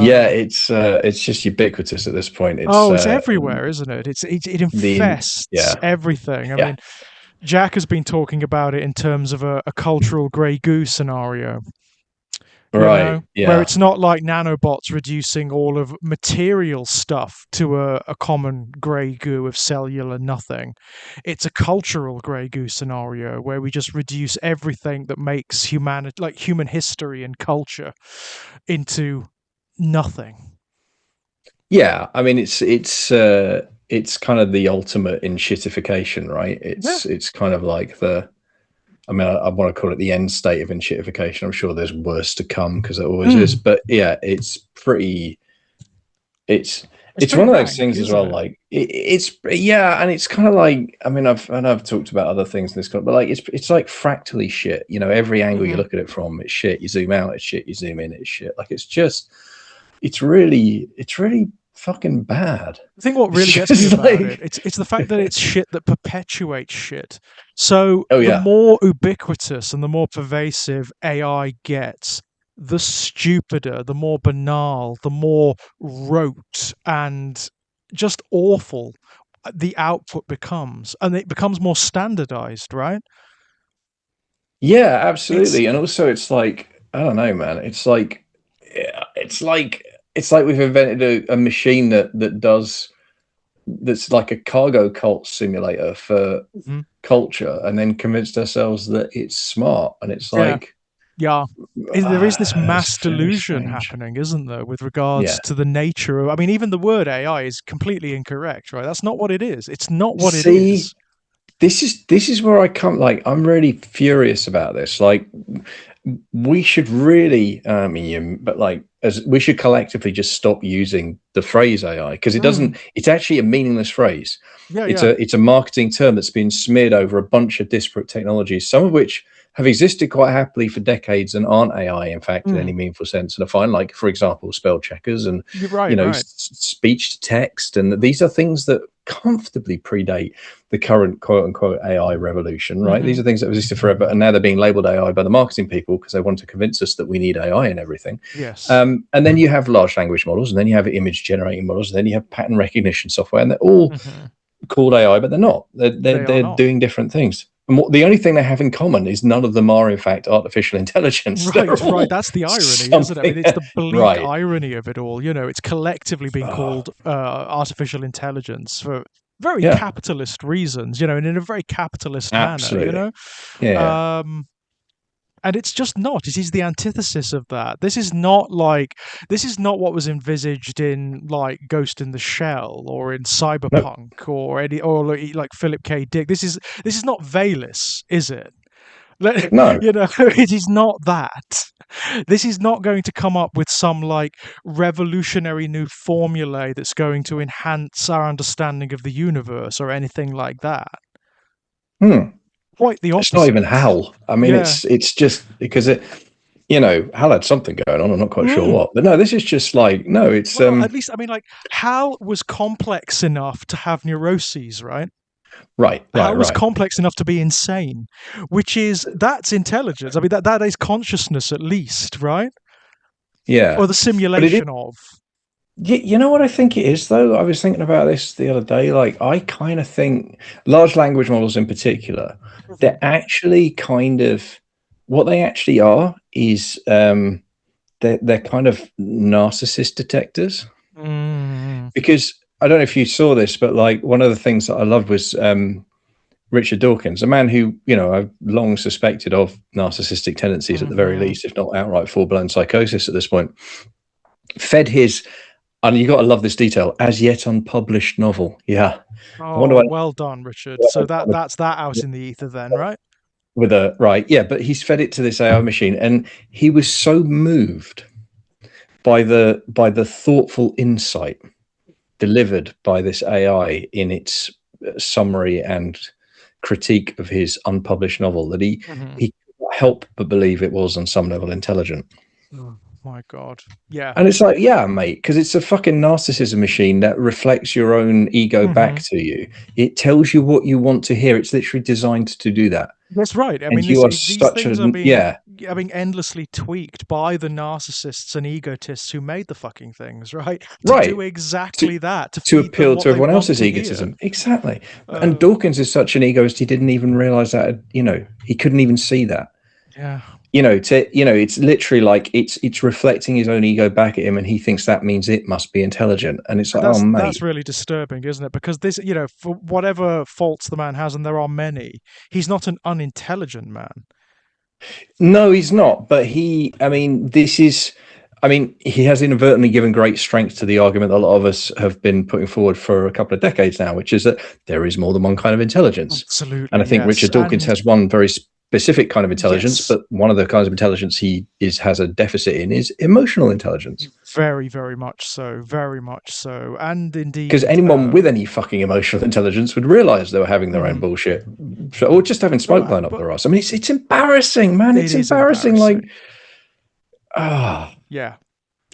Yeah, it's just ubiquitous at this point. It's everywhere, isn't it? It the infests yeah everything. I yeah mean, Jack has been talking about it in terms of a cultural grey goo scenario, right where yeah it's not like nanobots reducing all of material stuff to a common grey goo of cellular nothing. It's a cultural grey goo scenario where we just reduce everything that makes humanity, like human history and culture, into nothing. yeah. I mean, it's kind of the ultimate in shitification, right? Yeah. It's kind of like the. I mean, I want to call it the end state of enshittification. I'm sure there's worse to come because it always is. Mm. But yeah, it's pretty. It's It's it's pretty one of those rank, things as isn't well. it? Like it's yeah, and it's kind of like I mean, I've talked about other things in this, but like it's like fractally shit. You know, every angle you Hmm. look at it from, it's shit. You zoom out, it's shit. You zoom in, it's shit. Like it's really fucking bad. I think what It's really gets me just about it, like it's the fact that it's shit that perpetuates shit. So oh the yeah, more ubiquitous and the more pervasive AI gets, the stupider, the more banal, the more rote and just awful the output becomes, and it becomes more standardized, right? yeah, It's absolutely. And also, it's like I don't know, man. It's like yeah, it's like we've invented a machine that does that's like a cargo cult simulator for Mhm. culture, and then convinced ourselves that it's smart. And it's Yeah, like yeah. There is this it's mass very delusion strange. happening, isn't there, with regards Yeah. to the nature of, I mean, even the word AI is completely incorrect, right? That's not what it is. It's not what it See, is. this is where I come. Like, I'm really furious about this. Like, we should really, I mean, but like, as we should collectively just stop using the phrase AI because it Mm. doesn't. It's actually a meaningless phrase. Yeah, It's yeah. a marketing term that's been smeared over a bunch of disparate technologies, some of which have existed quite happily for decades and aren't AI, in fact, in any Mm. meaningful sense, and are fine. Like, for example, spell checkers and You're right, right. speech to text, and these are things that comfortably predate the current quote unquote AI revolution, right? These Hmm. are things that have existed forever, and now they're being labeled AI by the marketing people because they want to convince us that we need AI and everything. Yes. And then you have large language models, and then you have image generating models, and then you have pattern recognition software, and they're all Hmm. called AI, but they're not. They are They're not. doing different things. And the only thing they have in common is none of them are, in fact, artificial intelligence. They're Right, right. all That's the irony, isn't it? I something mean, it's the bleak right. irony of it all. It's collectively being Oh, called artificial intelligence for very yeah, capitalist reasons, and in a very capitalist manner, absolutely. Yeah, Um, and it's just not. It is the antithesis of that. This is not what was envisaged in like Ghost in the Shell or in no, Cyberpunk or like Philip K. Dick. This is not Valis, is it? no, It is not that. This is not going to come up with some like revolutionary new formulae that's going to enhance our understanding of the universe or anything like that. hmm. Quite the It's not even opposite. Hal. I mean, Yeah. it's just because Hal had something going on. I'm not quite sure Mm. what, but no, this is just like no, it's Well, at least, I mean, like, Hal was complex enough to have neuroses, right? right, right, Hal was right. complex enough to be insane, that's intelligence. I mean, that is consciousness at least, right? Yeah, Or the but it is. simulation of. You know what I think it is though? I was thinking about this the other day. Like, I kind of think large language models in particular, Mhm. they're actually kind of what they actually are is they're kind of narcissist detectors. Mm. Because I don't know if you saw this, but like one of the things that I loved was Richard Dawkins, a man who, I've long suspected of narcissistic tendencies at the very Mhm. least, if not outright full blown psychosis at this point, fed his, and you got to love this detail, as yet unpublished novel. Yeah. I wonder Oh, what well done, Richard. So that's that out in the ether then, right? with a right. Yeah. But he's fed it to this AI machine, and he was so moved by the thoughtful insight delivered by this AI in its summary and critique of his unpublished novel that he Mhm. he couldn't help but believe it was on some level intelligent. Mm. my God. Yeah. And it's like, yeah, mate, because it's a fucking narcissism machine that reflects your own ego back to you. It tells you what you want to hear. It's literally designed to do that. That's right. I And mean, you are these such things a, yeah, are being endlessly tweaked by the narcissists and egotists who made the fucking things, right? To do right. exactly that, to To feed them appeal what to they everyone want else's to hear. egotism. Exactly. And Uh, Dawkins is such an egoist, he didn't even realize that, he couldn't even see that. yeah. It's literally like it's reflecting his own ego back at him, and he thinks that means it must be intelligent. And it's And like, oh, that's mate. really disturbing, isn't it? Because this, for whatever faults the man has, and there are many, he's not an unintelligent man. No, he's not. But he has inadvertently given great strength to the argument that a lot of us have been putting forward for a couple of decades now, which is that there is more than one kind of intelligence. And Absolutely, I think yes. Richard Dawkins And has one very specific kind of intelligence, yes, but one of the kinds of intelligence has a deficit in is emotional intelligence. very, very much so. Very much so. And Because indeed, anyone with any fucking emotional intelligence would realize they were having their own mhm. bullshit, or just having smoke blown up But their ass. I mean, it's embarrassing, man. it It's is embarrassing. Like, embarrassing. ah, Yeah.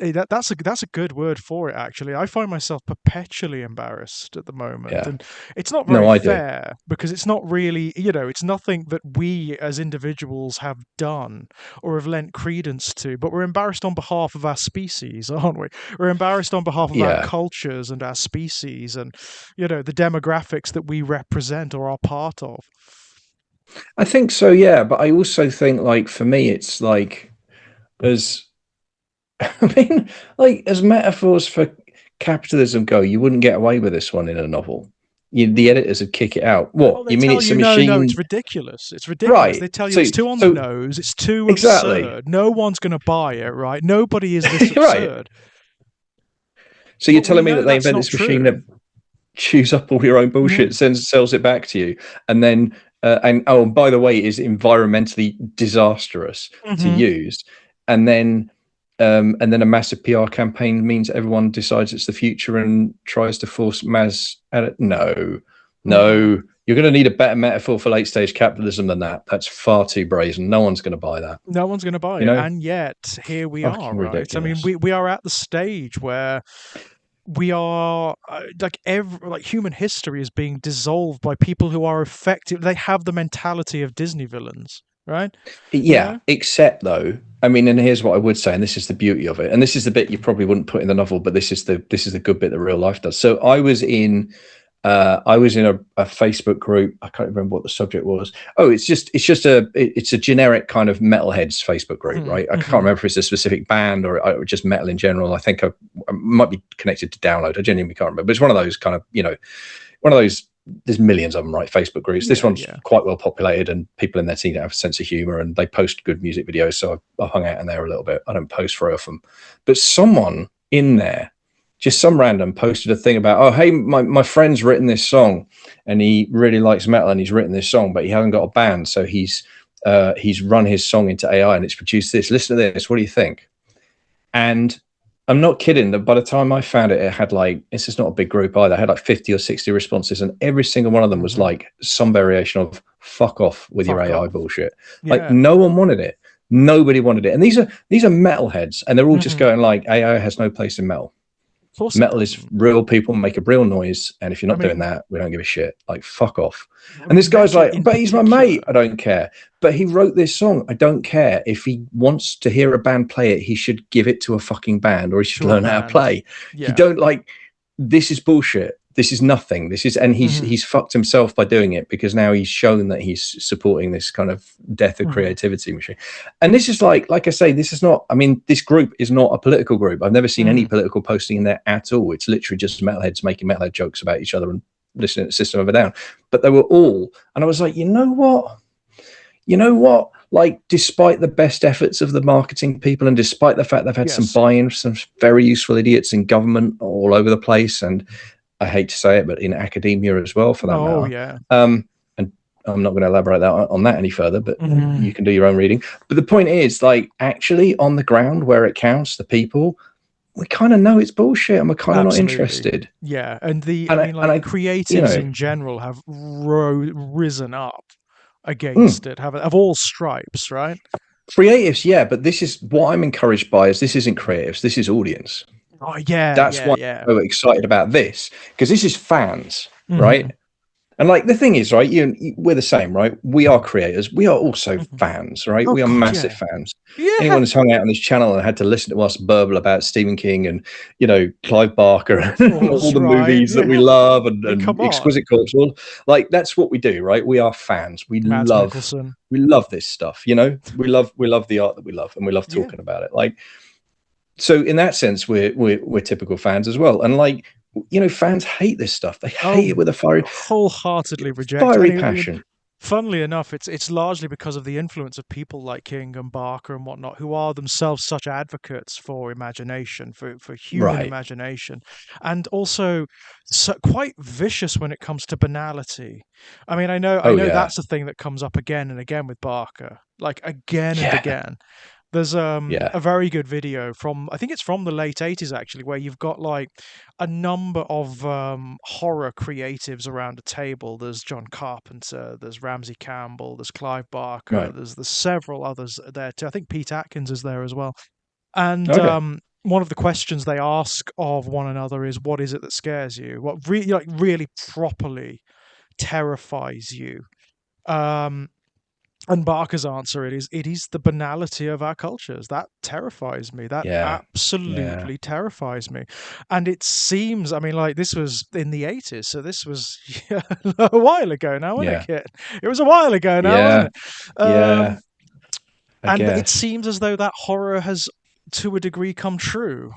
That's a good word for it, actually. I find myself perpetually embarrassed at the moment, yeah. and it's not No, very I do. fair because it's not really, it's nothing that we as individuals have done or have lent credence to, but we're embarrassed on behalf of our species, aren't we? We're embarrassed on behalf of our Yeah, cultures and our species and, the demographics that we represent or are part of. I think so. Yeah, but I also think, like, for me, it's like as I mean, like as metaphors for capitalism go, you wouldn't get away with this one in a novel. The editors would kick it out. Oh, What they you mean? tell It's a you, no, no, it's machine, ridiculous. It's ridiculous. right? They tell you So, it's too on the so nose. It's too exactly, absurd. No one's going to buy it, right? Nobody is this right. absurd. So you're But we telling me that know they that's invent not this machine that true. chews up all your own Hmm. bullshit, sells it back to you, and then and oh, and by the way, is environmentally disastrous to Hmm. use, and then a massive PR campaign means everyone decides it's the future and tries to force mass. No, Hmm. no, you're going to need a better metaphor for late stage capitalism than that. That's far too brazen. No one's going to buy that. No one's going to buy You it. know, And yet, here we are, fucking right? I mean, ridiculous. we are at the stage where we are like human history is being dissolved by people who are effective. They have the mentality of Disney villains, right? You Yeah, know? except though, I mean, and here's what I would say, and this is the beauty of it, and this is the bit you probably wouldn't put in the novel, but this is the good bit that real life does. So I was in a Facebook group. I can't remember what the subject was. Oh, it's a generic kind of metalheads Facebook group, right? I can't Mm-hmm. remember if it's a specific band or just metal in general. I think I might be connected to Download. I genuinely can't remember. But it's one of those kind of one of those. There's millions of them, right? Facebook groups. This Yeah, one's yeah. quite well populated, and people in there seem to have a sense of humor, and they post good music videos. So I hung out in there a little bit. I don't post very often, but someone in there, just some random, posted a thing about, oh, hey, my friend's written this song, and he really likes metal, and he's written this song, but he hasn't got a band, so he's run his song into AI, and it's produced this. Listen to this. What do you think? And I'm not kidding that by the time I found it, it had like, this is not a big group either. I had like 50 or 60 responses, and every single one of them was Mm-hmm. like some variation of fuck off with your Fuck AI off. bullshit. Like Yeah. no one wanted it. Nobody wanted it. And these are metalheads, and they're all just Mm-hmm. going like, AI has no place in metal. Of course it Metal is doesn't. real people make a real noise, and if you're I not doing mean, that, we don't give a shit. Like fuck off. I And this mean, guy's metal like, in but he's my mate. particular. I don't care. But he wrote this song. I don't care. If he wants to hear a band play it, he should give it to a fucking band, or he should To a learn how to band. play. He Yeah. don't like. This is bullshit. This is nothing. This is, and Mm-hmm. he's fucked himself by doing it, because now he's shown that he's supporting this kind of death of Mm-hmm. creativity machine. And this is like I say, this is not. I mean, this group is not a political group. I've never seen any Mm-hmm. political posting in there at all. It's literally just metalheads making metalhead jokes about each other and listening to System of a Down. But they were all, and I was like, you know what? Like, despite the best efforts of the marketing people, and despite the fact they've had some Yes. buy-in, some very useful idiots in government all over the place, and I hate to say it, but in academia as well, for that Oh, matter. yeah. And I'm not going to elaborate on that any further, but Mm-hmm. you can do your own reading. But the point is, like, actually on the ground where it counts, the people, we kind of know it's bullshit, and we're kind of not Absolutely. interested. Yeah. And And I, you creatives know, in general have risen up mm, against it, of all stripes, right? Creatives, yeah, but this is what I'm encouraged by. Is this isn't creatives? This is audience. Oh yeah, That's why I'm so excited about this, because this is fans, right? And like the thing is, right, we're the same, right? We are creators. We are also fans, right? Oh We are god, massive fans. yeah. Anyone who's hung out on this channel and had to listen to us burble about Stephen King and Clive Barker Of and all course, the right? movies that we Yeah. love and Come on, Exquisite Corpse, all like that's what we do, right? We are fans. Mads Mikkelsen. We love this stuff, we love the art that we love, and we love Yeah. talking about it. Like, so in that sense, we're typical fans as well. And like, fans hate this stuff. They hate it with a wholeheartedly reject. fiery And passion. funnily enough, it's largely because of the influence of people like King and Barker and whatnot, who are themselves such advocates for imagination, for human Right. imagination, and also quite vicious when it comes to banality. I mean, I Oh know yeah. that's a thing that comes up again and again with Barker, like again and Yeah. again. There's Yeah. a very good video from, I think it's from the late 80s actually, where you've got like a number of horror creatives around a table. There's John Carpenter, there's Ramsey Campbell, there's Clive Barker, Right. there's several others there too. I think Pete Atkins is there as well. And Okay. one of the questions they ask of one another is, what is it that scares you? What really properly terrifies you? Um, and Barker's answer, it is the banality of our cultures. That terrifies me. That Yeah. Yeah. absolutely terrifies me. And it seems, I mean, like this was in the 80s, so this was a while ago now, wasn't it, Yeah. Kit? It was a while ago now, Yeah. wasn't it? Yeah. I And it guess. seems as though that horror has, to a degree, come true.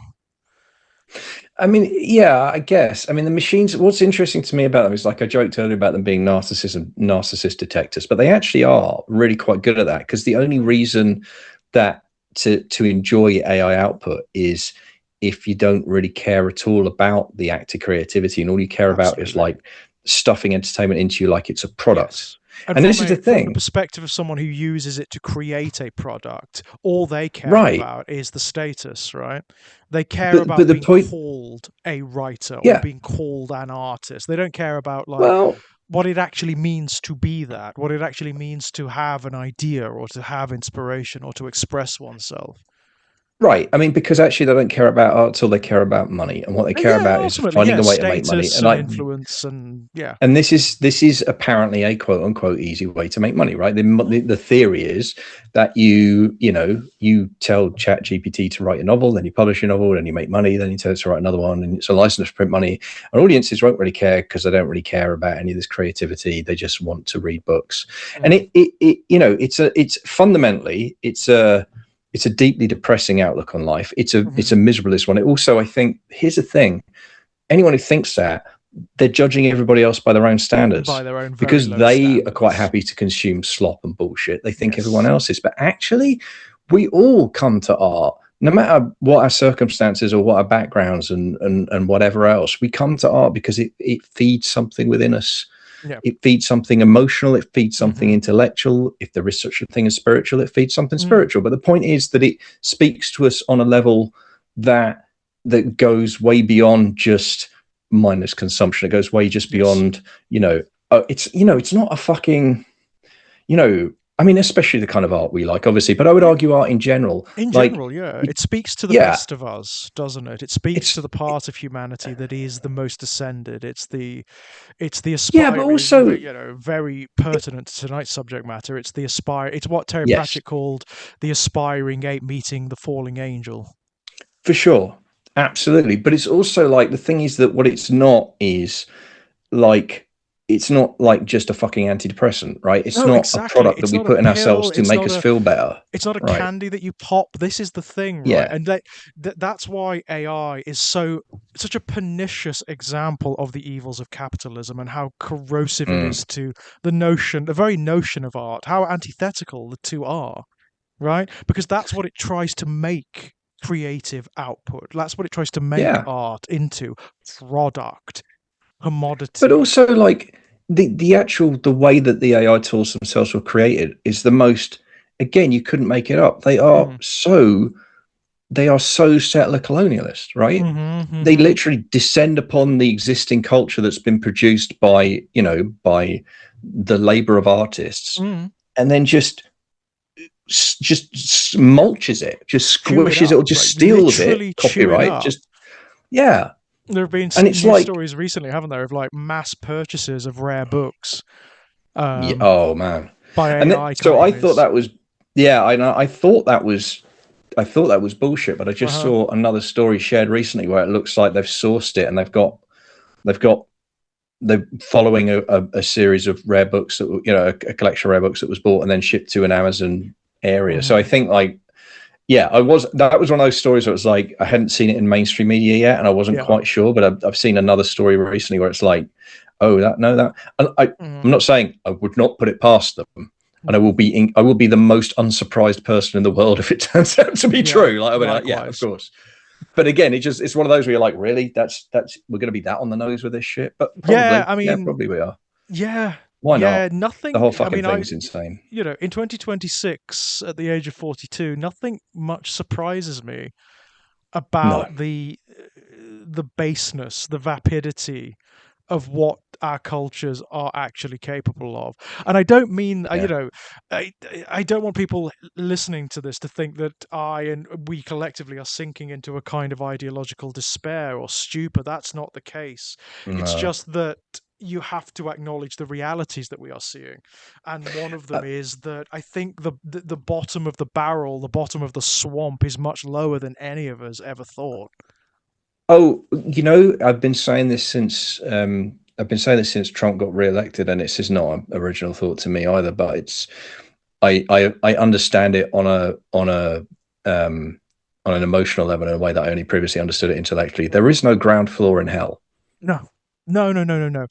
I mean, yeah, I guess. I mean, the machines. What's interesting to me about them is, like I joked earlier about them being narcissist detectors, but they actually are really quite good at that. Because the only reason that to enjoy AI output is if you don't really care at all about the act of creativity, and all you care about is Absolutely. like stuffing entertainment into you like it's a product. Yes. And And this is the from the thing, perspective of someone who uses it to create a product, all they care right? about is the status, right? They care But about the being point, called a writer or yeah. being called an artist. They don't care about like Well, what it actually means to be that, what it actually means to have an idea or to have inspiration or to express oneself. right. I mean, because actually they don't care about art till they care about money, and what they care Yeah, about is ultimately, finding yeah, a way to make money. status And and like, influence and yeah. and this is apparently a quote unquote easy way to make money, right? The theory is that you tell Chat GPT to write a novel, then you publish a novel, then you make money, then you tell it to write another one, and it's a license to print money. And audiences won't really care because they don't really care about any of this creativity. They just want to read books. And it's fundamentally it's a deeply depressing outlook on life. It's a miserablest one. It also, I think, here's the thing: anyone who thinks that, they're judging everybody else by their own standards, By their own very because low they are quite standards. happy to consume slop and bullshit. They think everyone Yes. else is, but actually, we all come to art, no matter what our circumstances or what our backgrounds and whatever else. We come to art because it feeds something within us. Yeah. It feeds something emotional. It feeds something intellectual. If there is such a thing as spiritual, it feeds something spiritual. But the point is that it speaks to us on a level that goes way beyond just mindless consumption. It goes way just beyond, it's not a fucking, I mean, especially the kind of art we like, obviously, but I would argue art in general. In Like, general, yeah. It speaks to the yeah, best of us, doesn't it? It speaks to it's, the part of humanity that is the most ascended. It's the yeah, but aspiring, also, very pertinent to tonight's subject matter. It's what Terry yes, Pratchett called the aspiring ape meeting the falling angel. for sure. Absolutely. But it's also like, the thing is that what it's not is like, it's not like just a fucking antidepressant, right? It's No, not a exactly. product that It's we not a put in pill. ourselves to make us feel better, It's not a right? candy that you pop. This is the thing, right? Yeah. And that's why AI is such a pernicious example of the evils of capitalism and how corrosive it is to the very notion of art, how antithetical the two are, right? Because that's what it tries to make creative output. That's what it tries to make Yeah. art into: product, But commodity. also, like, the way that the AI tools themselves were created is the most, again, you couldn't make it up. They are so settler colonialist, right? They literally descend upon the existing culture that's been produced by the labor of artists, and then just mulches it, just Chew it squishes it, up, or just like steals it. literally chew it Copyright, up. just yeah. There have been And it's news like, stories recently, haven't there, of like mass purchases of rare books yeah, um, oh man. by And then, AI so I thought companies. that was, yeah, I know, I thought that was bullshit. But I just Uh-huh. saw another story shared recently where it looks like they've sourced it, and they've got they're following a series of rare books that, you know, a collection of rare books that was bought and then shipped to an Amazon area. So I Mm-hmm. think, like, yeah, that was one of those stories where it was like I hadn't seen it in mainstream media yet, and I wasn't Yeah. quite sure. But I've seen another story recently where it's like, oh, that no, that. And Mm-hmm. I'm not saying I would not put it past them, and I will be the most unsurprised person in the world if it turns out to be Yeah. true. Like, I mean, like, yeah, of Likewise. course. But again, it's one of those where you're like, really, that's we're going to be that on the nose with this shit. But Yeah. probably, I yeah, mean, probably we are. yeah. Why Yeah. not? The Nothing. whole I fucking mean, thing's insane. in 2026, at the age of 42, nothing much surprises me No. about the baseness, the vapidity of what our cultures are actually capable of. And I don't mean, Yeah. I, I don't want people listening to this to think that I and we collectively are sinking into a kind of ideological despair or stupor. That's not the case. It's No. just that you have to acknowledge the realities that we are seeing, and one of them is that I think the bottom of the barrel, the bottom of the swamp, is much lower than any of us ever thought. Oh, you know, I've been saying this since Trump got re-elected, and it's just not an original thought to me either. But it's I understand it um, on an emotional level in a way that I only previously understood it intellectually. There is no ground floor in hell, No, no, no, no, no, no.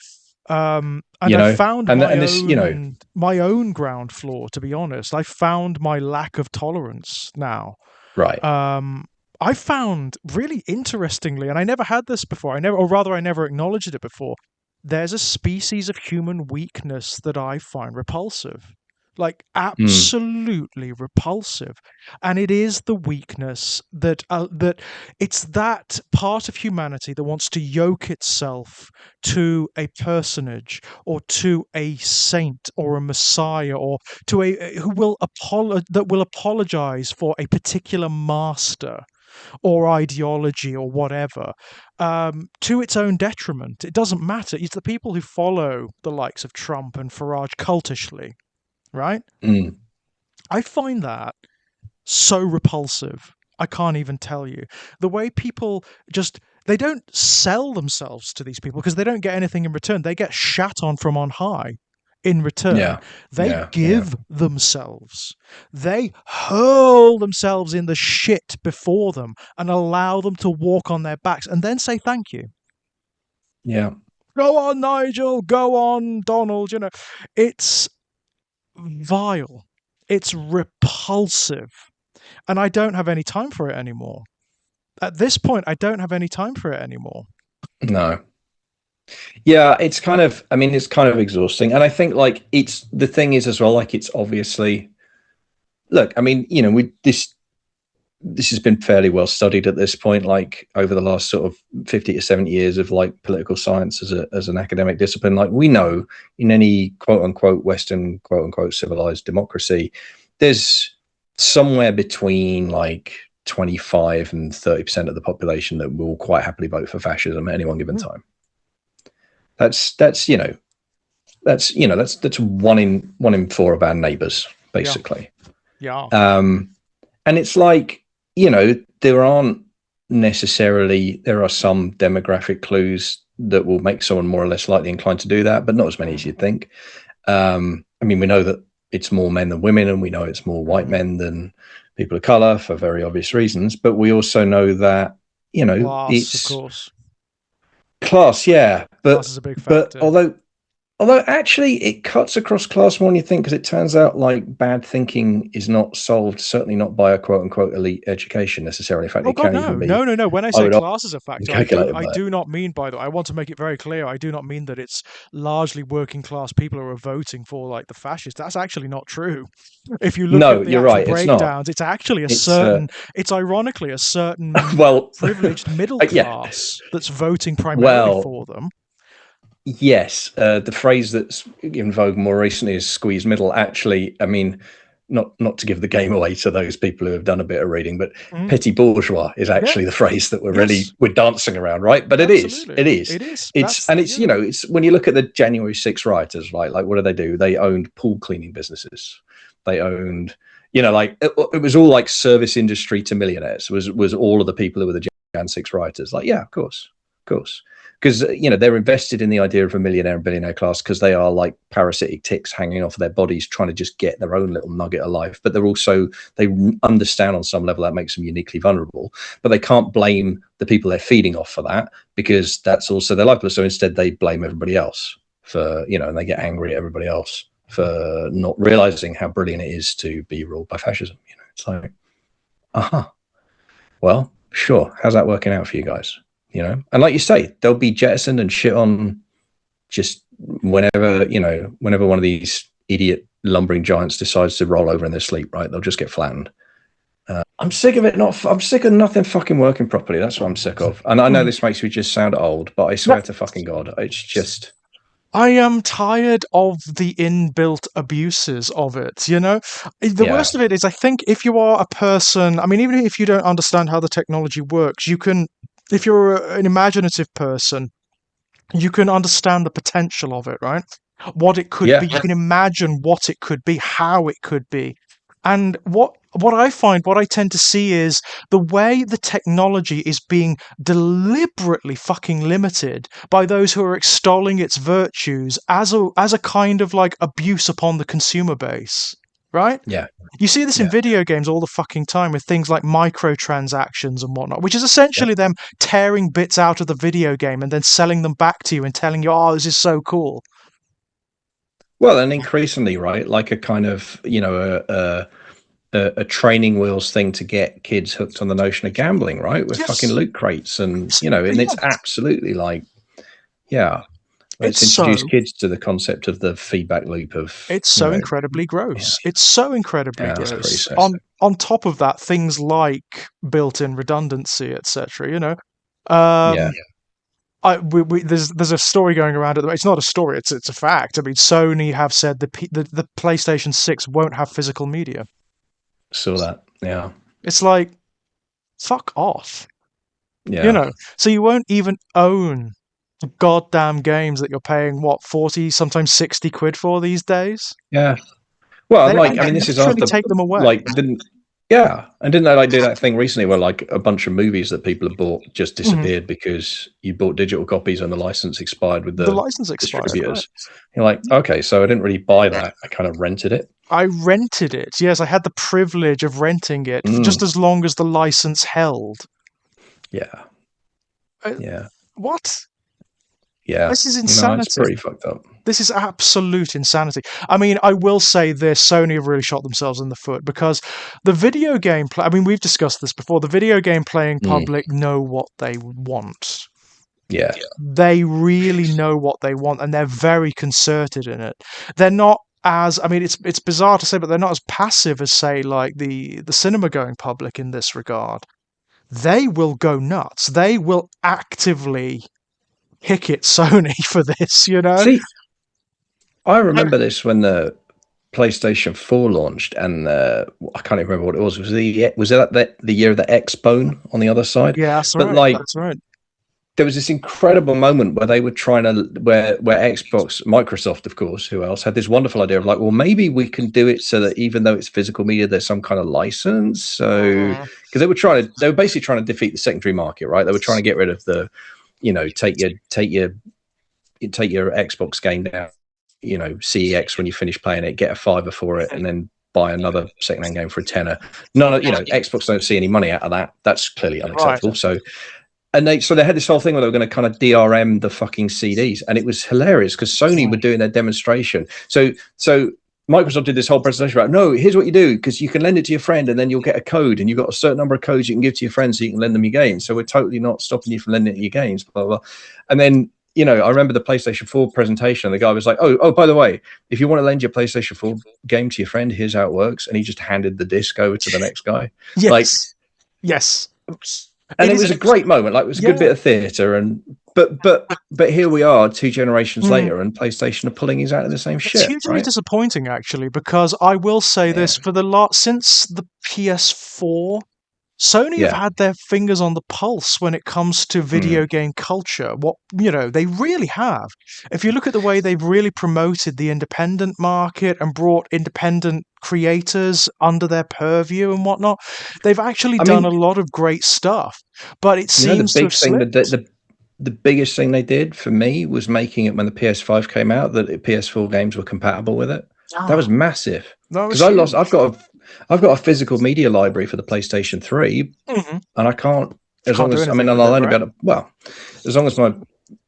And you I know, found and this, you know, my own ground floor. To be honest, I found my lack of tolerance now. right? Um, I found really interestingly, and I never had this before. I never acknowledged it before. There's a species of human weakness that I find repulsive, like Mm, absolutely repulsive, and it is the weakness that it's that part of humanity that wants to yoke itself to a personage or to a saint or a messiah or to a who will that will apologize for a particular master or ideology or whatever, to its own detriment. It doesn't matter. It's the people who follow the likes of Trump and Farage cultishly, right? mm, I find that so repulsive. I can't even tell you. The way people just they don't sell themselves to these people because they don't get anything in return. They get shat on from on high in return. yeah, They yeah, yeah, give themselves. They hurl themselves in the shit before them and allow them to walk on their backs and then say thank you. yeah. Go on, Nigel. Go on, Donald. It's vile. It's repulsive. And I don't have any time for it anymore. At this point, I don't have any time for it anymore. No. Yeah, it's kind of, I mean, it's kind of exhausting. And I think, like, it's the thing is as well, like, it's obviously, look, I mean, you know, this has been fairly well studied at this point, like over the last sort of 50 to 70 years of like political science as an academic discipline. Like, we know in any quote unquote Western quote unquote civilized democracy, there's somewhere between like 25 and 30% of the population that will quite happily vote for fascism at any one given Mm. time. That's you know, that's one in four of our neighbors, Yeah. basically. Yeah. And it's like, you know, there are some demographic clues that will make someone more or less likely inclined to do that, but not as many as you'd think. I mean, we know that it's more men than women, and we know it's more white men than people of color for very obvious reasons. But we also know that, you know, Class, of it's course. class, yeah. Class is a big But factor. although actually it cuts across class more than you think, because it turns out like bad thinking is not solved, certainly not by a quote unquote elite education necessarily. In fact, Oh it God, can no, even be, no, no, no. When I I say would argue, class is a factor, calculated I by it. do not mean, by the way, I want to make it very clear. I do not mean that it's largely working class people who are voting for like the fascists. That's actually not true. If you look No, at the you're actual right. It's not. breakdowns, it's actually It's it's ironically a certain well, privileged middle yeah. class that's voting primarily Well, for them. yes. The phrase that's in vogue more recently is "squeeze middle." Actually, I mean, not to give the game away to those people who have done a bit of reading, but Mm. petit bourgeois is actually the phrase that we're dancing around, right? But Absolutely. it is. It's you know, it's when you look at the January 6 rioters, right? Like, what do? They owned pool cleaning businesses. They owned, you know, like it was all like service industry to millionaires. Was all of the people who were the Jan 6 rioters? Like, yeah, of course. Because you know, they're invested in the idea of a millionaire and billionaire class because they are like parasitic ticks hanging off their bodies trying to just get their own little nugget of life. But they understand on some level that makes them uniquely vulnerable, but they can't blame the people they're feeding off for that, because that's also their life. So instead they blame everybody else for, you know, and they get angry at everybody else for not realizing how brilliant it is to be ruled by fascism. You know, it's like, well, sure, how's that working out for you guys? You know, and like you say, they'll be jettisoned and shit on just whenever one of these idiot lumbering giants decides to roll over in their sleep, right? They'll just get flattened. I'm sick of it. I'm sick of nothing fucking working properly. That's what I'm sick of. And I know this makes me just sound old, but I swear to fucking God, it's just. I am tired of the inbuilt abuses of it, you know? The worst of it is, I think if you are a person, I mean, even if you don't understand how the technology works, you can, if you're an imaginative person, you can understand the potential of it, right? What it could be. You can imagine what it could be, how it could be. And what I tend to see is the way the technology is being deliberately fucking limited by those who are extolling its virtues as a kind of like abuse upon the consumer base, right? Yeah. You see this in video games all the fucking time with things like microtransactions and whatnot, which is essentially them tearing bits out of the video game and then selling them back to you and telling you, oh, this is so cool. Well, and increasingly, right, like a kind of, you know, a training wheels thing to get kids hooked on the notion of gambling, right? With fucking loot crates and, you know, and it's absolutely like, let's introduce kids to the concept of the feedback loop of. It's so incredibly gross. It's so incredibly gross. On top of that, things like built-in redundancy, etc. You know, there's a story going around at the. It's not a story. It's a fact. I mean, Sony have said the PlayStation 6 won't have physical media. Saw that. Yeah. It's like, fuck off. Yeah. You know, so you won't even own the goddamn games that you're paying, what, 40, sometimes 60 quid for these days? Yeah. Well, like, I mean, this is after, take them away. Like, didn't they like do that thing recently where like a bunch of movies that people have bought just disappeared because you bought digital copies and the license expired with the license distributors. Right. You're like, okay, so I didn't really buy that. I kind of rented it. I rented it. Yes, I had the privilege of renting it just as long as the license held. Yeah. What? Yeah. This is insanity. It's pretty fucked up. This is absolute insanity. I mean, I will say this, Sony have really shot themselves in the foot because the video game I mean, we've discussed this before. The video game playing public know what they want. Yeah. They really know what they want, and they're very concerted in it. They're not as, I mean, it's bizarre to say, but they're not as passive as, say, like the cinema-going public in this regard. They will go nuts. They will actively hick it Sony for this, you know? See, I remember this when the PlayStation 4 launched, and I can't even remember what it was. Was it the year of the X-Bone on the other side? Yeah, that's right. That's right. There was this incredible moment where they were trying to, where Xbox, Microsoft, of course, who else, had this wonderful idea of like, well, maybe we can do it so that even though it's physical media, there's some kind of license. So, because they were basically trying to defeat the secondary market, right? They were trying to get rid of the, you know, take your Xbox game down, you know, CEX when you finish playing it, get a $5 for it, and then buy another secondhand game for a $10. None, you know, Xbox don't see any money out of that. That's clearly unacceptable. Right. So they had this whole thing where they were going to kind of DRM the fucking CDs, and it was hilarious because Sony were doing their demonstration. So Microsoft did this whole presentation about, no, here's what you do, because you can lend it to your friend and then you'll get a code, and you've got a certain number of codes you can give to your friends so you can lend them your games. So we're totally not stopping you from lending it your games, blah, blah, blah. And then, you know, I remember the PlayStation 4 presentation, and the guy was like, oh, by the way, if you want to lend your PlayStation 4 game to your friend, here's how it works. And he just handed the disc over to the next guy. Yes. And it was a great moment. Like, it was a good bit of theatre, and But here we are 2 generations Mm. later, and PlayStation are pulling exactly the same It's shit, hugely right? disappointing, actually, because I will say this, for the since the PS4, Sony have Yeah. had their fingers on the pulse when it comes to video game culture. They really have. If you look at the way they've really promoted the independent market and brought independent creators under their purview and whatnot, they've actually I done a mean, lot of great stuff. But it you know, the seems to big have thing that slipped. the biggest thing they did for me was making it when the PS5 came out that the PS4 games were compatible with it. That was massive. That was Because huge. I've got a physical media library for the PlayStation 3, Hmm. and I can't, as Can't long do as, I mean, anything I'll with it, only be right? able to, well, as long as my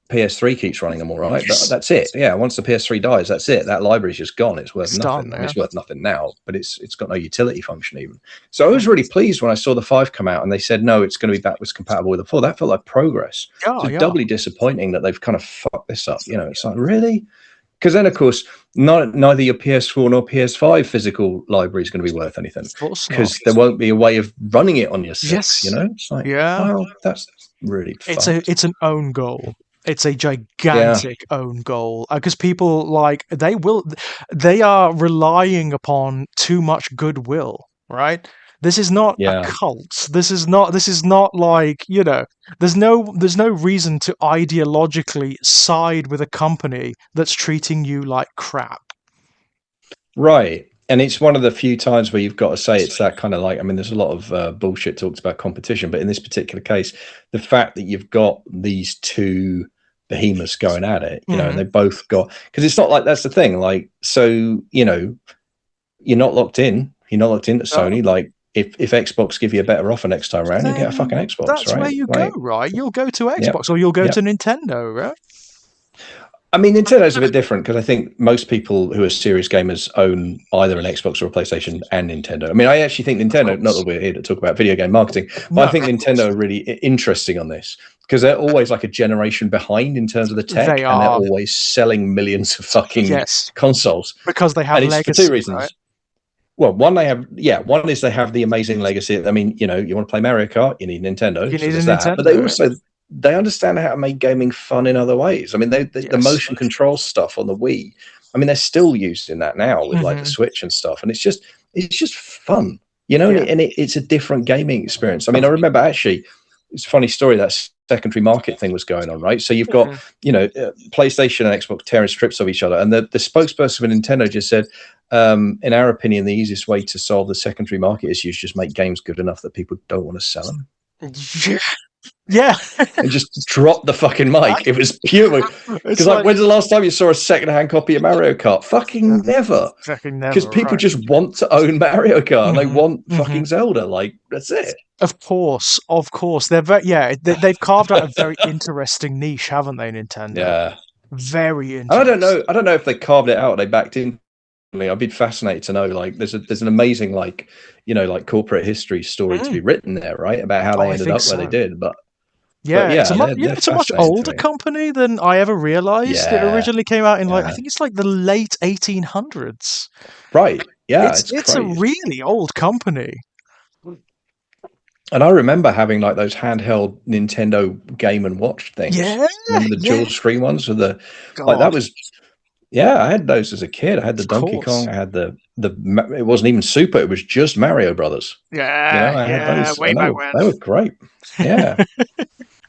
PS3 keeps running, I'm all right. But that's it. Yeah, once the PS3 dies, that's it. That library's just gone. It's worth It's done, nothing. I mean, yeah. it's worth nothing now, but it's got no utility function even. So I was really pleased when I saw the 5 come out and they said no, it's going to be backwards compatible with the 4. That felt like progress. Yeah, So it's yeah. doubly disappointing that they've kind of fucked this up. You know, it's like, really? Because then, of course, neither your PS4 nor PS5 physical library is going to be worth anything Of course not. because there won't be a way of running it on your 6. You Yes. know, it's like, Yeah. well, that's really fucked. It's an own goal. It's a Yeah, gigantic own goal because people they are relying upon too much goodwill, right? This is not a yeah. cult. This is not like, there's no reason to ideologically side with a company that's treating you like crap. Right. And it's one of the few times where you've got to say it's that kind of like, I mean, there's a lot of bullshit talks about competition, but in this particular case, the fact that you've got these 2 behemoths going at it, you know, and they both got, because it's not like that's the thing. Like, so, you know, you're not locked in. You're not locked into Oh, Sony. Like, if Xbox give you a better offer next time around, you get a then fucking Xbox, that's where right? you go, Like, right? You'll go to yep, Xbox or you'll go yep. to Nintendo, right? I mean, Nintendo's a bit different because I think most people who are serious gamers own either an Xbox or a PlayStation and Nintendo. I mean, I actually think Of Nintendo, not that course. we're here to talk about video game marketing, but No, I think of course. Nintendo are really interesting on this because they're always like a generation behind in terms of the tech, They and they're are, always selling millions of fucking yes, consoles. because they have And it's for 2 legacy, right? reasons. Well, one is they have the amazing legacy. I mean, you know, you want to play Mario Kart, you need Nintendo, You so need a there's that. But they Nintendo. also they understand how to make gaming fun in other ways. I mean, the Yes. motion control stuff on the Wii. I mean, they're still using that now with like the Switch and stuff, and it's just fun, you know. Yeah. And it's a different gaming experience. I mean, I remember actually, it's a funny story, that secondary market thing was going on, right? So you've got PlayStation and Xbox tearing strips of each other, and the spokesperson for Nintendo just said, in our opinion, the easiest way to solve the secondary market issues is just make games good enough that people don't want to sell them. Yeah. And just drop the fucking mic. It was pure. Because like, when's the last time you saw a second-hand copy of Mario Kart? Fucking never. Fucking Because never, people right. just want to own Mario Kart and they want fucking Zelda. Like, that's it. Of course. They're they've carved out a very interesting niche, haven't they, Nintendo? Yeah. Very And interesting. I don't know if they carved it out or they backed in. I'd be fascinated to know. Like, there's an amazing, like, you know, like corporate history story to be written there, right? About how they I ended think up where they so. did. But Yeah, yeah, they're it's a much fascinating to older me. company than I ever realized. It Yeah. originally came out in I Yeah. think it's like the late 1800s. Right. Yeah, it's It's a crazy. really old company. And I remember having like those handheld Nintendo Game and Watch things. Yeah, Remember the dual screen ones with the like that God, was I had those as a kid. I had the of Donkey course. Kong. I had the it wasn't even Super. It was just Mario Brothers. You know, I had those, Way and back when. they were great. Yeah,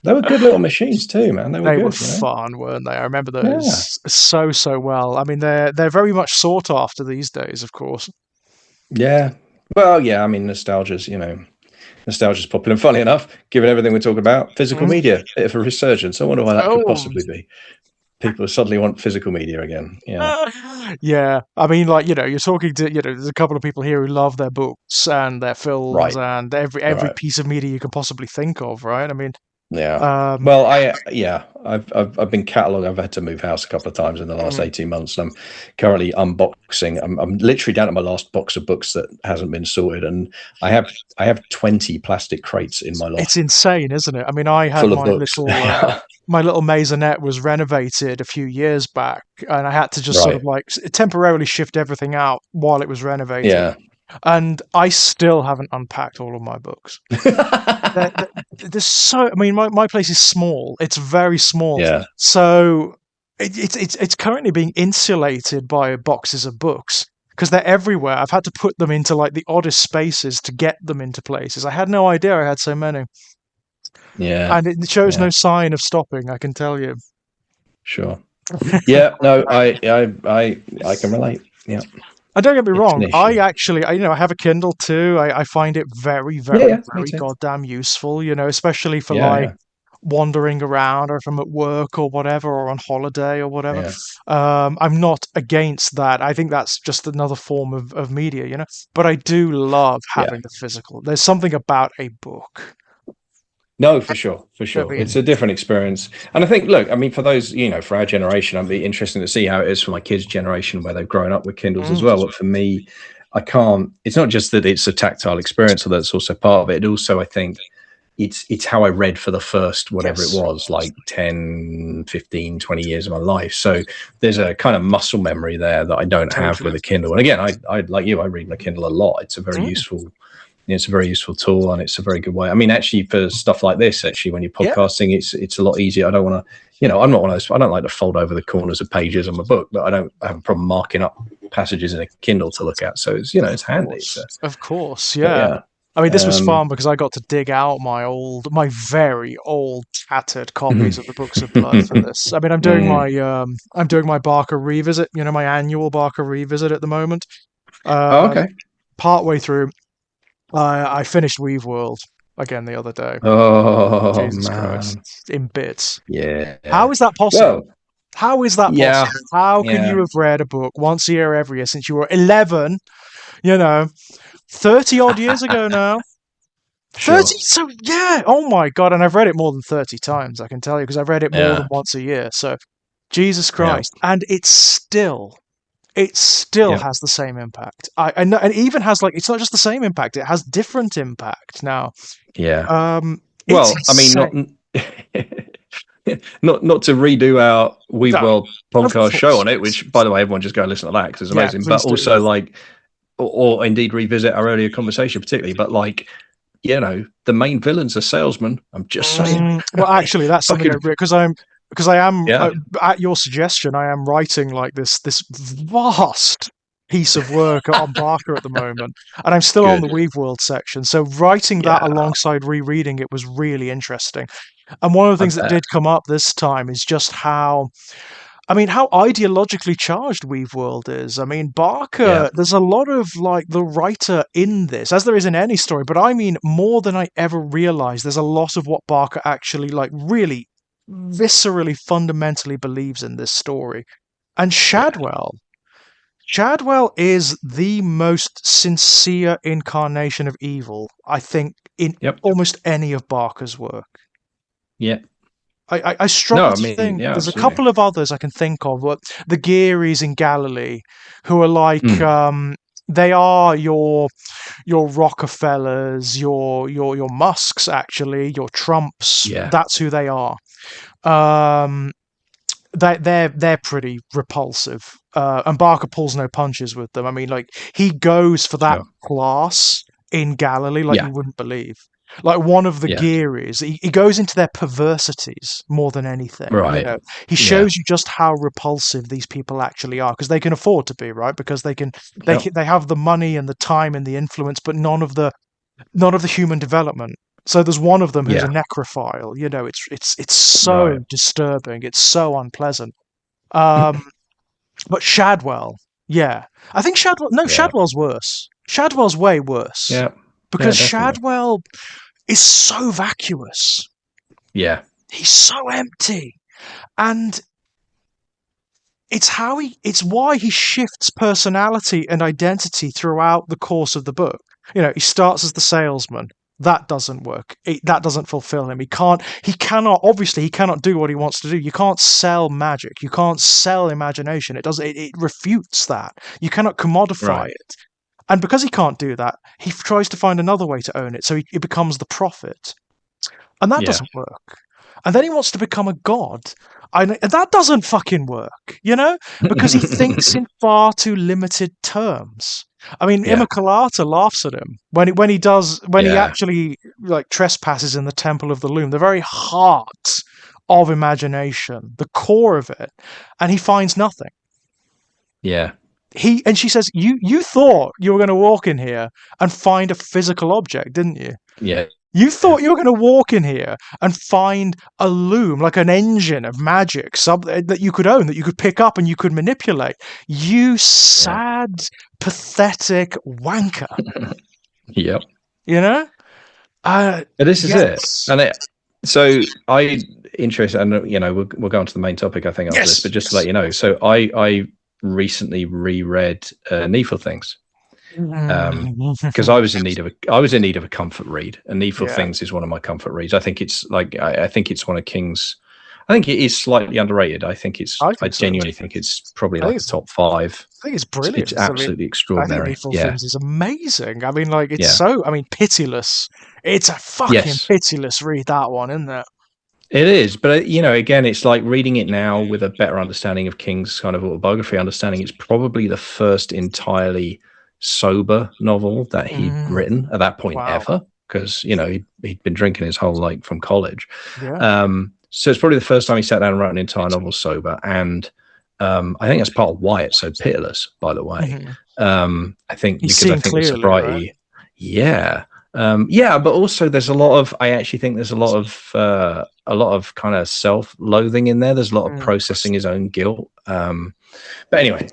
they were good little machines too, man. They were They were good. You know. fun, weren't they? I remember Yeah. those so well. I mean, they're very much sought after these days, of course. Yeah. Well, yeah. I mean, nostalgia's popular. And funny enough, given everything we're talking about, physical media, bit of a resurgence. I wonder why that could possibly be. People suddenly want physical media again. Yeah. Yeah, I mean, like, you're talking to, there's a couple of people here who love their books and their films Right. and every piece of media you can possibly think of, right? I mean, yeah. Well, I've been cataloged. I've had to move house a couple of times in the last 18 months, and I'm currently unboxing. I'm literally down to my last box of books that hasn't been sorted, and I have 20 plastic crates in my loft. It's insane, isn't it? I mean, I had full of my books. my little maisonette was renovated a few years back, and I had to just sort Right. of like temporarily shift everything out while it was renovating. Yeah. and I still haven't unpacked all of my books. There's so, I mean, my place is small. It's very small. Yeah. So it's currently being insulated by boxes of books because they're everywhere. I've had to put them into like the oddest spaces to get them into places. I had no idea I had so many. Yeah. And it shows Yeah. no sign of stopping, I can tell you. Sure. Yeah. No, I can relate. Yeah. And don't get me It's an wrong, issue. I have a Kindle too. I find it very, Yeah. very, Yeah. Me very too. goddamn useful, especially for Yeah. like Yeah. wandering around or if I'm at work or whatever or on holiday or whatever. Yeah. I'm not against that. I think that's just another form of media. But I do love Yeah. having the physical. There's something about a book. No, for sure, for I sure. mean, It's a different experience. And I think, look, I mean, for those, for our generation, I'd be interesting to see how it is for my kids' generation where they've grown up with Kindles as well. But for me, it's not just that it's a tactile experience, although that's also part of it. Also, I think it's how I read for the first, whatever it yes. was, like 10, 15, 20 years of my life. So there's a kind of muscle memory there that I don't have with a Kindle. And again, I like you, I read my Kindle a lot. It's a very useful it's a very useful tool, and it's a very good way. I mean, actually, for stuff like this, actually, when you're podcasting, it's a lot easier. I don't want to, I'm not one of those. I don't like to fold over the corners of pages on my book, but I don't have a problem marking up passages in a Kindle to look at. So it's handy. So, Of course, but yeah. yeah, I mean, this was fun because I got to dig out my very old, tattered copies of the Books of Blood for this. I mean, I'm doing my Barker revisit. My annual Barker revisit at the moment. Oh, okay. Partway through, I finished Weave World again the other day. Oh Jesus Christ, man, in bits. yeah. How is that possible? Well, How is that yeah, possible? How can yeah. you have read a book once a year, every year since you were 11? 30 odd years ago now. Sure. 30, so yeah, oh my god, and I've read it more than 30 times, I can tell you, because I've read it more than Yeah, once a year. So Jesus yeah, Christ. And it still has the same impact. I know, and it even has it's not just the same impact, it has different impact now. yeah. It's Well, I mean, insane. not to redo our Weave No, World of podcast show course. on it, which, by the way, everyone just go and listen to that because it's Yeah, amazing. But please do. also, or indeed revisit our earlier conversation, particularly. But the main villain's a salesman. I'm just saying. Well, actually, that's something Fucking because I am yeah, at your suggestion, I am writing this vast piece of work on Barker at the moment, and I'm still on the good. Weave World section. So writing that Yeah, alongside rereading it was really interesting. And one of the I things that bet. did come up this time is just how ideologically charged Weave World is. I mean, Yeah, Barker, there's a lot of the writer in this, as there is in any story, but I mean more than I ever realized. There's a lot of what Barker actually really viscerally, fundamentally believes in this story. And Shadwell is the most sincere incarnation of evil, I think, in yep, almost any of Barker's work. yeah. I No, struggle I to mean, think. yeah, There's a absolutely. couple of others I can think of. The Gearys in Galilee, who are Mm, they are your Rockefellers, your Musks, actually, your Trumps. yeah, That's who they are. Um, they're pretty repulsive. And Barker pulls no punches with them. I mean, he goes for that sure. class in Galilee like Yeah, you wouldn't believe. Like one of the yeah. Gearys, he goes into their perversities more than anything. Right. He Yeah, shows you just how repulsive these people actually are because they can afford to be, right? Because yep, they have the money and the time and the influence, but none of the human development. So there's one of them who's a yeah. necrophile. It's so Right. disturbing. It's so unpleasant. Um, but Shadwell, yeah, I think Shadwell. No, Yeah, Shadwell's worse. Shadwell's way worse yeah, yeah. because Definitely. Shadwell is so vacuous. Yeah, He's so empty, and it's why he shifts personality and identity throughout the course of the book. He starts as the salesman. That doesn't work. That doesn't fulfill him. Obviously he cannot do what he wants to do. You can't sell magic. You can't sell imagination. It refutes that. You cannot commodify right. it. And because he can't do that, he tries to find another way to own it. So he becomes the prophet. And that Yeah, doesn't work. and then he wants to become a god. And that doesn't fucking work, because he thinks in far too limited terms. I mean, Yeah. Immaculata laughs at him when he Yeah. actually like trespasses in the Temple of the Loom, the very heart of imagination, the core of it, and he finds nothing. Yeah. And she says, "You thought you were going to walk in here and find a physical object, didn't you? Yeah. You thought you were going to walk in here and find a loom, like an engine of magic, that you could own, that you could pick up and you could manipulate. You sad, pathetic wanker." Yep. You know? But this is it. Yes. And so interested, and we'll go on to the main topic, I think, after this, but just to let you know, so I recently reread Needful Things. Because I was in need of a comfort read, and Needful Things is one of my comfort reads. I think it's I think it's one of King's. I think it is slightly underrated. I genuinely think it's probably like the top 5. I think it's brilliant. It's absolutely extraordinary. I think Needful Things is amazing. I mean, like it's pitiless. It's a fucking pitiless read, that one, isn't it? It is, but again, it's like reading it now with a better understanding of King's kind of autobiography, understanding it's probably the first entirely sober novel that he'd written at that point ever, because he'd been drinking his whole from college. So it's probably the first time he sat down and wrote an entire novel sober, and I think that's part of why it's so pitiless, by the way. I think He's because I think the sobriety, but also there's a lot of, I actually think there's a lot of kind of self-loathing in there. There's a lot of processing his own guilt. But anyway,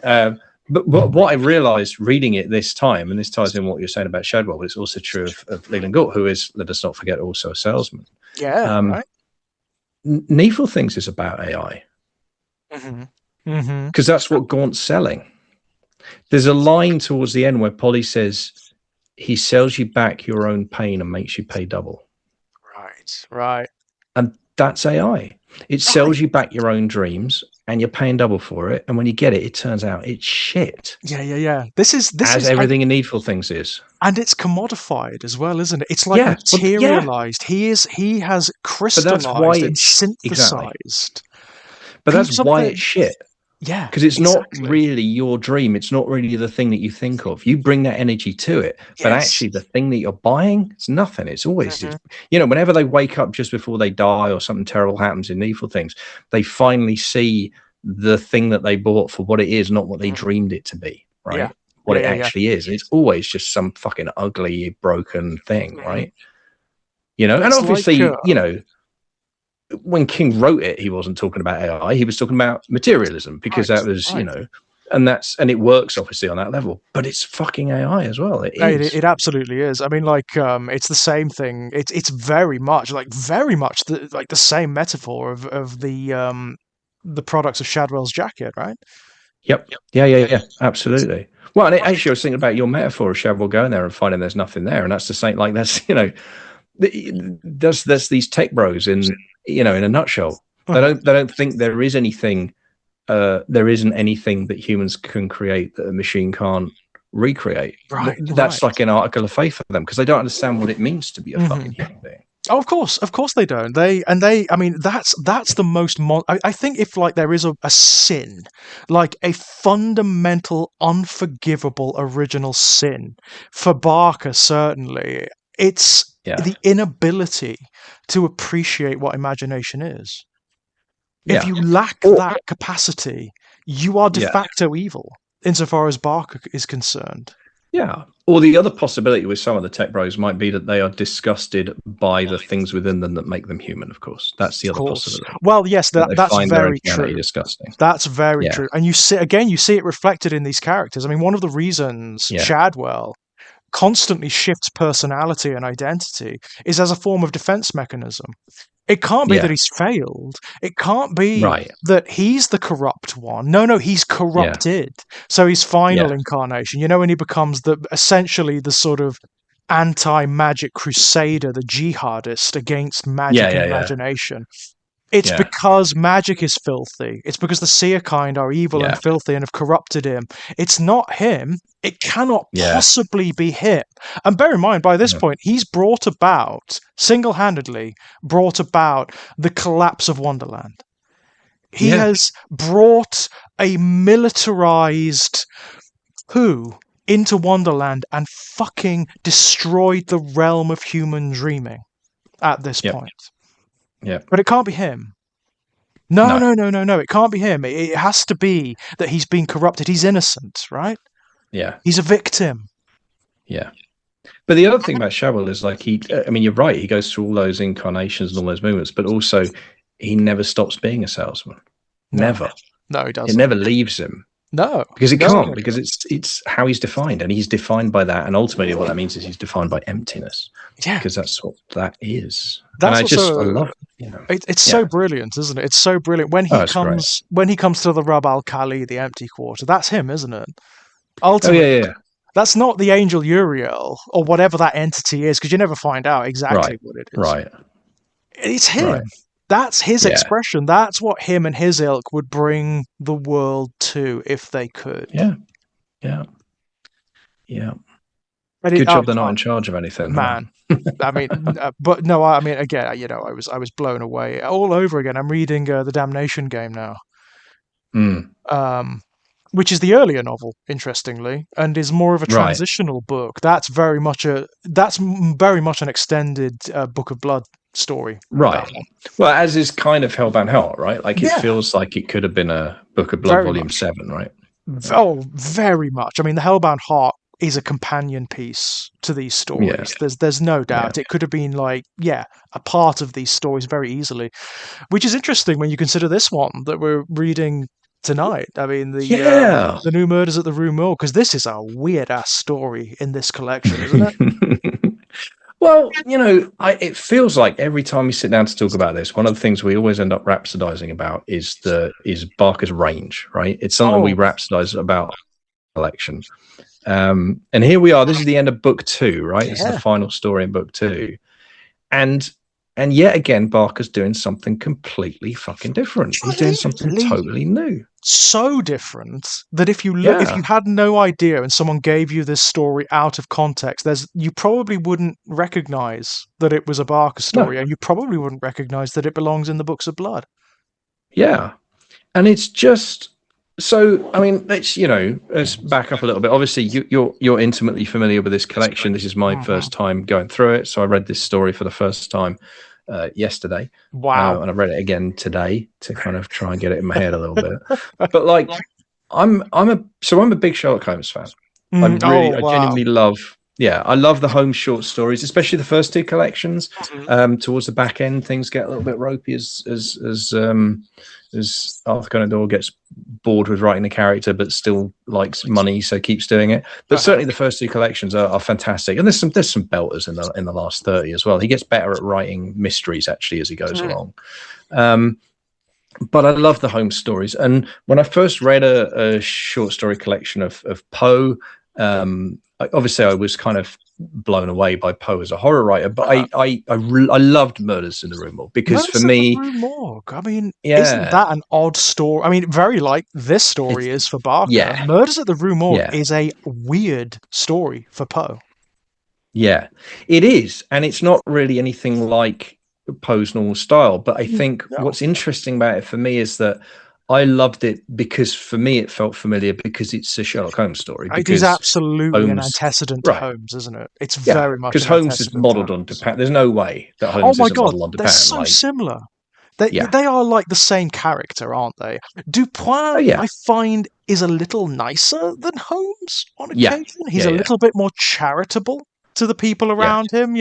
but what I realized reading it this time, and this ties in what you're saying about Shadwell, but it's also true of Leland Gort, who is, let us not forget, also a salesman. Right. Needful Things is about AI. Because that's what Gaunt's selling. There's a line towards the end where Polly says, he sells you back your own pain and makes you pay double. Right. And that's AI. It sells you back your own dreams, and you're paying double for it. And when you get it, it turns out it's shit. Yeah. This is everything in Needful Things is. And it's commodified as well, isn't it? It's like materialized. He has crystallized and synthesized. Exactly. But that's why it's shit. Yeah. Because it's not really your dream. It's not really the thing that you think of. You bring that energy to it. But actually the thing that you're buying, it's nothing. It's always just, whenever they wake up just before they die or something terrible happens in Needful Things, they finally see the thing that they bought for what it is, not what they dreamed it to be, right? Yeah. What it actually is. And it's always just some fucking ugly, broken thing, right? And obviously, when King wrote it, he wasn't talking about AI. He was talking about materialism, because that was, and it works obviously on that level. But it's fucking AI as well. It absolutely is. I mean, it's the same thing. It's very much the same metaphor of the products of Shadwell's jacket, right? Yep. Yeah. Absolutely. Well, and actually, I was thinking about your metaphor of Shadwell going there and finding there's nothing there, and that's the same. Like that's there's these tech bros in a nutshell. They don't think there is anything. There isn't anything that humans can create that a machine can't recreate. That's like an article of faith for them, because they don't understand what it means to be a fucking human being. Oh, of course they don't. I mean, that's the most. I think if there is a sin, like a fundamental, unforgivable original sin for Barker, certainly it's the inability to appreciate what imagination is. If you lack that capacity, you are de facto evil, insofar as Barker is concerned. Yeah. Or the other possibility with some of the tech bros might be that they are disgusted by the things within them that make them human, of course. That's the other possibility. Well, yes, that's very true. Disgusting. That's very true. And you see it reflected in these characters. I mean, one of the reasons Shadwell constantly shifts personality and identity is as a form of defense mechanism. It can't be that he's failed. It can't be that he's the corrupt one. No, he's corrupted. So his final incarnation, when he becomes essentially the sort of anti-magic crusader, the jihadist against magic and imagination. It's Yeah. because magic is filthy. It's because the seer kind are evil and filthy and have corrupted him. It's not him. It cannot possibly be him. And bear in mind, by this point, he's single-handedly brought about the collapse of Wonderland. He has brought a militarized coup into Wonderland and fucking destroyed the realm of human dreaming at this point. Yeah. But it can't be him. No. It can't be him. It has to be that he's been corrupted. He's innocent, right? Yeah. He's a victim. Yeah. But the other thing about Shavel is like you're right. He goes through all those incarnations and all those movements, but also he never stops being a salesman. No. Never. No, he doesn't. It never leaves him. No. Because it can't, because it's how he's defined, and he's defined by that, and ultimately what that means is he's defined by emptiness. Yeah. Because that's what that is. That's I love it. It's so brilliant, isn't it? It's so brilliant. When he comes to the Rub al Khali, the empty quarter, that's him, isn't it? Ultimately, that's not the angel Uriel or whatever that entity is, because you never find out exactly what it is. Right. It's him. Right. That's his expression. That's what him and his ilk would bring the world to if they could. Yeah. Yeah. Yeah. Good job they're not in charge of anything. Man. I mean, but no, I mean, again, I was blown away all over again. I'm reading The Damnation Game now. Which is the earlier novel, interestingly, and is more of a transitional book. That's very much an extended Book of Blood story. Right. Well, as is kind of Hellbound Heart, right? Like it feels like it could have been a Book of Blood Volume 7, right? Oh, very much. I mean, the Hellbound Heart is a companion piece to these stories. There's no doubt. It could have been like, a part of these stories very easily, which is interesting when you consider this one that we're reading tonight. I mean, the new Murders at the Rue Morgue, because this is a weird ass story in this collection, isn't it? Well, it feels like every time we sit down to talk about this, one of the things we always end up rhapsodizing about is Barker's range, right? It's something we rhapsodize about collection. And here we are. This is the end of book 2, right? This is the final story in book 2, and yet again, Barker's doing something completely fucking different. He's doing something totally new. So different that if you had no idea and someone gave you this story out of context, you probably wouldn't recognize that it was a Barker story, and you probably wouldn't recognize that it belongs in the Books of Blood. Yeah, and it's just so. I mean, let's back up a little bit. Obviously, you're intimately familiar with this collection. This is my first time going through it, so I read this story for the first time yesterday. Wow. And I read it again today to kind of try and get it in my head a little bit. But like, I'm a big Sherlock Holmes fan. I genuinely love. Yeah, I love the Holmes short stories, especially the first 2 collections. Towards the back end, things get a little bit ropey as Arthur Conan Doyle gets bored with writing the character, but still likes money, so keeps doing it. But certainly the first 2 collections are fantastic, and there's some belters in the last 30 as well. He gets better at writing mysteries actually as he goes along. But I love the Holmes stories, and when I first read a short story collection of Poe. Obviously, I was kind of blown away by Poe as a horror writer, but I loved Murders in the Rue Morgue because for me, Rue Morgue, I mean, isn't that an odd story? I mean, very like this story is for Barker. Yeah. Murders at the Rue Morgue is a weird story for Poe. Yeah, it is, and it's not really anything like Poe's normal style. But I think what's interesting about it for me is that I loved it because for me it felt familiar because it's a Sherlock Holmes story. It is absolutely an antecedent to Holmes, isn't it? It's very much because Holmes is modelled on Dupin. There's no way that Holmes isn't modelled on Dupin. They're so similar. They are like the same character, aren't they? Dupin, I find, is a little nicer than Holmes on occasion. He's a little bit more charitable to the people around him,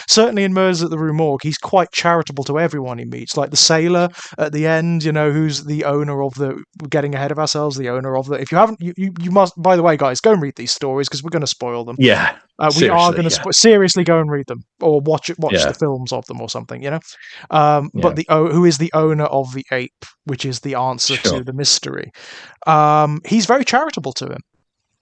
Certainly in Murders at the Rue Morgue, he's quite charitable to everyone he meets. Like the sailor at the end, who's the owner of the... We're getting ahead of ourselves. The owner of the... If you haven't... You must... By the way, guys, go and read these stories because we're going to spoil them. Yeah. We are going to... Seriously, go and read them. Or watch the films of them or something, But who is the owner of the ape, which is the answer to the mystery. He's very charitable to him.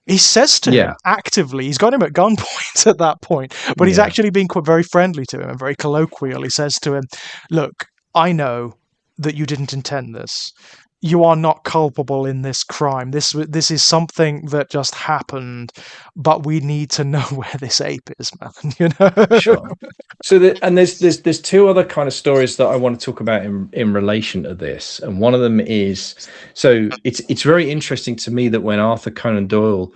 He says to him actively, he's got him at gunpoint at that point, but he's actually being very friendly to him and very colloquial. He says to him, look, I know that you didn't intend this. You are not culpable in this crime. This is something that just happened, but we need to know where this ape is, man. You know? Sure. So there's two other kind of stories that I want to talk about in relation to this, and one of them is, so it's very interesting to me that when Arthur Conan Doyle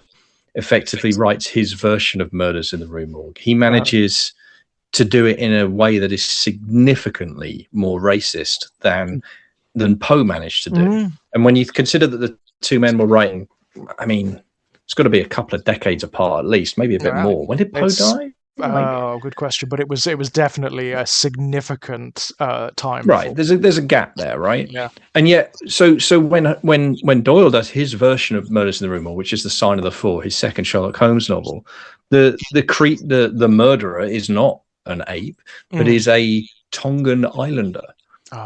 effectively writes his version of Murders in the Rue Morgue, he manages to do it in a way that is significantly more racist than Poe managed to do. And when you consider that the two men were writing, I mean, it's got to be a couple of decades apart at least, maybe a bit more. When did Poe die? Oh, good question. But it was definitely a significant time. Right. There's a gap there, right? Yeah. And yet, so when Doyle does his version of Murders in the Rue Morgue, which is The Sign of the Four, his second Sherlock Holmes novel, the murderer is not an ape, but is a Tongan islander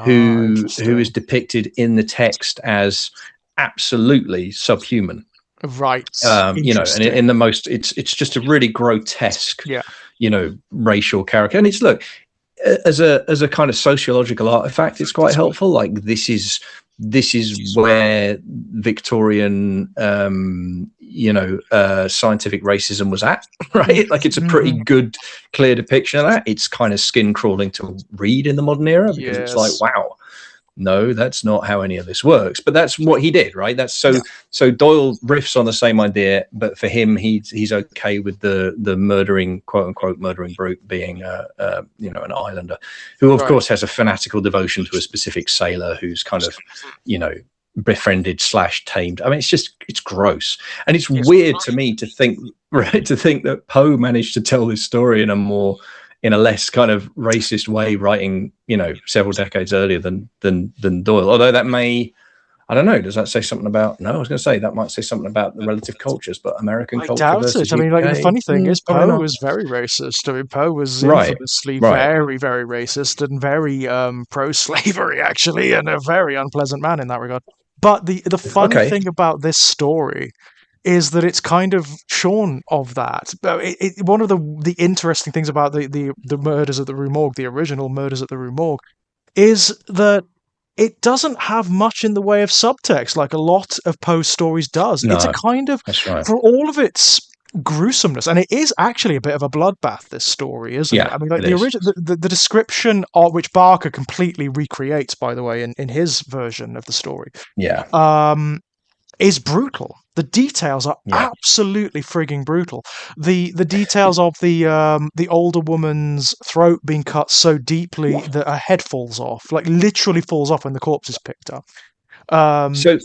who is depicted in the text as absolutely subhuman. Right. You know, and in the most, it's just a really grotesque, you know, racial character. And it's, look, as a kind of sociological artifact, it's quite helpful. Like this is where Victorian, you know, scientific racism was at, right? Like it's a pretty good, clear depiction of that. It's kind of skin crawling to read in the modern era because it's like, wow. No, that's not how any of this works. But that's what he did, right? That's so Doyle riffs on the same idea, but for him, he's okay with the murdering, quote unquote, murdering brute being you know, an islander who of course has a fanatical devotion to a specific sailor who's kind of, you know, befriended / tamed. I mean, it's gross. And it's weird to me to think that Poe managed to tell this story in a less kind of racist way, writing, you know, several decades earlier than Doyle. Although that may, I don't know, does that say something about? No, I was going to say that might say something about the relative cultures, but American culture versus I mean, like the funny thing is, probably Poe not. was very racist. I mean, Poe was infamously very, very racist and very pro-slavery, actually, and a very unpleasant man in that regard. But the funny thing about this story is that it's kind of shorn of that. One of the interesting things about the Murders at the Rue Morgue, the original Murders at the Rue Morgue, is that it doesn't have much in the way of subtext like a lot of Poe's stories does. No, it's a kind of, for all of its gruesomeness, and it is actually a bit of a bloodbath, this story, isn't it? I mean, like the original, the description of which Barker completely recreates, by the way, in his version of the story. Is brutal. The details are absolutely frigging brutal. The details of the older woman's throat being cut so deeply that her head falls off, like literally falls off when the corpse is picked up. And the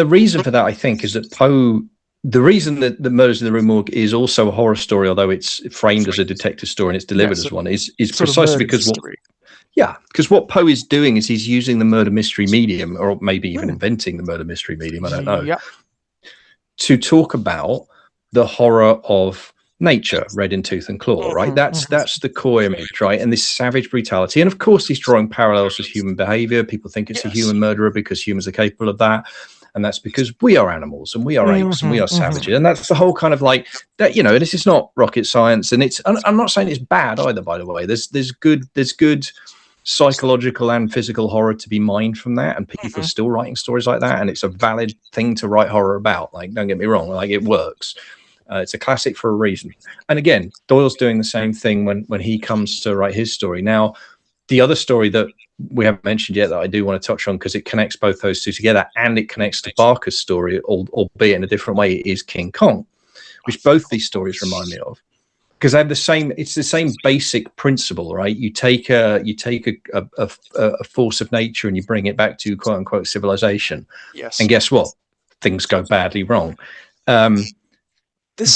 reason for that, I think, is that Poe. The reason that the Murders in the Rue Morgue is also a horror story, although it's framed as a detective story and it's delivered as one, is precisely because what Poe is doing is he's using the murder mystery medium, or maybe even inventing the murder mystery medium, I don't know, to talk about the horror of nature, red in tooth and claw, right? That's the core image, right? And this savage brutality. And of course, he's drawing parallels with human behavior. People think it's a human murderer because humans are capable of that. And that's because we are animals and we are apes and we are savages. And that's the whole kind of like that, you know, this is not rocket science. And I'm not saying it's bad either, by the way. There's good psychological and physical horror to be mined from that. And people are still writing stories like that. And it's a valid thing to write horror about. Like, don't get me wrong. Like, it works. It's a classic for a reason. And again, Doyle's doing the same thing when he comes to write his story. Now, the other story that we haven't mentioned yet that I do want to touch on, because it connects both those two together and it connects to Barker's story, albeit in a different way, is King Kong, which both these stories remind me of, because they have it's the same basic principle, right? You take a force of nature and you bring it back to quote unquote civilization. Yes. And guess what? Things go badly wrong.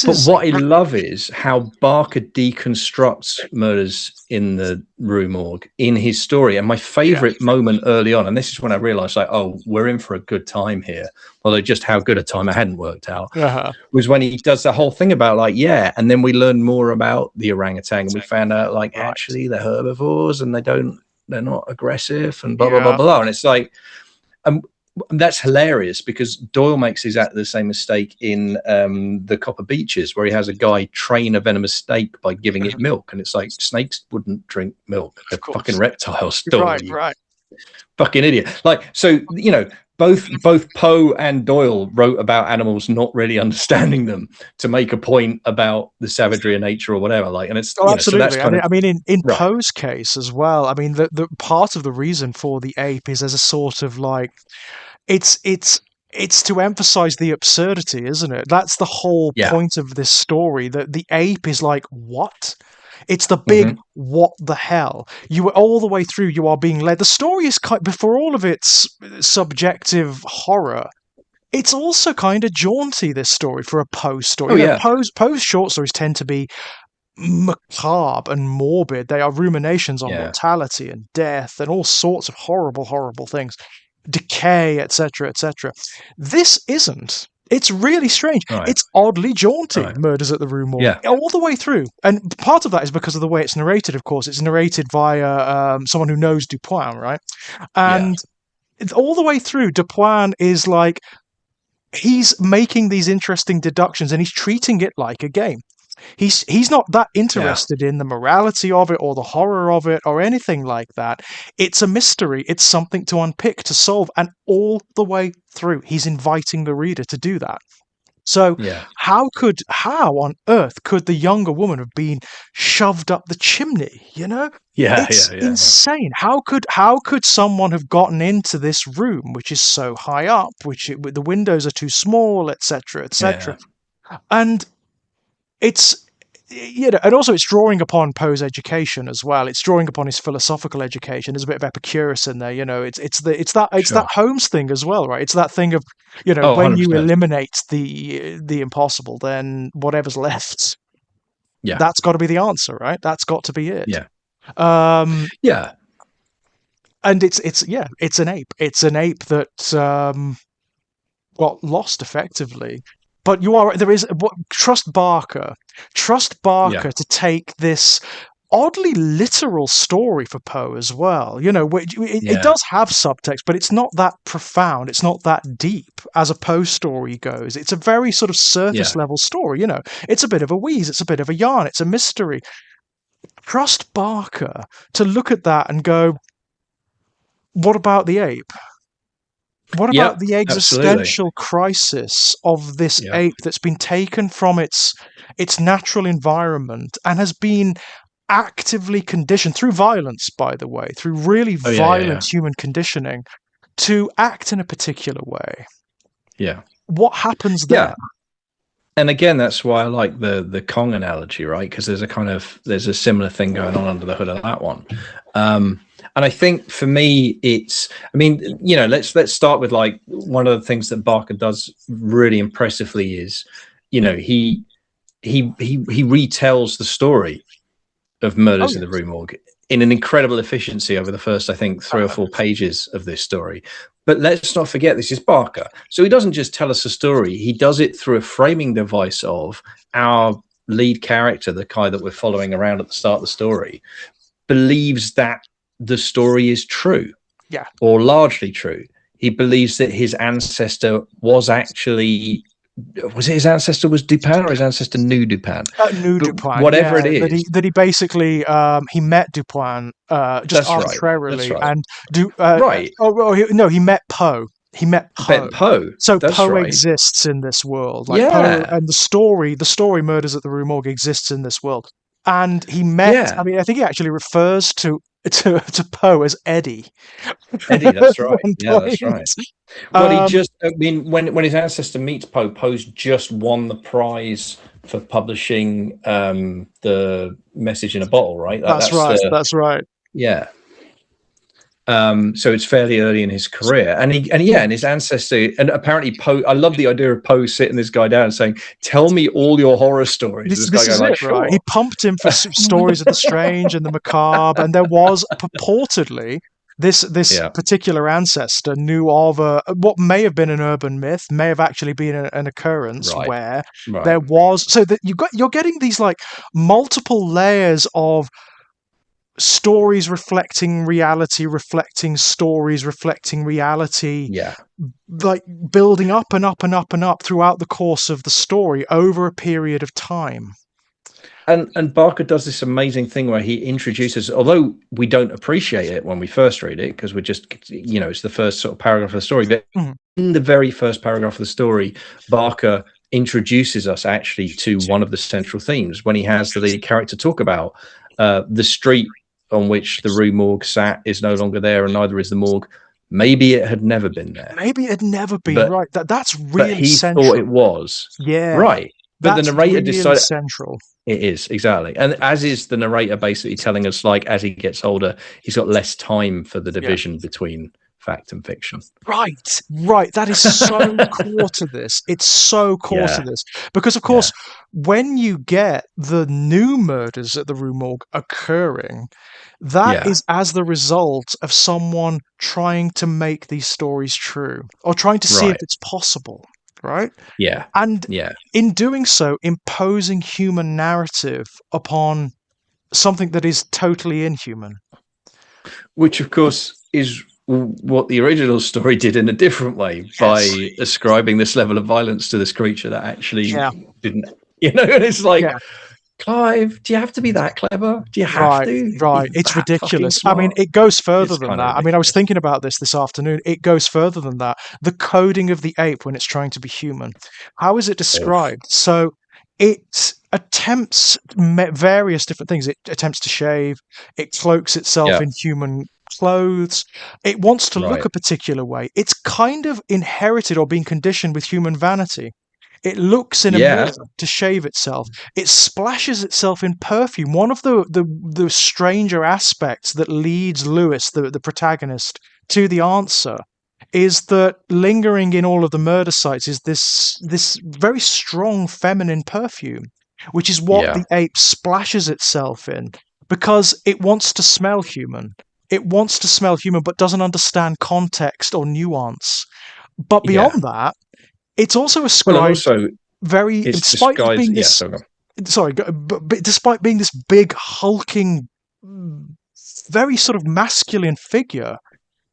What I love is how Barker deconstructs Murders in the Rue Morgue in his story. And my favorite moment early on, and this is when I realized, like, oh, we're in for a good time here. Although just how good a time I hadn't worked out, was when he does the whole thing about like, and then we learn more about the orangutan and we found out like, actually they're herbivores and they're not aggressive and blah, blah, blah, blah. And it's like, that's hilarious because Doyle makes exactly the same mistake in the Copper Beaches, where he has a guy train a venomous snake by giving it milk, and it's like, snakes wouldn't drink milk. They're fucking reptiles. Doyle, Right. fucking idiot. Like, so, you know, both Poe and Doyle wrote about animals not really understanding them to make a point about the savagery of nature or whatever. Like, and it's absolutely. So that's kind I mean, in right. Poe's case as well. I mean, the part of the reason for the ape is as a sort of like, it's to emphasize the absurdity, isn't it? That's the whole point of this story. That the ape is like, what? It's the big what the hell. You all the way through, you are being led. The story is for all of its subjective horror, it's also kind of jaunty, this story, for a Poe story. Poe's short stories tend to be macabre and morbid. They are ruminations on mortality and death and all sorts of horrible things, decay, etc., etc. This isn't. It's really strange. Right. It's oddly jaunty, Murders at the Rue Morgue, all the way through. And part of that is because of the way it's narrated, of course. It's narrated via someone who knows Dupin, right? And all the way through, Dupin is like, he's making these interesting deductions and he's treating it like a game. He's not that interested in the morality of it or the horror of it or anything like that. It's a mystery. It's something to unpick, to solve, and all the way through, he's inviting the reader to do that. So how on earth could the younger woman have been shoved up the chimney? You know, it's insane. How could someone have gotten into this room, which is so high up, the windows are too small, etc., etc., and it's, and also it's drawing upon Poe's education as well. It's drawing upon his philosophical education. There's a bit of Epicurus in there, It's that Holmes thing as well, right? It's that thing of, when 100%. You eliminate the impossible, then whatever's left, that's got to be the answer, right? That's got to be it. And it's an ape. It's an ape that got lost effectively. But trust Barker to take this oddly literal story for Poe as well. It does have subtext, but it's not that profound. It's not that deep as a Poe story goes. It's a very sort of surface level story. It's a bit of a wheeze. It's a bit of a yarn. It's a mystery. Trust Barker to look at that and go, what about the ape? What about the existential crisis of this ape that's been taken from its natural environment and has been actively conditioned through violence, by the way, through really violent human conditioning, to act in a particular way? What happens there? And again, that's why I like the Kong analogy, right? Because there's a similar thing going on under the hood of that one. And I think for me, let's start with like one of the things that Barker does really impressively is, he retells the story of Murders in the Rue Morgue in an incredible efficiency over the first, I think, 3 or 4 pages of this story. But let's not forget, this is Barker. So he doesn't just tell us a story. He does it through a framing device of our lead character, the guy that we're following around at the start of the story, believes that the story is true, or largely true. He believes that his ancestor was actually, was it his ancestor was Dupin or his ancestor knew Dupin? Knew Dupin, whatever it is. That he basically he met Dupin just arbitrarily, and he met Poe. He met Poe. So Poe exists in this world, Poe, and the story Murders at the Rue Morgue exists in this world. And he met. I mean, I think he actually refers to Poe as Eddie. Eddie, that's right. That's right. Well, when his ancestor meets Poe, Poe's just won the prize for publishing the Message in a Bottle, right? That's right. Yeah. So it's fairly early in his career, and his ancestor, and apparently Poe. I love the idea of Poe sitting this guy down and saying, "Tell me all your horror stories." This is it, right? He pumped him for stories of the strange and the macabre, and there was purportedly this particular ancestor knew of what may have been an urban myth, may have actually been an occurrence where there was. So that you're getting these like multiple layers of stories reflecting reality, reflecting stories, reflecting reality, Yeah. like building up and up and up and up throughout the course of the story over a period of time. And Barker does this amazing thing where he introduces, although we don't appreciate it when we first read it, because we're just, it's the first sort of paragraph of the story, but in the very first paragraph of the story, Barker introduces us actually to one of the central themes when he has the lead character talk about the street on which the Rue Morgue sat is no longer there, and neither is the morgue. Maybe it had never been there. Maybe it had never been, but, right. That's but really he central. thought it was. Yeah. Right. But the That's narrator really decided central. it is, exactly. And as is the narrator basically telling us, like, as he gets older, he's got less time for the division between fact and fiction. Right. That is so core to this. It's so core to this. Because, of course, when you get the new murders at the Rue Morgue occurring, that is as the result of someone trying to make these stories true, or trying to see if it's possible, right? Yeah. And in doing so, imposing human narrative upon something that is totally inhuman. Which, of course, is what the original story did in a different way, by ascribing this level of violence to this creature that actually didn't, and it's like, Clive, do you have to be that clever? Do you have to? Right. It's ridiculous. I mean, it goes further than that. I mean, I was thinking about this afternoon. It goes further than that. The coding of the ape when it's trying to be human. How is it described? So it attempts various different things. It attempts to shave. It cloaks itself in human clothes. It wants to look a particular way. It's kind of inherited or been conditioned with human vanity. It looks in a mirror to shave itself. It splashes itself in perfume. One of the stranger aspects that leads Lewis, the protagonist, to the answer is that lingering in all of the murder sites is this very strong feminine perfume, which is what the ape splashes itself in because it wants to smell human. It wants to smell human, but doesn't understand context or nuance. But beyond that, it's also ascribed despite being this. But despite being this big hulking, very sort of masculine figure,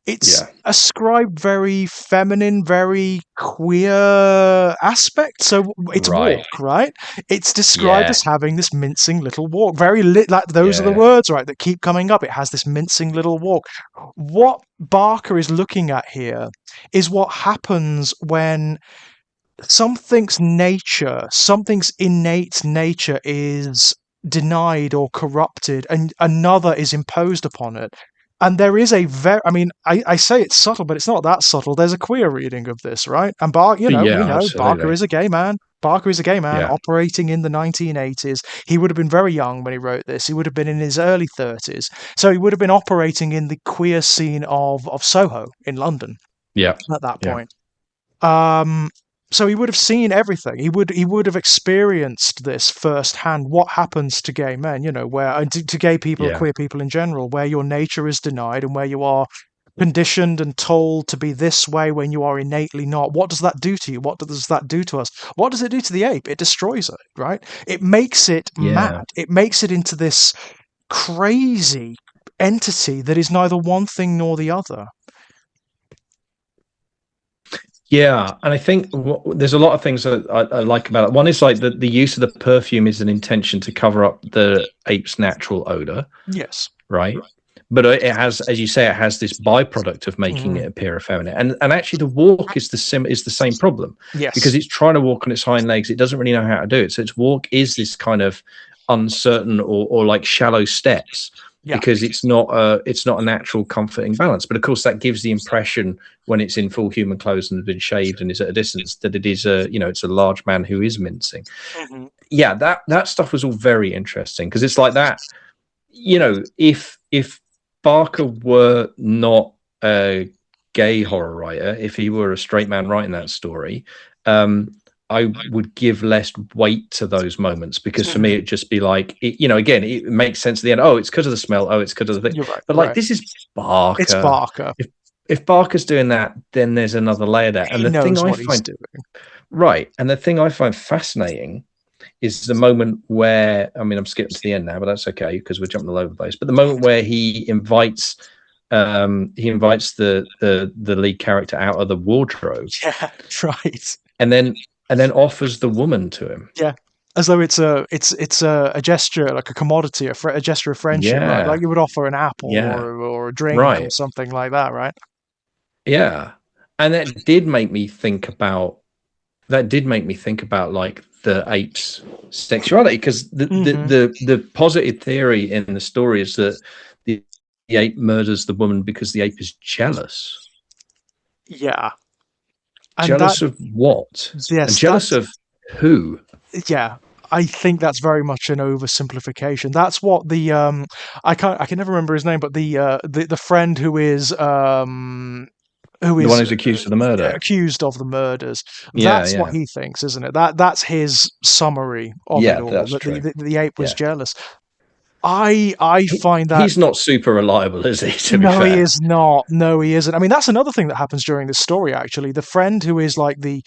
it's ascribed very feminine, very queer aspect. So it's walk, right? It's described as having this mincing little walk. Very like those are the words, right, that keep coming up. It has this mincing little walk. What Barker is looking at here is what happens when something's innate nature is denied or corrupted and another is imposed upon it. And there is a I say it's subtle, but it's not that subtle. There's a queer reading of this, right? And we know Barker is a gay man. Barker is a gay man operating in the 1980s. He would have been very young when he wrote this. He would have been in his early 30s. So he would have been operating in the queer scene of Soho in London. Yeah. At that point. So he would have seen everything. He would have experienced this firsthand. What happens to gay men, where to gay people, or queer people in general, where your nature is denied and where you are conditioned and told to be this way when you are innately not. What does that do to you? What does that do to us? What does it do to the ape? It destroys it, right? It makes it mad. It makes it into this crazy entity that is neither one thing nor the other. Yeah, and I think there's a lot of things that I like about it. One is like the use of the perfume is an intention to cover up the ape's natural odor. Yes. Right. But it has, as you say, it has this byproduct of making it appear effeminate. And actually the walk is the same problem. Yes. Because it's trying to walk on its hind legs. It doesn't really know how to do it. So its walk is this kind of uncertain or like shallow steps. Because it's not a natural comforting balance. But of course that gives the impression when it's in full human clothes and has been shaved and is at a distance that it is it's a large man who is mincing. Yeah, that stuff was all very interesting because it's like that, if Barker were not a gay horror writer, if he were a straight man writing that story, I would give less weight to those moments because for me it'd just be like, again, it makes sense at the end. Oh, it's because of the smell. Oh, it's because of the thing. Right, but like this is Barker. It's Barker. If Barker's doing that, then there's another layer there. And he knows what he's doing. Right, and the thing I find fascinating is the moment where, I mean, I'm skipping to the end now, but that's okay because we're jumping all over the place. But the moment where he invites the lead character out of the wardrobe, Yeah, right. and then offers the woman to him. Yeah, as though it's a gesture, like a commodity, a gesture of friendship, right? Yeah, Like you would offer an apple yeah, or a drink or right, something like that, right? yeah. And that did make me think about like the ape's sexuality, because Hmm. the positive theory in the story is that the ape murders the woman because the ape is jealous. Yeah, and that, Jealous of what? And yes, jealous of who? yeah, I think that's very much an oversimplification. That's what the I can never remember his name, but the friend who The one is who's accused of the murder. accused of the murders. Yeah, That's what yeah, he thinks, isn't it? That's his summary of it yeah. all. That's That true. the ape was Yeah, jealous. I find that. he's not super reliable, is he? To be No, he fair. is not. No, he isn't. I mean, that's another thing that happens during this story, actually. The friend who is like the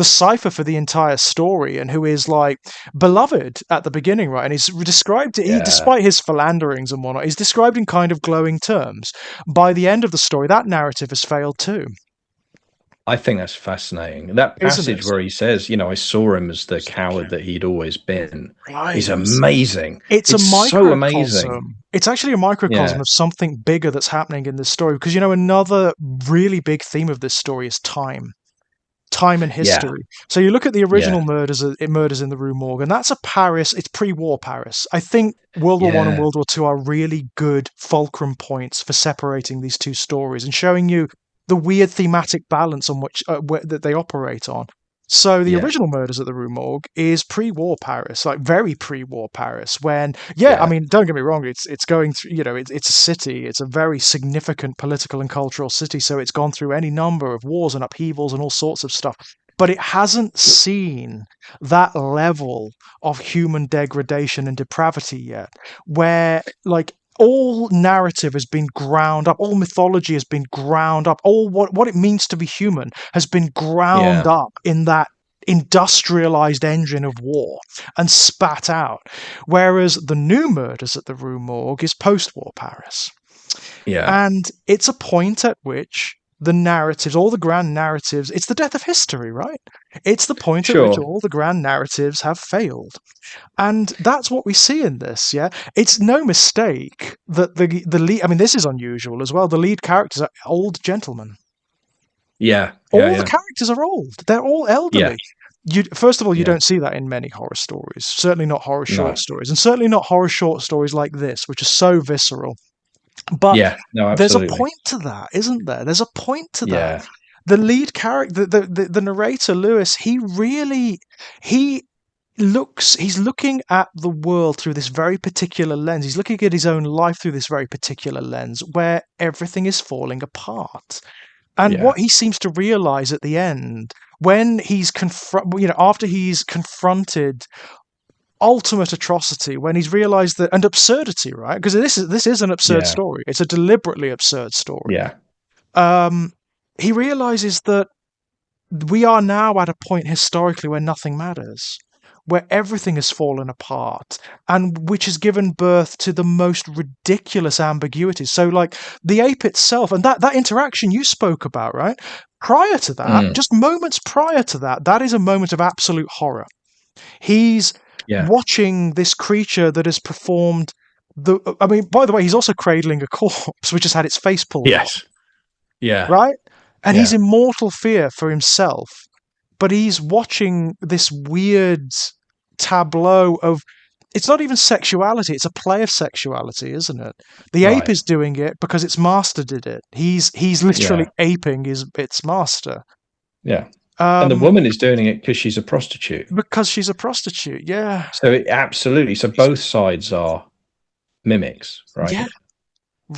cipher for the entire story and who is like beloved at the beginning, right? And he's described, Yeah, despite his philanderings and whatnot, he's described in kind of glowing terms. By the end of the story, that narrative has failed too, I think that's fascinating. That isn't passage it? where he says, "I saw him as the coward that he'd always been," is Right. amazing. It's a It's so amazing. microcosm. It's actually a microcosm Yeah, of something bigger that's happening in this story. Because, another really big theme of this story is time and yeah, history. So you look at the yeah, original murders in the Rue Morgue, and that's a Paris. It's pre-war Paris. I think World War One and yeah. World War Two are really good fulcrum points for separating these two stories and showing you the weird thematic balance on which that they operate on. So the Yeah, original Murders at the Rue Morgue is pre-war Paris, like very pre-war Paris. When, yeah, I yeah, mean, don't get me wrong, it's going through. It's a city. It's a very significant political and cultural city. So it's gone through any number of wars and upheavals and all sorts of stuff. But it hasn't seen that level of human degradation and depravity yet, where like all narrative has been ground up, all mythology has been ground up, all what it means to be human has been ground yeah, up in that industrialized engine of war and spat out. Whereas the new Murders at the Rue Morgue is post-war Paris. yeah, And it's a point at which the narratives, all the grand narratives, it's the death of history, right? It's the point at which sure. all the grand narratives have failed. And that's what we see in this, yeah? It's no mistake that the lead, I mean, this is unusual as well. The lead characters are old gentlemen. Yeah, yeah, All the yeah, characters are old. They're all yeah, elderly. First of all, you yeah. don't see that in many horror stories. Certainly not horror short No, stories, and certainly not horror short stories like this, which are so visceral. But yeah, no, there's a absolutely. point to that, isn't there? There's a point to that. Yeah, The lead character, the narrator Lewis, he he's looking at the world through this very particular lens. He's looking at his own life through this very particular lens where everything is falling apart. And yeah, what he seems to realize at the end, when he's after he's confronted ultimate atrocity, when he's realized that, and absurdity, right? Because this is an absurd yeah, story. It's a deliberately absurd story. yeah, Um, he realizes that we are now at a point historically where nothing matters, where everything has fallen apart, and which has given birth to the most ridiculous ambiguities. So, like the ape itself, and that interaction you spoke about, right? Prior to that, mm, just moments prior to that, that is a moment of absolute horror. He's yeah. watching this creature that has performed the. I mean, by the way, he's also cradling a corpse which has had its face pulled off, Yes, yeah, right? And he's yeah, in mortal fear for himself, but he's watching this weird tableau of. It's not even sexuality, it's a play of sexuality, isn't it? The ape right, is doing it because its master did it. He's literally yeah, aping its master. yeah. And the Um, woman is doing it because she's a prostitute. because she's a prostitute, yeah. So absolutely. So both sides are mimics, right? Yeah,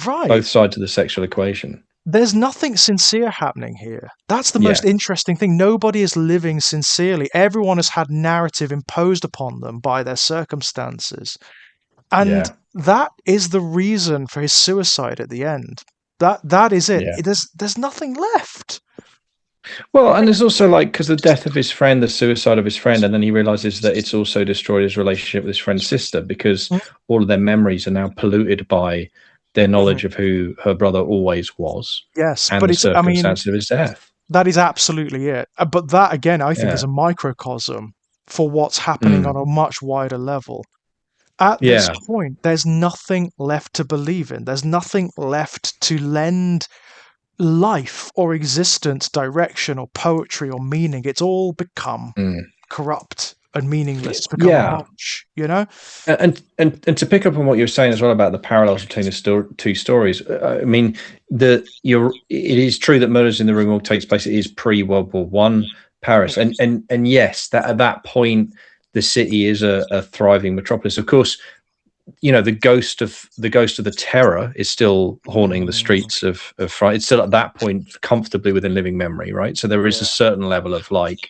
right. Both sides of the sexual equation. There's nothing sincere happening here. That's the Yeah, most interesting thing. Nobody is living sincerely. Everyone has had narrative imposed upon them by their circumstances. And yeah, that is the reason for his suicide at the end. That is it. yeah. There's nothing left. Well, and there's also like, because the death of his friend, the suicide of his friend, and then he realizes that it's also destroyed his relationship with his friend's sister, because all of their memories are now polluted by their knowledge of who her brother always was Yes, and but the it's, I mean, circumstances of his death. that is absolutely it. But that, again, I think Yeah. is a microcosm for what's happening on a much wider level. At this Yeah. point, there's nothing left to believe in. There's nothing left to lend life or existence, direction or poetry or meaning. It's all become corrupt and meaningless. It's become Yeah. mush, you know? And to pick up on what you were saying as well about the parallels between the two stories, I mean, it is true that Murders in the Rue Morgue takes place. It is pre-World War One Paris, and yes, that at that point the city is a thriving metropolis. Of course, you know, the ghost of the terror is still haunting the streets of France. It's still at that point comfortably within living memory, right? So there is a certain level of like,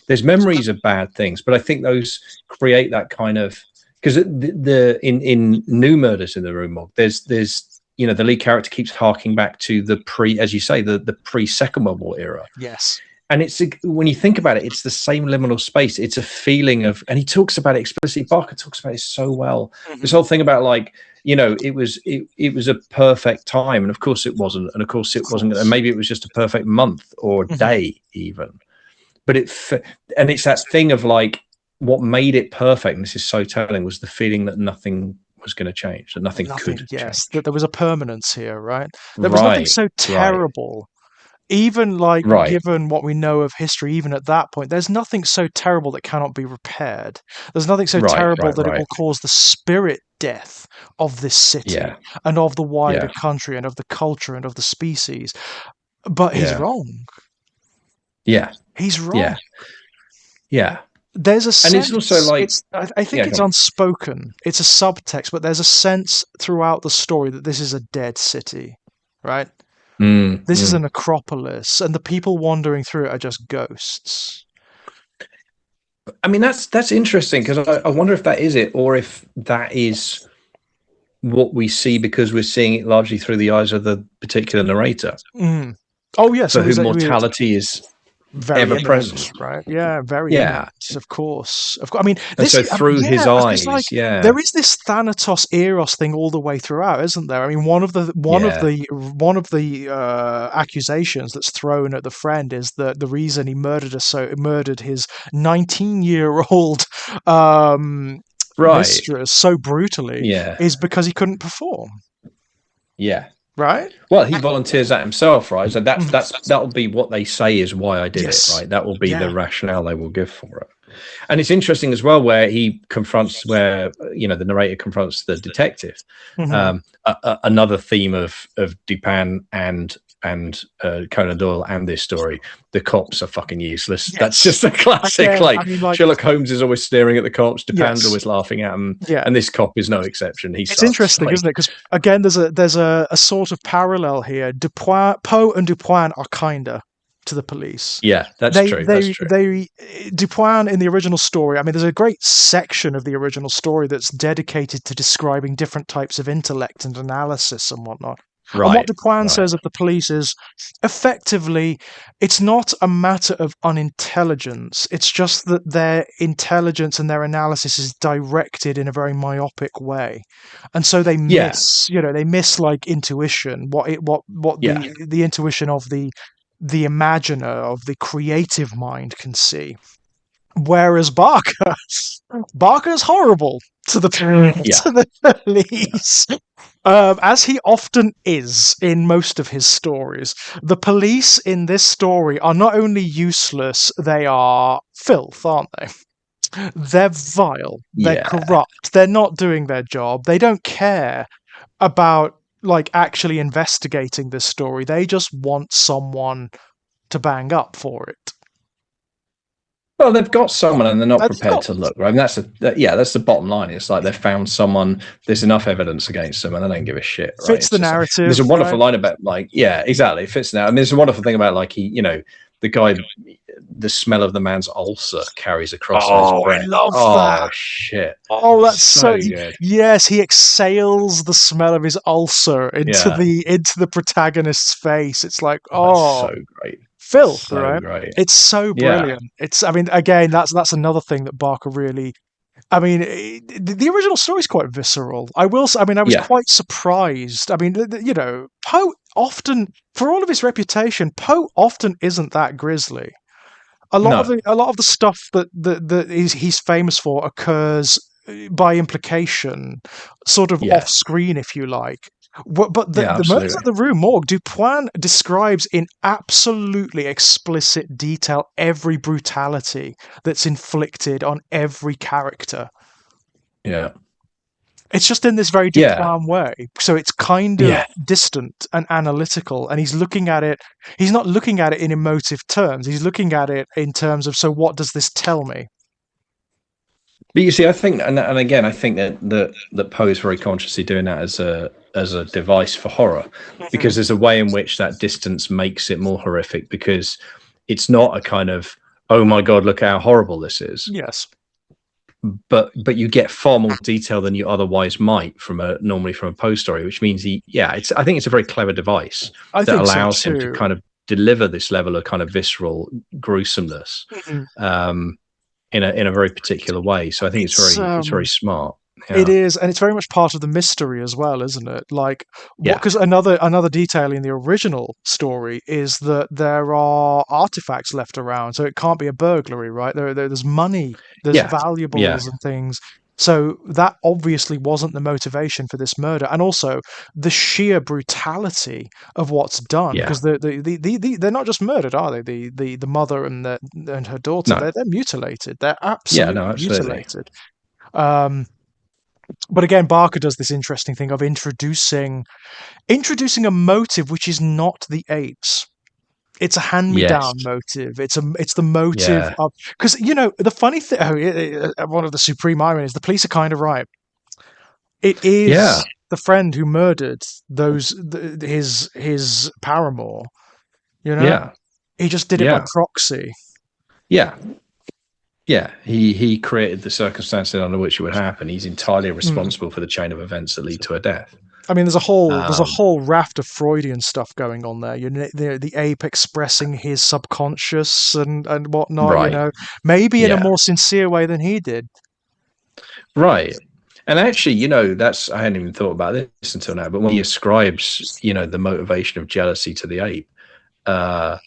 there's memories of bad things, but I think those create that kind of, because in New Murders in the Rue Morgue, there's you know, the lead character keeps harking back to the as you say, the pre Second World War era. Yes. And it's, when you think about it, it's the same liminal space. It's a feeling of, and he talks about it explicitly. Barker talks about it so well. This whole thing about like, you know, it was a perfect time, and of course it wasn't, and of course it wasn't, and maybe it was just a perfect month or day even. But and it's that thing of like, what made it perfect, and this is so telling, was the feeling that nothing was going to change, that nothing could change. That there was a permanence here, right? There was nothing so terrible. Even like, given what we know of history, even at that point, there's nothing so terrible that cannot be repaired. There's nothing so terrible that it will cause the spirit death of this city and of the wider country and of the culture and of the species. But he's wrong. Yeah. He's wrong. Yeah. There's a sense, and it's also like, I think it's unspoken. It's a subtext, but there's a sense throughout the story that this is a dead city, right? This is a necropolis, and the people wandering through it are just ghosts. I mean, that's interesting, because I wonder if that is it, or if that is what we see because we're seeing it largely through the eyes of the particular narrator. Oh, yes. For whom mortality is very ever imminent, present, right? Yeah, very imminent, of course. I mean, and so through his eyes, like, there is this Thanatos Eros thing all the way throughout, isn't there? I mean, one of the accusations that's thrown at the friend is that the reason he murdered his 19-year-old mistress so brutally is because he couldn't perform. Yeah. Right. Well, he volunteers that himself, right? So that'll be what they say is why I did it, right? That will be the rationale they will give for it. And it's interesting as well, where he confronts, you know, the narrator confronts the detective. Another theme of Dupin and Conan Doyle and this story, the cops are fucking useless. That's just a classic. I mean, like, Sherlock Holmes is always staring at the cops. Dupin's always laughing at him. And this cop is no exception. It's interesting, isn't it? Because again, there's a sort of parallel here. Poe and Dupin are kinder to the police. Yeah, that's true. Dupin in the original story, I mean, there's a great section of the original story that's dedicated to describing different types of intellect and analysis and whatnot. And what Dupin says of the police is, effectively, it's not a matter of unintelligence. It's just that their intelligence and their analysis is directed in a very myopic way, and so they miss, they miss like intuition. The intuition of the imaginer, of the creative mind can see. Whereas Barker's horrible to the police. As he often is in most of his stories. The police in this story are not only useless, they are filth, aren't they? They're vile, they're corrupt, they're not doing their job, they don't care about like actually investigating this story. They just want someone to bang up for it. Well, they've got someone and they're not prepared to look, right? And that's the bottom line. It's like they've found someone, there's enough evidence against them and they don't give a shit, right? Fits the narrative. There's a wonderful line about like, exactly. It fits now. I mean, there's a wonderful thing about like the guy, the smell of the man's ulcer carries across his breath. I love that. Oh, shit. Oh, that's so good. Yes, he exhales the smell of his ulcer into the protagonist's face. It's like, that's so great. filth, So right? great. It's so Yeah. brilliant. I mean, again, that's another thing that Barker really. I mean, the original story is quite visceral. I mean, I was Yeah. quite surprised. I mean, Poe often, for all of his reputation, Poe often isn't that grisly. No. A lot of the stuff that he's famous for occurs by implication, sort of off Yes. screen, if you like. But Yeah, the murders absolutely. at the Rue Morgue, Dupin describes in absolutely explicit detail every brutality that's inflicted on every character. Yeah. It's just in this very Yeah. Dupin way. So it's kind of Yeah. distant and analytical, and he's looking at it. He's not looking at it in emotive terms. He's looking at it in terms of, so what does this tell me? But you see, I think, and again, I think that Poe is very consciously doing that as a device for horror, Mhm. because there's a way in which that distance makes it more horrific, because it's not a kind of, oh my god, look how horrible this is, Yes, but you get far more detail than you otherwise might from a normally from a Poe story, which means I think it's a very clever device I that think so allows him to too. kind of deliver this level of kind of visceral gruesomeness. Mhm. In a very particular way. So I think It's it's very smart. It Yeah. is, and it's very much part of the mystery as well, isn't it? Like, what? Yeah. Because another detail in the original story is that there are artifacts left around, so it can't be a burglary, right? There's money, there's Yeah. Yeah. valuables and things. So that obviously wasn't the motivation for this murder, and also the sheer brutality of what's done. Yeah. Because they're not just murdered, are they? The mother and her daughter, No. they're mutilated. They're Yeah. No. absolutely Absolutely. mutilated. Um, but again, Barker does this interesting thing of introducing a motive which is not the apes. It's a Yes. hand-me-down motive. It's the motive Yeah. of, because the funny thing. One of the supreme ironies. The police are kind of right. It Yeah. is the friend who murdered his paramour. You know, Yeah. he just did it by Yeah. proxy. Yeah. Yeah. He created the circumstances under which it would happen. He's entirely Mm. responsible for the chain of events that lead to her death. I mean, there's a Um, whole raft of Freudian stuff going on there. The ape expressing his subconscious and whatnot. right. Maybe in a Yeah. more sincere way than he did. Right. And actually, that's I hadn't even thought about this until now. But when he ascribes, the motivation of jealousy to the ape, uh,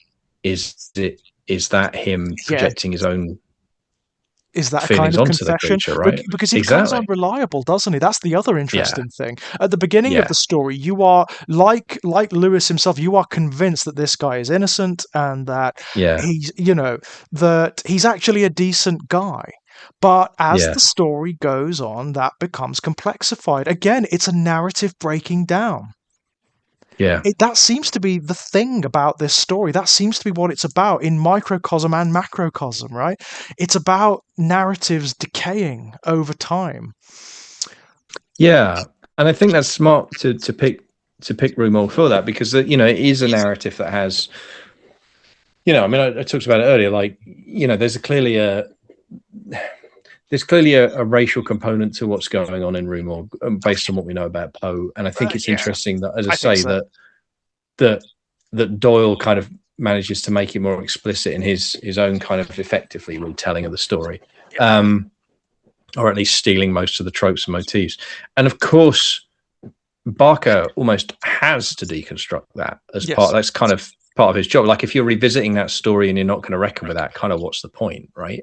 is that him Yeah, projecting his own is that a kind feelings of onto the confession? creature, right? Because he becomes Exactly. unreliable, doesn't he? That's the other Yeah. interesting thing. At the beginning of Yeah. the story, you are like Lewis himself. You are convinced that this guy is innocent and that Yeah. he's actually a decent guy. But as Yeah. the story goes on, that becomes complexified. Again, it's a narrative breaking down. Yeah. That seems to be the thing about this story. That seems to be what it's about in microcosm and macrocosm, right? It's about narratives decaying over time. Yeah. And I think that's smart to pick Rue Morgue for that, because it is a narrative that has, I mean, I talked about it earlier, like, there's clearly a racial component to what's going on in Rue Morgue, based on what we know about Poe. And I think it's Yeah, interesting that, as I I think say, so. that Doyle kind of manages to make it more explicit in his own kind of effectively retelling of the story, or at least stealing most of the tropes and motifs. And of course, Barker almost has to deconstruct that as Yes. that's kind of part of his job. Like, if you're revisiting that story and you're not going to reckon with that, kind of what's the point, right?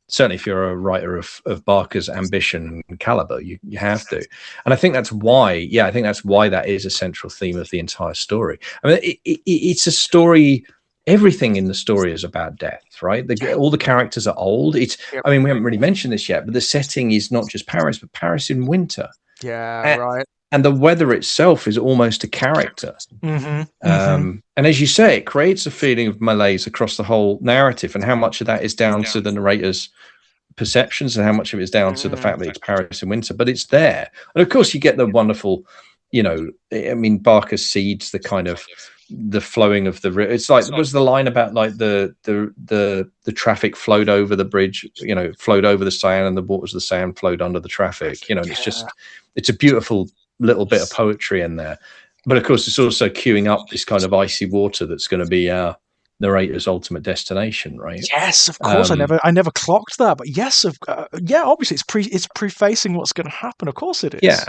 Certainly if you're a writer of Barker's ambition and caliber, you have to. And I think that's why that is a central theme of the entire story. I mean, it's a story. Everything in the story is about death, right? All the characters are old. I mean, we haven't really mentioned this yet, but the setting is not just Paris, but Paris in winter. Yeah, right. And the weather itself is almost a character. And as you say, it creates a feeling of malaise across the whole narrative, and how much of that is down to the narrator's perceptions and how much of it is down to the fact that it's Paris in winter. But it's there. And of course, you get the wonderful, I mean, Barker seeds the kind of the flowing of the river. It's like, was the line about like the traffic flowed over the bridge, flowed over the Seine, and the waters of the Seine flowed under the traffic, and it's a beautiful little bit of poetry in there. But of course, it's also queuing up this kind of icy water that's going to be our narrator's ultimate destination, right? Yes, of course. I never clocked that, but yes, yeah. Obviously, it's prefacing what's going to happen. Of course, it is.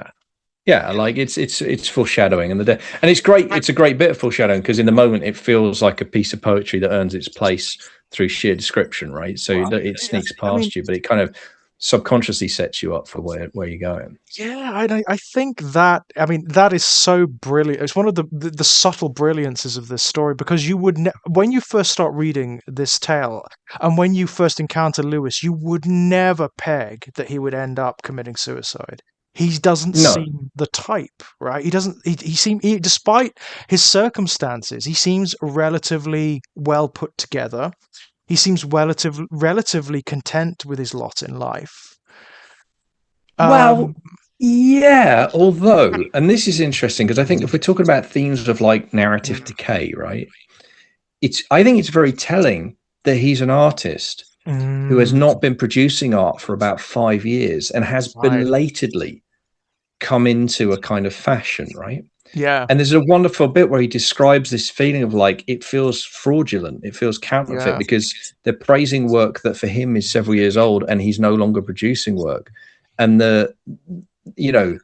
Yeah, like it's foreshadowing, and and it's great. It's a great bit of foreshadowing because in the moment it feels like a piece of poetry that earns its place through sheer description, right? So it sneaks past you, but it kind of subconsciously sets you up for where you're going. Yeah, I think that, I mean, that is so brilliant. It's one of the subtle brilliances of this story, because you would when you first start reading this tale, and when you first encounter Lewis, you would never peg that he would end up committing suicide. He doesn't No, seem the type, right? He doesn't. Despite his circumstances, he seems relatively well put together. He seems relatively content with his lot in life. well, Um, yeah. Although, and this is interesting because I think if we're talking about themes of like narrative mm, decay, right? I think it's very telling that he's an artist who has mm, not been producing art for about 5 years and has right. belatedly come into a kind of fashion, right? Yeah. And there's a wonderful bit where he describes this feeling of like it feels fraudulent, it feels counterfeit Yeah. because they're praising work that for him is several years old and he's no longer producing work. And you know,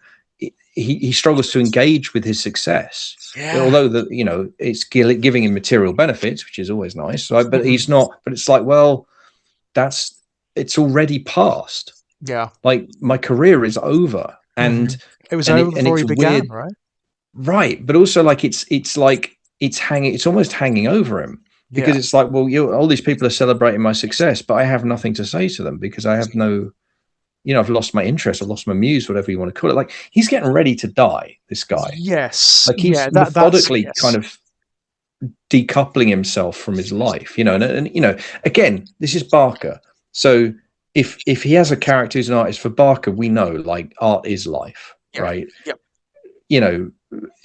he struggles to engage with his success. Yeah. Although it's giving him material benefits, which is always nice, right? But Mhm. he's not. But it's like, well, it's already past. Yeah. Like my career is over, Mhm. It was over and before it's he weird, began, right? right? But also like it's almost hanging over him because Yeah. it's like, well, all these people are celebrating my success, but I have nothing to say to them because I have no, I've lost my interest, I've lost my muse, whatever you want to call it. Like he's getting ready to die. This guy, Yes. like he's Yeah, that's methodically kind yes. of decoupling himself from his life, and again, this is Barker. So if he has a character who's an artist, for Barker, we know like art is life, Yeah. right? Yep. You know,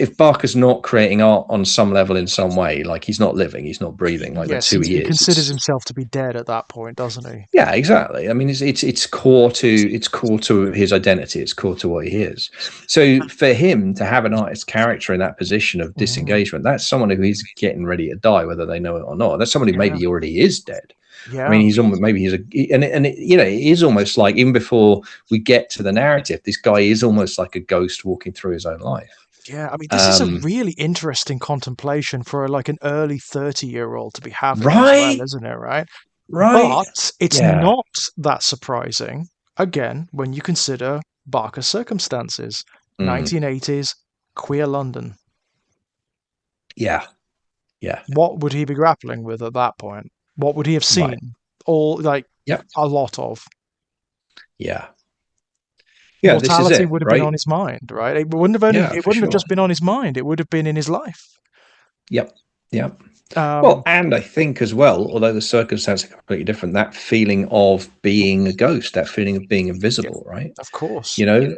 if Barker's not creating art on some level in some way, like he's not living, he's not breathing, like that's Yes, who he he is. considers It's himself to be dead at that point, doesn't he? Yeah, exactly. I mean, it's core to his identity. It's core to what he is. So for him to have an artist character in that position of Mm. disengagement, that's someone who is getting ready to die, whether they know it or not. That's someone who Yeah. maybe already is dead. I Yeah. mean, he's almost maybe he's it is almost like even before we get to the narrative, this guy is almost like a ghost walking through his own life. Yeah. I mean, this is a Um, really interesting contemplation for like an early 30-year-old to be having as well, right, isn't it, right? right, But it's yeah, not that surprising, again, when you consider Barker's circumstances. mm, 1980s, queer London. yeah, yeah, What would he be grappling with at that point? What would he have right, seen? All like yep, a lot of. yeah, yeah. This is Mortality it, would have been right? on his mind, right? Yeah, It for wouldn't have sure. just been on his mind, it would have been in his life. Yep. Yep. Well, Um, and I think as well, although the circumstances are completely different, that feeling of being a ghost, that feeling of being yeah, invisible, right? of course. You know,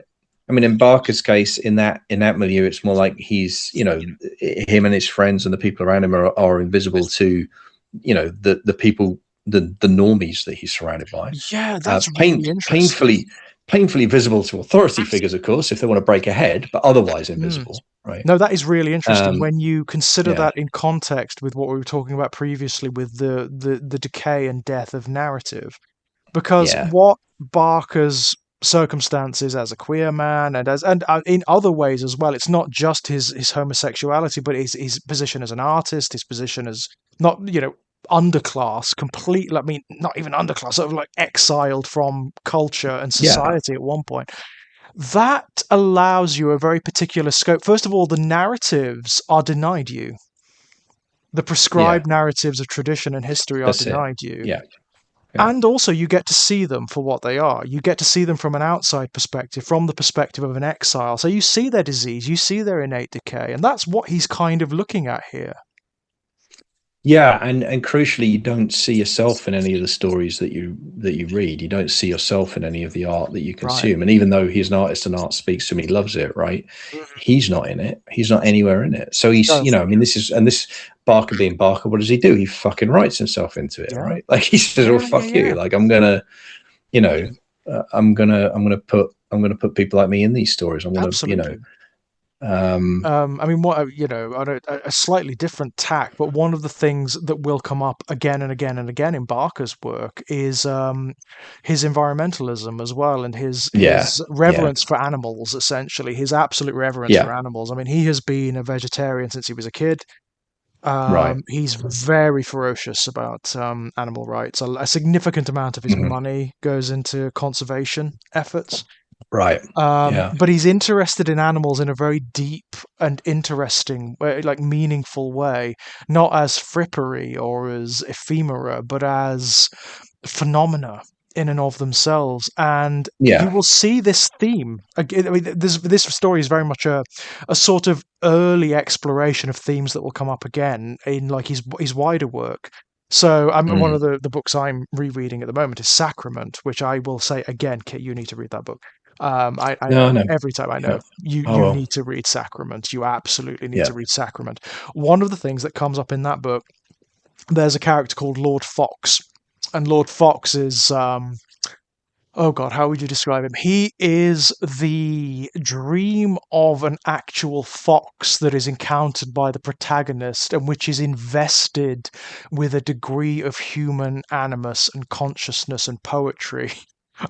I mean, in Barker's case, in that milieu, it's more like he's, him and his friends and the people around him are invisible to, the people, the normies that he's surrounded by. Yeah, that's really interesting. Painfully visible to authority figures, of course, if they want to break ahead, but otherwise Mm. invisible, right? No, that is really interesting Um, when you consider yeah, that in context with what we were talking about previously with the decay and death of narrative. Because yeah, what Barker's circumstances as a queer man and in other ways as well, it's not just his homosexuality, but his position as an artist, his position as not underclass, complete. I mean, not even underclass, sort of like exiled from culture and yeah, society at one point. That allows you a very particular scope. First of all, the narratives are denied you. The yeah. prescribed narratives of tradition and history are That's it. denied you. Yeah, yeah, And also, you get to see them for what they are. You get to see them from an outside perspective, from the perspective of an exile. So you see their disease, you see their innate decay, and that's what he's kind of looking at here. yeah. And crucially, you don't see yourself in any of the stories that you read. You don't see yourself in any of the art that you Right. consume. And even though he's an artist and art speaks to him, he loves it, right? Mhm. He's not in it. He's not anywhere in it. So he's, No. I mean, this Barker being Barker. What does he do? He fucking writes himself into it, Yeah. right? Like he says, "Well, Yeah. Yeah. fuck you. Yeah. Like you know, I'm gonna put people like me in these stories. I'm gonna, Absolutely. I mean, on a slightly different tack, but one of the things that will come up again and again and again in Barker's work is his environmentalism as well, and Yeah, his yeah, reverence for animals. Essentially, his absolute reverence for yeah. animals. I mean, he has been a vegetarian since he was a kid. Right. He's very ferocious about animal rights. A significant amount of his Hmm. money goes into conservation efforts. Right. Yeah. But he's interested in animals in a very deep and interesting way, like meaningful way, not as frippery or as ephemera, but as phenomena in and of themselves. And you Yeah. will see this theme. Again, I mean, this story is very much a sort of early exploration of themes that will come up again in like his wider work. So one Mm. of the books I'm rereading at the moment is Sacrament, which I will say again, Kit, you need to read that book. I No, no. every time I Yeah. know you Oh you well. need to read Sacrament. You absolutely need Yeah. to read Sacrament. One of the things that comes up in that book, there's a character called Lord Fox, and Lord Fox is oh God, how would you describe him? He is the dream of an actual fox that is encountered by the protagonist and which is invested with a degree of human animus and consciousness and poetry.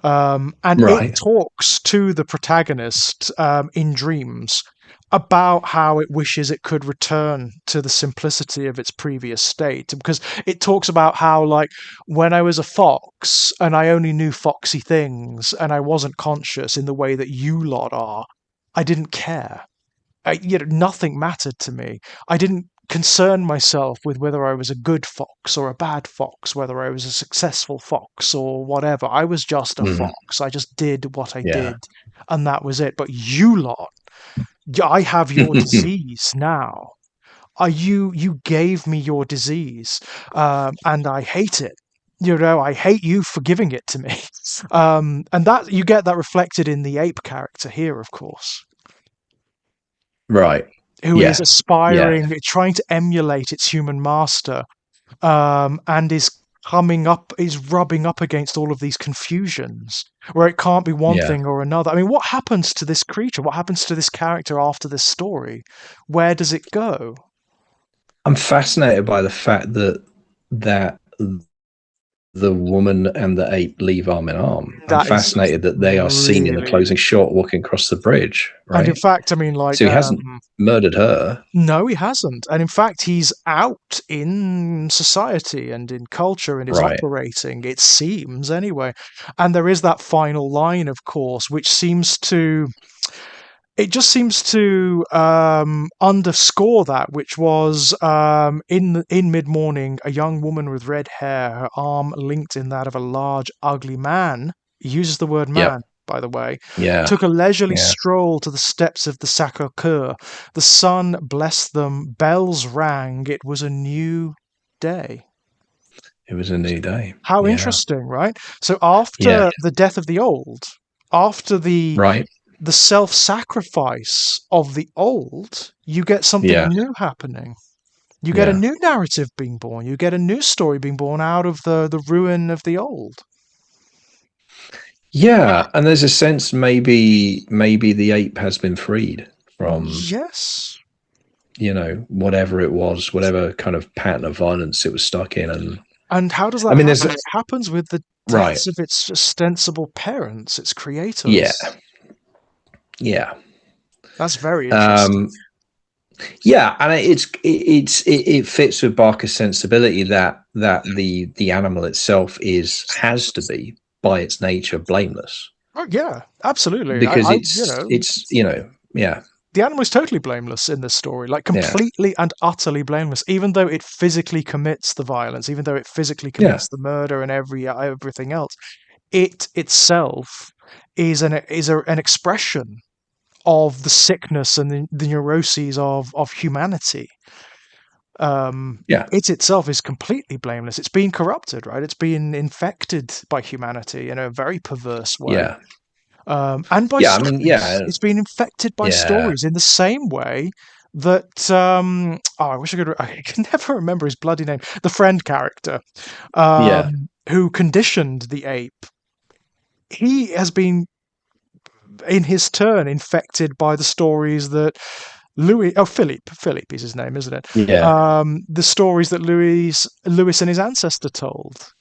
And it Right. talks to the protagonist in dreams about how it wishes it could return to the simplicity of its previous state. Because it talks about how, like, when I was a fox and I only knew foxy things and I wasn't conscious in the way that you lot are, I didn't care. Nothing mattered to me. I didn't concern myself with whether I was a good fox or a bad fox, whether I was a successful fox or whatever. I was just a Mm. fox. I just did what I Yeah. did, and that was it. But you lot, I have your disease now. You gave me your disease, and I hate it. I hate you for giving it to me. And that you get that reflected in the ape character here, of course, Right. who is Yeah. Yeah. aspiring, trying to emulate its human master, and is rubbing up against all of these confusions where it can't be one Yeah. thing or another. I mean, what happens to this creature? What happens to this character after this story? Where does it go? I'm fascinated by the fact that the woman and the ape leave arm in arm. I'm That is fascinated that they are seen in the really, closing shot walking across the bridge, and in right? fact, I mean, like, So he hasn't murdered her. no, he hasn't. And in fact, he's out in society and in culture and is Right. operating, it seems anyway. And there is that final line, of course, which seems to it just seems to underscore that, which was in mid morning, a young woman with red hair, her arm linked in that of a large, ugly man. He uses the word man, Yep. by the way. Yeah. Took a leisurely Yeah. stroll to the steps of the Sacre Coeur. The sun blessed them, bells rang. It was a new day. It was a new day. How Yeah. interesting, right? So Yeah. after the death of the old, after Right. the self-sacrifice of the old, you get something Yeah. new happening. You get a Yeah. new narrative being born. You get a new story being born out of the ruin of the old. Yeah. And there's a sense maybe the ape has been freed from, Yes. whatever it was, whatever kind of pattern of violence it was stuck in. And And how does I that mean, there's happen? It happens with the right. deaths of its ostensible parents, its Yeah. creators. Yeah. That's very interesting. Um, yeah, and it fits with Barker's sensibility that the animal itself has to be by its nature blameless, Oh yeah, absolutely. because You it's know, it's yeah, the animal is totally blameless in this story, like yeah, completely and utterly blameless, even though it physically commits the violence, even though it physically yeah, commits the murder and everything else. It itself is an expression of the sickness and the neuroses of humanity. yeah, It itself is completely blameless. It's been corrupted, right? It's been infected by humanity in a very perverse way. yeah, And by yeah. I mean, stories. yeah, It's been infected by yeah, stories in the same way that I wish I can never remember his bloody name. The friend character, yeah, who conditioned the ape. He has been in his turn, infected by the stories that Philippe is his name, isn't it? Yeah. The stories that Lewis and his ancestor told,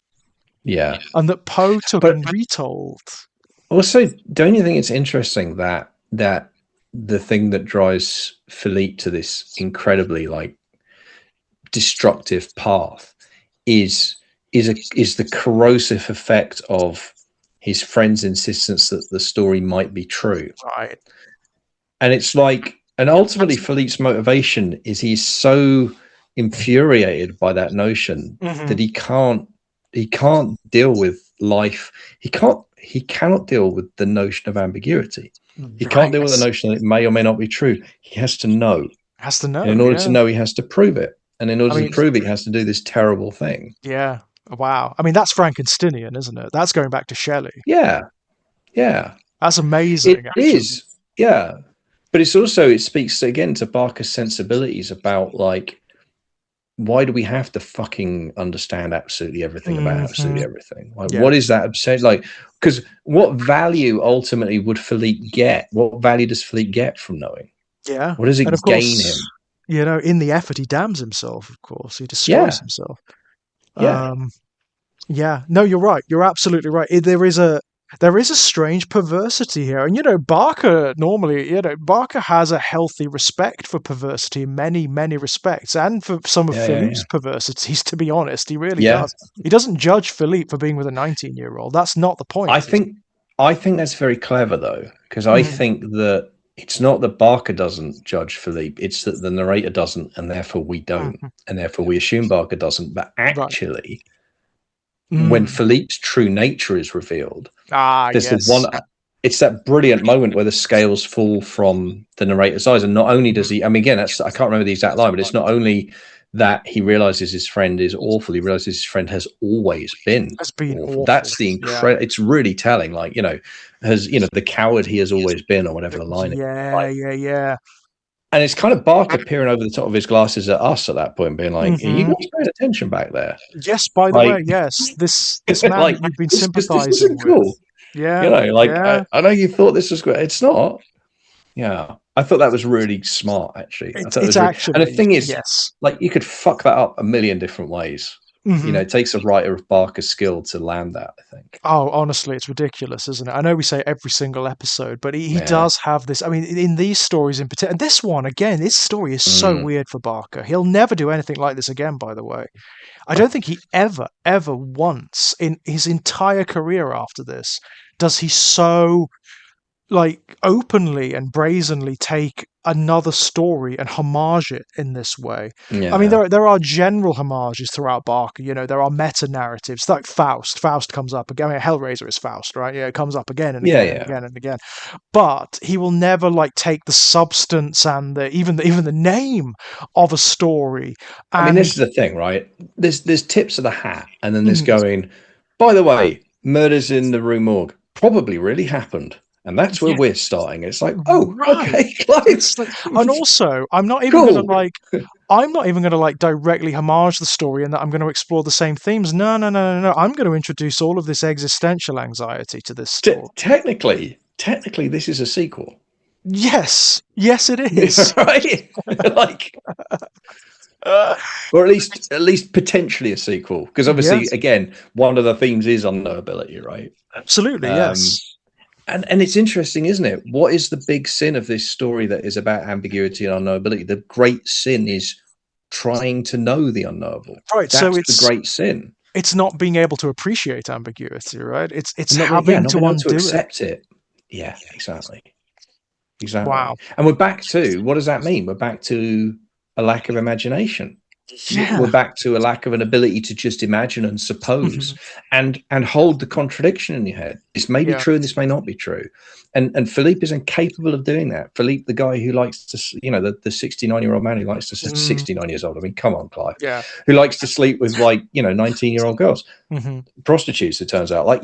Yeah. and that Poe took But and retold. also, don't you think it's interesting that the thing that drives Philippe to this incredibly like destructive path is the corrosive effect of his friend's insistence that the story might be true. Right. And it's like, and ultimately Philippe's motivation is he's so infuriated by that notion that he can't deal with life. He cannot deal with the notion of ambiguity. He can't deal with the notion that it may or may not be true. He has to know. Has to know. And in order to know, he has to prove it. And in order to prove it, he has to do this terrible thing. Yeah. Wow. I mean, that's Frankensteinian, isn't it? That's going back to Shelley. Yeah. Yeah. That's amazing. It is. Yeah. But it's also, it speaks again to Barker's sensibilities about like, why do we have to fucking understand absolutely everything about absolutely everything? Like, what is that obsession? Like, because what value ultimately would Philippe get? What value does Philippe get from knowing? Yeah. What does it gain him? You know, in the effort, he damns himself, of course. He destroys himself. Yeah. Yeah. No, you're right. You're absolutely right. There is a strange perversity here. And, you know, Barker has a healthy respect for perversity in many, many respects, and for some of Philippe's perversities, to be honest. He really does. He doesn't judge Philippe for being with a 19-year-old. That's not the point. I think that's very clever, though, because I think that it's not that Barker doesn't judge Philippe, it's that the narrator doesn't, and therefore we don't, and therefore we assume Barker doesn't. But actually, when Philippe's true nature is revealed, it's that brilliant moment where the scales fall from the narrator's eyes, and not only does he, I mean, again, I can't remember the exact line, but it's not only that he realizes his friend is awful, he realizes his friend has always been awful. That's the incredible. It's really telling, like, you know, the coward he has always been, or whatever the line is. Yeah. And it's kind of Barker peering over the top of his glasses at us at that point, being like, "Are you guys paying attention back there?" Yes, by the way, yes. This man like, you've been this sympathizing isn't with. cool. Yeah. You know, like, I know you thought this was great. It's not. Yeah. I thought that was really smart, actually. Actually, and the thing is, yes, like, you could fuck that up a million different ways. You know, it takes a writer of Barker's skill to land that, I think. Oh, honestly, it's ridiculous, isn't it? I know we say every single episode, but he does have this. I mean, in these stories in particular, and this one, again, this story is so weird for Barker. He'll never do anything like this again, by the way. I don't think he ever once in his entire career after this does he so like openly and brazenly take another story and homage it in this way. I mean, there are general homages throughout Barker. You know, there are meta narratives like Faust. Faust comes up again. I mean, Hellraiser is Faust, right? Yeah, it comes up again and again and again and again. But he will never like take the substance and even the name of a story. I mean, this is the thing, right? There's tips of the hat, and then there's going, by the way, murders in the Rue Morgue probably really happened. And that's where we're starting. It's like, oh, okay, Clive. And also, I'm not even going to like directly homage the story and that I'm going to explore the same themes. No. I'm going to introduce all of this existential anxiety to this story. Technically, this is a sequel. Yes, it is. Right? Like, or at least potentially a sequel, because obviously, again, one of the themes is unknowability, right? Absolutely, yes. And it's interesting, isn't it? What is the big sin of this story that is about ambiguity and unknowability? The great sin is trying to know the unknowable. Right. That's the great sin. It's not being able to appreciate ambiguity, right? It's not having to undo accept it. Yeah, exactly. Wow. And we're back to, what does that mean? We're back to a lack of imagination. Yeah. We're back to a lack of an ability to just imagine and suppose and hold the contradiction in your head. This may be true and this may not be true. And Philippe is incapable of doing that. Philippe, the guy who likes to, you know, the 69-year-old man who likes to 69 years old. I mean, come on, Clive. Yeah. Who likes to sleep with, like, you know, 19-year-old girls, prostitutes, it turns out. Like,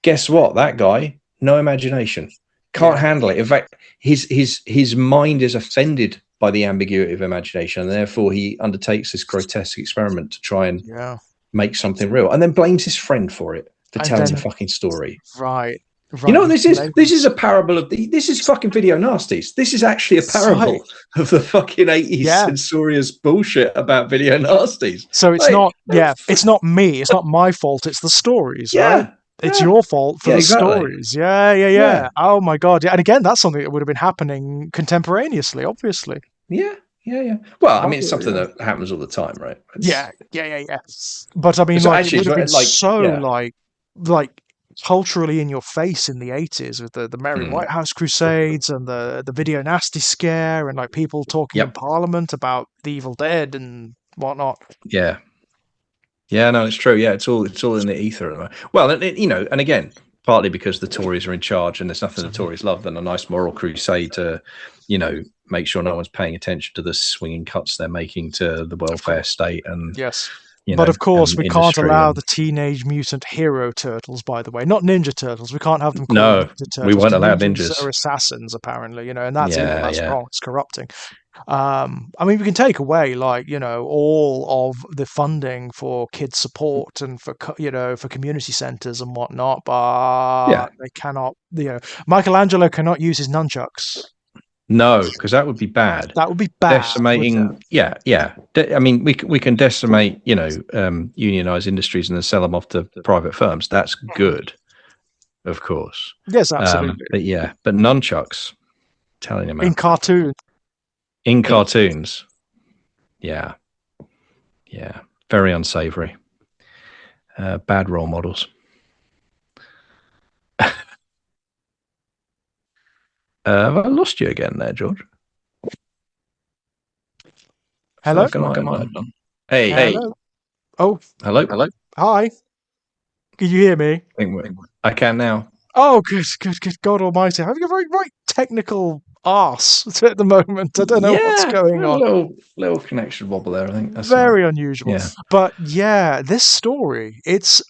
guess what? That guy, no imagination, can't handle it. In fact, his mind is offended by the ambiguity of imagination, and therefore he undertakes this grotesque experiment to try and make something real, and then blames his friend for it, for telling the fucking story. Right. You know what Right, this is? This is a parable of this is fucking video nasties. This is actually a parable of the fucking 80s Yeah. censorious bullshit about video nasties. So it's Like, it's not me, it's not my fault, it's the stories, right? yeah, It's yeah, your fault for yeah, the exactly. stories. Yeah. Yeah, Oh my God. Yeah. And again, that's something that would have been happening contemporaneously, obviously. yeah, yeah, yeah. Well, I mean, it's But, something that happens all the time, right? yeah. But I mean, It's like, it actually would it's have been like, so yeah, like culturally in your face in the 80s with the Merry mm, White House Crusades and the Video Nasty Scare and like people talking in yep, Parliament about the Evil Dead and whatnot. yeah, yeah. No, it's true. Yeah, it's all in the ether at the moment. Well, you know, and again, partly because the Tories are in charge, and there's nothing the Tories love than a nice moral crusade to, you know, make sure no one's paying attention to the swinging cuts they're making to the welfare state and, Yes. you But know, of course, and we can't industry allow the and Teenage Mutant Hero Turtles, by the way. Not Ninja Turtles. We can't have them called no, Ninja we Turtles won't because allow ninjas ninjas. are assassins, apparently, and that's evil, Yeah, that's yeah, wrong, it's corrupting. I mean, we can take away, like, all of the funding for kids support and for, for community centers and whatnot, but yeah. they cannot, Michelangelo cannot use his nunchucks. No, because that would be bad. That would be bad, wouldn't Decimating, yeah, yeah. I mean, we can decimate, you know, unionized industries and then sell them off to private firms. That's it? good, of course. Yes, absolutely. But yeah, but nunchucks, telling you, In man, cartoons. in cartoons, yeah, yeah, very unsavory. Bad role models. Have I lost you again there, George? I feel Hello? like I might have done. Hey, Hello? Oh, hello, hello. hi. Can you hear me? I can now. Oh, good God Almighty! I'm having a very technical arse at the moment. I don't know what's Yeah, going a on. little connection wobble there. I think that's all right. Very unusual. Yeah, But yeah, this story, it's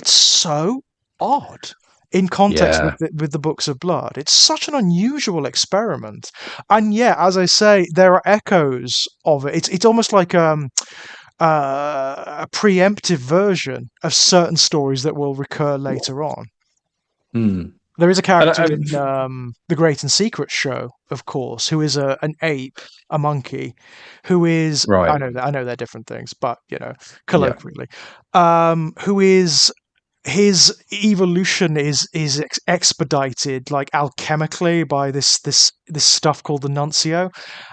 so odd in context yeah, with the Books of Blood. It's such an unusual experiment. And yeah, as I say, there are echoes of it. It's almost like a preemptive version of certain stories that will recur later on. mm. There is a And character in the Great and Secret show, of course, who is an ape, a monkey, who is right, I know they're different things, but yeah, colloquially, who is his evolution is expedited like alchemically by this stuff called the Nuncio,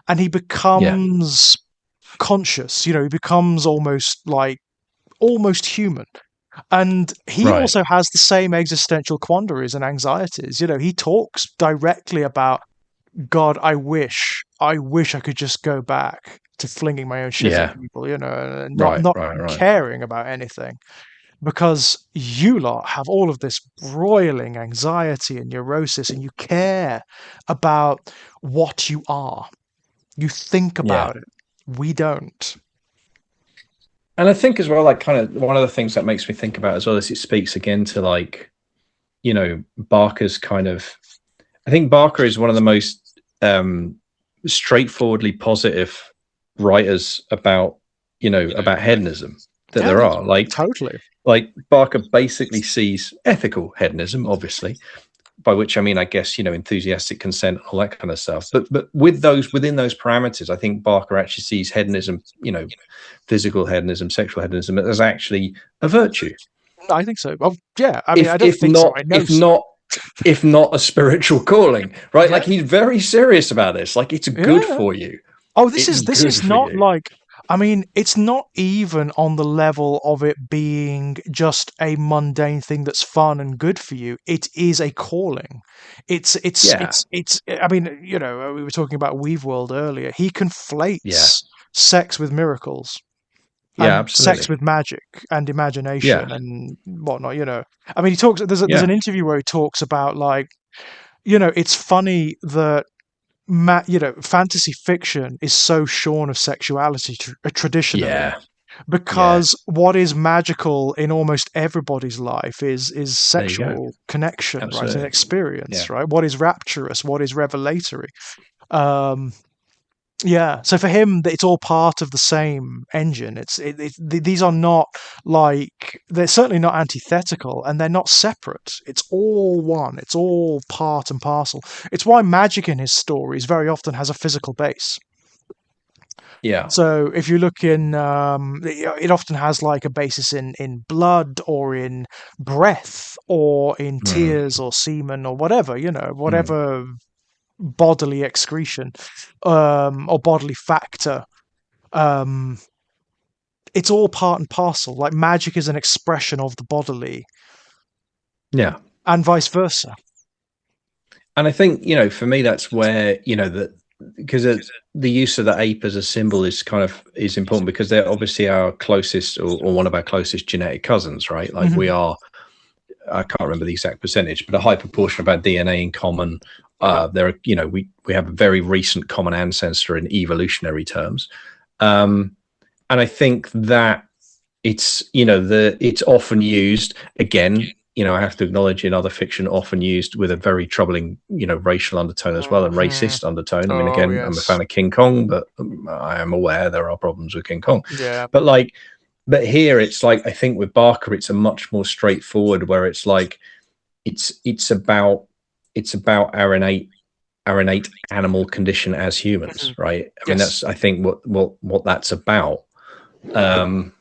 and he yeah, becomes conscious. He becomes almost human. And he right, also has the same existential quandaries and anxieties. He talks directly about, God, I wish I could just go back to flinging my own shit at yeah, people, and not right, not right, right, caring about anything. Because you lot have all of this broiling anxiety and neurosis, and you care about what you are. You think yeah. about it. We don't. And I think as well, like, kind of one of the things that makes me think about as well is it speaks again to, like, you know, Barker's kind of. I think Barker is one of the most straightforwardly positive writers about, you know, about hedonism that Yeah, there are. totally. Like Barker basically sees ethical hedonism, obviously, by which I mean, I guess, you know, enthusiastic consent, all that kind of stuff. But with those within those parameters, I think Barker actually sees hedonism, you know, physical hedonism, sexual hedonism, as actually a virtue. I think so. Oh, yeah. I mean, I don't If think so. not, I know so. if not a spiritual calling, right? Yeah. Like he's very serious about this. Like it's good Yeah. for you. Oh, this It's is good for not you. like. I mean, it's not even on the level of it being just a mundane thing that's fun and good for you. It is a calling. Yeah. I mean, we were talking about Weave World earlier. He Yeah. conflates sex with miracles Yeah. and sex Absolutely. with magic and Yeah. imagination and whatnot. I mean, he talks. There's Yeah. an interview where he talks about, like, it's funny that fantasy fiction is so shorn of sexuality traditionally, Yeah. Yeah. because what is magical in almost everybody's life is There you go. sexual connection, right, and Absolutely. experience, Yeah. right? What is rapturous? What is revelatory? Um, Yeah, so for him, it's all part of the same engine. These are not like they're certainly not antithetical, and they're not separate. It's all one. It's all part and parcel. It's why magic in his stories very often has a physical base. Yeah. So if you look in, it often has like a basis in blood or in breath or in Mm, tears or semen or whatever, mm. whatever bodily excretion or bodily factor. Um, it's all part and parcel. Like magic is an expression of the bodily, Yeah. and vice versa. And I think, for me, that's where, because the use of the ape as a symbol is important because they're obviously our closest or one of our closest genetic cousins, right? Like Mhm. I can't remember the exact percentage, but a high proportion of our DNA in common. We have a very recent common ancestor in evolutionary terms. And I think that it's often used again. I have to acknowledge in other fiction, often used with a very troubling, racial undertone as well and Mhm. racist undertone. I mean, Oh again, I'm a yes, fan of King Kong, but I am aware there are problems with King Kong. yeah. But here it's like I think with Barker, it's a much more straightforward where it's like it's about our innate animal condition as humans, Mhm. right? I mean, Yes. that's I think what that's about. Um,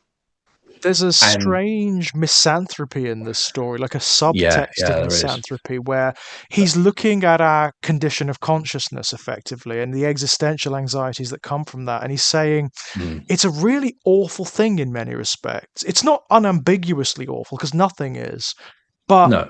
There's a and strange misanthropy in this story, like a yeah, subtext of yeah, there is. misanthropy, where he's looking at our condition of consciousness effectively and the existential anxieties that come from that. And he's saying Mm. it's a really awful thing in many respects. It's not unambiguously awful because nothing is, but No,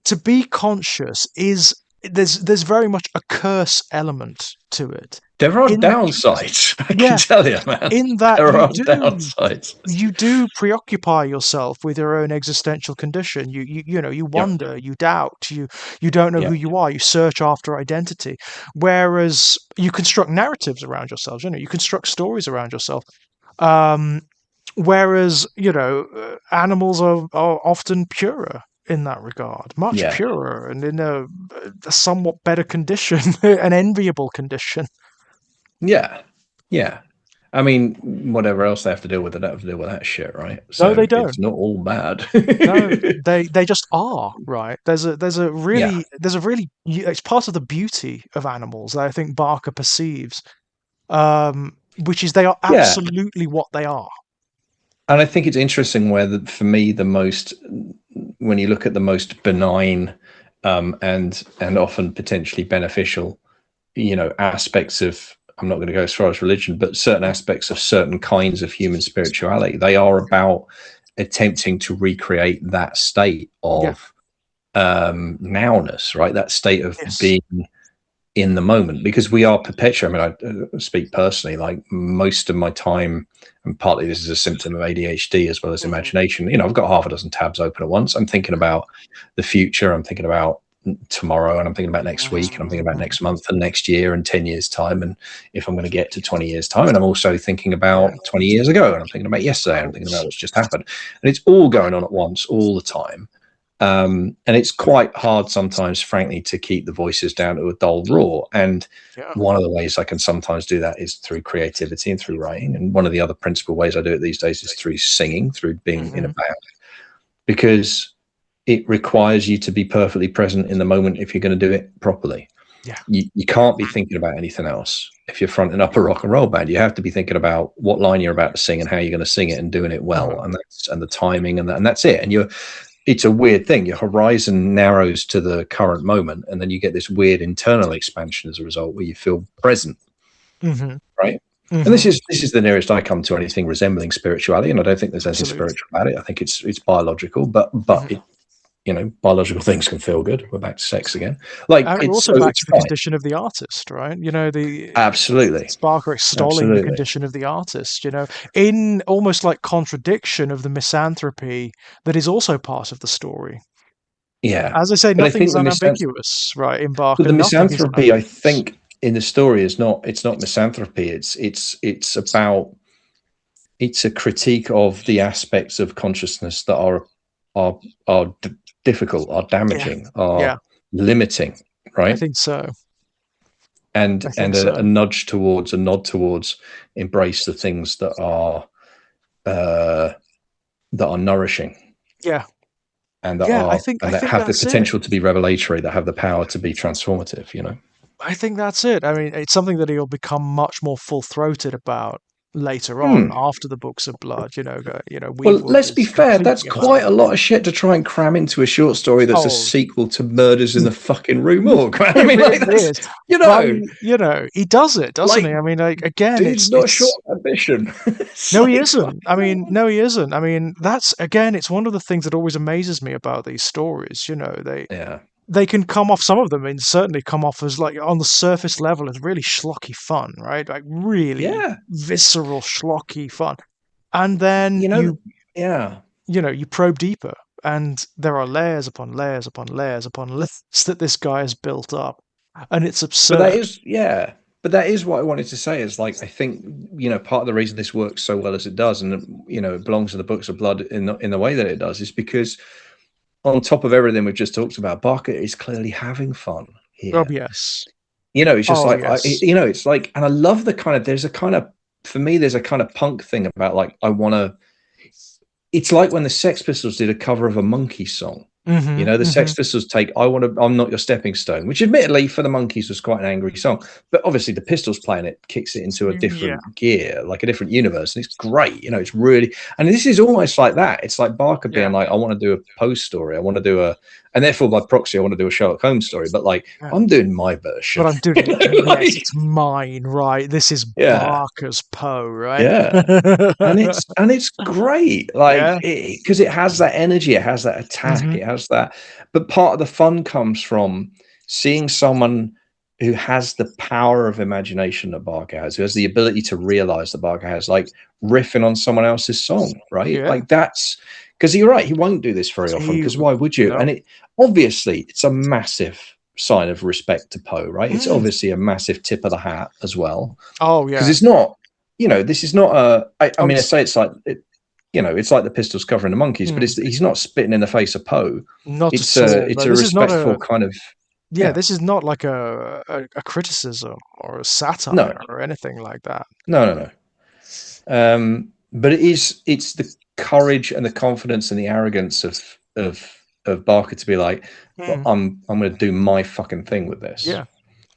to be conscious is there's very much a curse element to it. there are In downsides. I can Yeah, tell you, man. in that There are downsides. you do preoccupy yourself with your own existential condition. You Yep. wonder, you doubt, you don't know who Yep. you are. You search after identity, whereas you construct narratives around yourselves. You construct stories around yourself. Um, whereas animals are often purer in that regard, much Yeah. purer, and in a somewhat better condition, an enviable condition. Yeah. Yeah. I mean, whatever else they have to deal with, they don't have to deal with that shit, right? No, they So it's don't. not all bad. No, they just are, right? Yeah. There's a really it's part of the beauty of animals that I think Barker perceives, which is they are Yeah. absolutely what they are. And I think it's interesting where, for me, when you look at the most benign and often potentially beneficial, aspects of, I'm not going to go as far as religion, but certain aspects of certain kinds of human spirituality, they are about attempting to recreate that state Yeah. of nowness, right? That state of Yes. being in the moment, because we are perpetual. I mean, I speak personally, like most of my time, and partly this is a symptom of ADHD as well as Mhm. imagination. I've got half a dozen tabs open at once. I'm thinking about the future. I'm thinking about tomorrow, and I'm thinking about next week, and I'm thinking about Mhm. next month and next year and 10 years time, and if I'm going to get to 20 years time. And I'm also thinking Yeah. about 20 years ago, and I'm thinking about yesterday, and I'm thinking about what's just happened, and it's all going on at once all the time. And it's quite hard sometimes, frankly, to keep the voices down to a dull roar. And Yeah. one of the ways I can sometimes do that is through creativity and through writing. And one of the other principal ways I do it these days is through singing, through being in a Mhm. band, because it requires you to be perfectly present in the moment if you're going to do it properly. Yeah. You can't be thinking about anything else. If you're fronting up a rock and roll band, you have to be thinking about what line you're about to sing and how you're going to sing it and doing it well, Uh-huh. and the timing and that's it. And it's a weird thing. Your horizon narrows to the current moment, and then you get this weird internal expansion as a result, where you feel present, Mhm. right? And this Mhm. is the nearest I come to anything resembling spirituality, and I don't think there's anything Absolutely. spiritual about it. I think it's biological, but Mhm. it, biological things can feel good. We're back to sex again. Like And we're it's also so back it's to the fine. condition of the artist, right? The Absolutely, Sparker extolling the absolutely, condition of the artist, in almost like contradiction of the misanthropy that is also part of the story. yeah. As I say, But I nothing think is unambiguous, right? In Barker, the nothing is misanthropy, I unambiguous. think, in the story is not. It's not misanthropy. It's about, it's a critique of the aspects of consciousness that are difficult, are Yeah, damaging, are yeah, limiting, I right? think so. and I think a so. nod towards embrace the things that are nourishing, Yeah. and Yeah, I that think have the that's it. potential to be revelatory, that have the power to be transformative. You know. I think that's it. I mean, it's something that he'll become much more full-throated about later on, Hmm. after the Books of Blood. Well, Weevewood let's be is fair. That's completely quite a understandable. lot of shit to try and cram into a short story that's a Oh, sequel to Murders in the fucking Rue Morgue. I it mean, like really that's is. you But know, he does it, doesn't like he? I mean, like, again, dude's not short it's of ambition. It's no, he like isn't. I fucking mean, hell. no, he isn't. I mean, that's again, it's one of the things that always amazes me about these stories. Yeah, They can come off, some of them, and certainly come off as, like, on the surface level, as really schlocky fun, right? Like really yeah. visceral schlocky fun. And then You know, yeah. you probe deeper, and there are layers upon layers upon layers upon layers that this guy has built up, and it's But that absurd. is, yeah. But that is what I wanted to say. Is like I think part of the reason this works so well as it does, and it belongs in the Books of Blood in the way that it does, is because on top of everything we've just talked about, Barker is clearly having fun Oh here. yes. It's just Oh like yes. it's like, and I love the kind of there's a kind of for me there's a kind of punk thing about like I want to. It's like when the Sex Pistols did a cover of a Monkey song. Mm-hmm. The Sex Mm-hmm. Pistols take I'm Not Your Stepping Stone, which admittedly for the Monkeys was quite an angry song. But obviously the Pistols playing it kicks it into a Yeah. different gear, like a different universe. And it's great. It's really, and this is almost like that. It's like Barker being Yeah. like, I want to do a Poe story. I want to do and therefore by proxy, I want to do a Sherlock Holmes story. But like, Yeah. I'm doing my But version. I'm doing it. Yes, Like, it's mine, right? This is yeah. Barker's Poe, right? Yeah. And it's great, like Yeah. because it has that energy, it has that attack, Mm-hmm. it has that. But part of the fun comes from seeing someone who has the power of imagination that Barker has, who has the ability to realize that Barker has, like riffing on someone else's song, right? Yeah. Like that's because you're right, he won't do this very often. He Because why would you? no. And it obviously it's a massive sign of respect to Poe, right? It's Mm. obviously a massive tip of the hat as well Oh because yeah. it's not this is not I Oh, mean, I it's say it's like it's like the Pistols covering the Monkeys, but mm, he's not spitting in the face of Poe. not It's at a all. No, this is not respectful a kind of yeah. yeah. This is not like a criticism or a No, satire or anything like that. no. But it's the courage and the confidence and the arrogance of Barker to be like, well, Mm. I'm going to do my fucking thing with this, Yeah.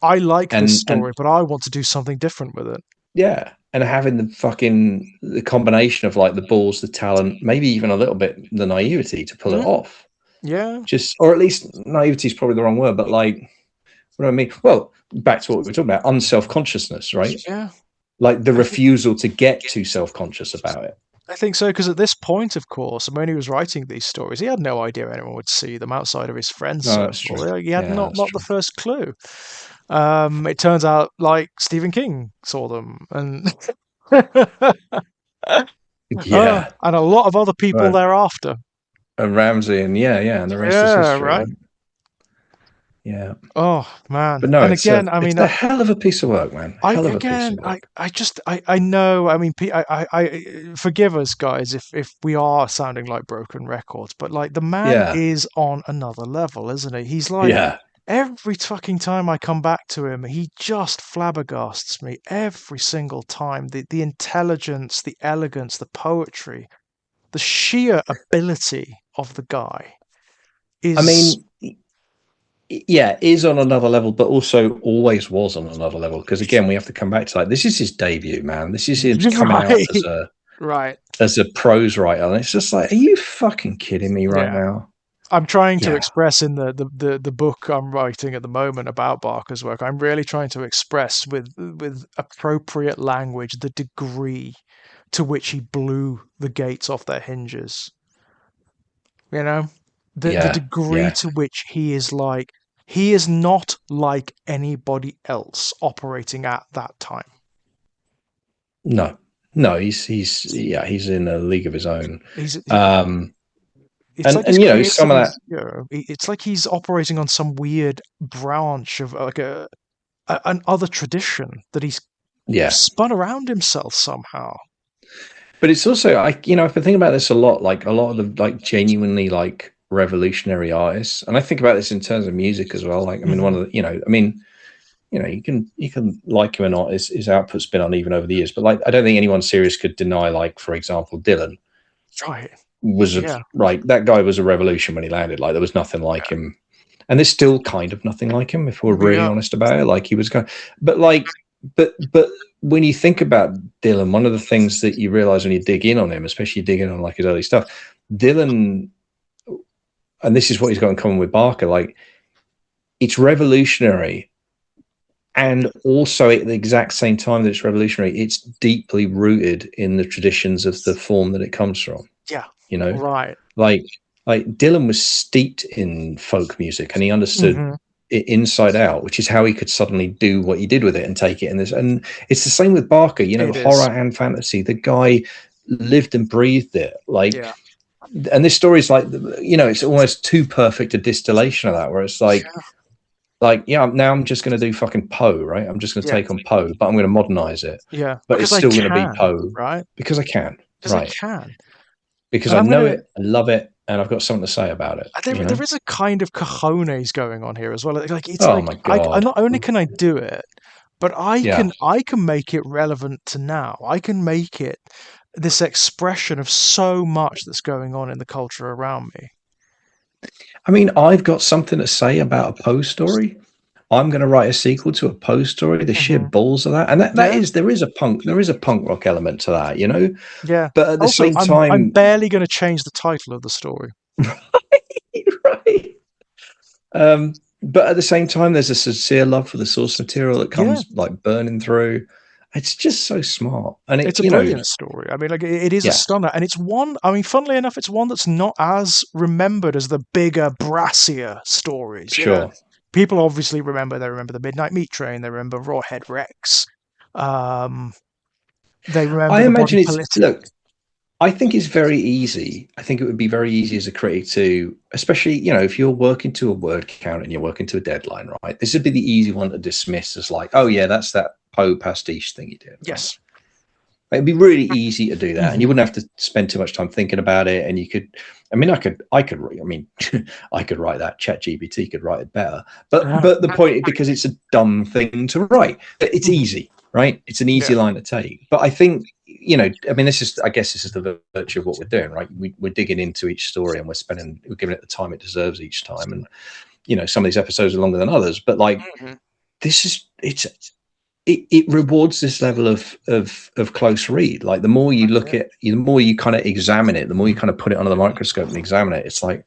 I like this and story, but I want to do something different with it. yeah, and having the combination of like the balls, the talent, maybe even a little bit the naivety to pull it Mm. off. Yeah. Just, or at least naivety is probably the wrong word, but like, what do I mean? Well, back to what we were talking about, unself-consciousness, right? Yeah. Like the I think refusal to get too self-conscious about it. I think so, because at this point, of course, and when he was writing these stories, he had no idea anyone would see them outside of his friends No, that's circle. true. He had Yeah, not that's the true. first clue. It turns out, like, Stephen King saw them, and Yeah, and a lot of other people right. thereafter. And Ramsey, and yeah, and the rest is Yeah, history, right. right? Yeah, Oh but man. no, And again, I it's mean, a hell of a piece of work, man. Hell of a piece of work. I know. I mean, forgive us, guys, if we are sounding like broken records, but like the man Yeah, is on another level, isn't he? He's like yeah, every fucking time I come back to him, he just flabbergasts me every single time. The intelligence, the elegance, the poetry, the sheer ability of the guy I is. mean, yeah, is on another level, but also always was on another level. Because again, we have to come back to like this is his debut, man. This is him coming out Right, right. as a prose writer, and it's just like, are you fucking kidding me right Yeah. now? I'm trying to Yeah, express in the book I'm writing at the moment about Barker's work. I'm really trying to express with appropriate language the degree to which he blew the gates off their hinges. You know, the yeah, degree yeah. to which he is not like anybody else operating at that time. No, no, he's in a league of his own. He's Um, It's like he's some created of that, it's like he's operating on some weird branch of like an other tradition that he's yeah. spun around himself somehow. But it's also I've been thinking about this a lot. Like a lot of the like genuinely like revolutionary artists, and I think about this in terms of music as well. Like, I mean, one Hmm. of the, you can like him or not. His output's been uneven over the years, but like I don't think anyone serious could deny, like for example, Dylan Right. was right. That guy was a revolution when he landed. Like there was nothing like him, and there's still kind of nothing like him if we're really honest about it. Like he was kind, but when you think about Dylan, one of the things that you realize when you dig in on him, especially digging on like his early stuff, Dylan, and this is what he's got in common with Barker, like it's revolutionary. And also at the exact same time that it's revolutionary, it's deeply rooted in the traditions of the form that it comes from. Yeah. You know, right. Like Dylan was steeped in folk music and he understood it inside out, which is how he could suddenly do what he did with it and take it in this. And it's the same with Barker, you know, horror and fantasy. The guy lived and breathed it. Like, and this story is like, you know, it's almost too perfect a distillation of that, where it's like, now I'm just going to do fucking Poe, right? I'm just going to take on Poe, but I'm going to modernize it. Yeah. But it's still going to be Poe. Right. Because I can. Right. I can. Because I know it, I love it, and I've got something to say about it. There is a kind of cojones going on here as well. Like it's my God. I not only can I do it, but I can make it relevant to now. I can make it this expression of so much that's going on in the culture around me. I mean, I've got something to say about a Poe story. I'm going to write a sequel to a Poe story. The sheer balls of that, and there is a punk rock element to that, you know. Yeah. But at the same time, I'm barely going to change the title of the story. Right. But at the same time, there's a sincere love for the source material that comes like burning through. It's just so smart, and it's a brilliant story. I mean, like it is a stunner, and it's one. I mean, funnily enough, it's one that's not as remembered as the bigger, brassier stories. Sure. You know? People obviously remember. They remember the Midnight Meat Train. They remember Rawhead Rex. They remember. I imagine it's look. I think it's very easy. I think it would be very easy as a critic to, especially, you know, if you're working to a word count and you're working to a deadline, right? This would be the easy one to dismiss as like, oh yeah, that's that Poe pastiche thing he did. Right? Yes. It'd be really easy to do that, and you wouldn't have to spend too much time thinking about it. And you could, I mean, I could write that. ChatGPT could write it better. But the point, because it's a dumb thing to write, but it's easy, right? It's an easy line to take. But I think, you know, I mean, I guess this is the virtue of what we're doing, right? We're digging into each story and we're giving it the time it deserves each time. And, you know, some of these episodes are longer than others, but like it rewards this level of close read. Like the more you look at, the more you kind of examine it, the more you kind of put it under the microscope and examine it. It's like,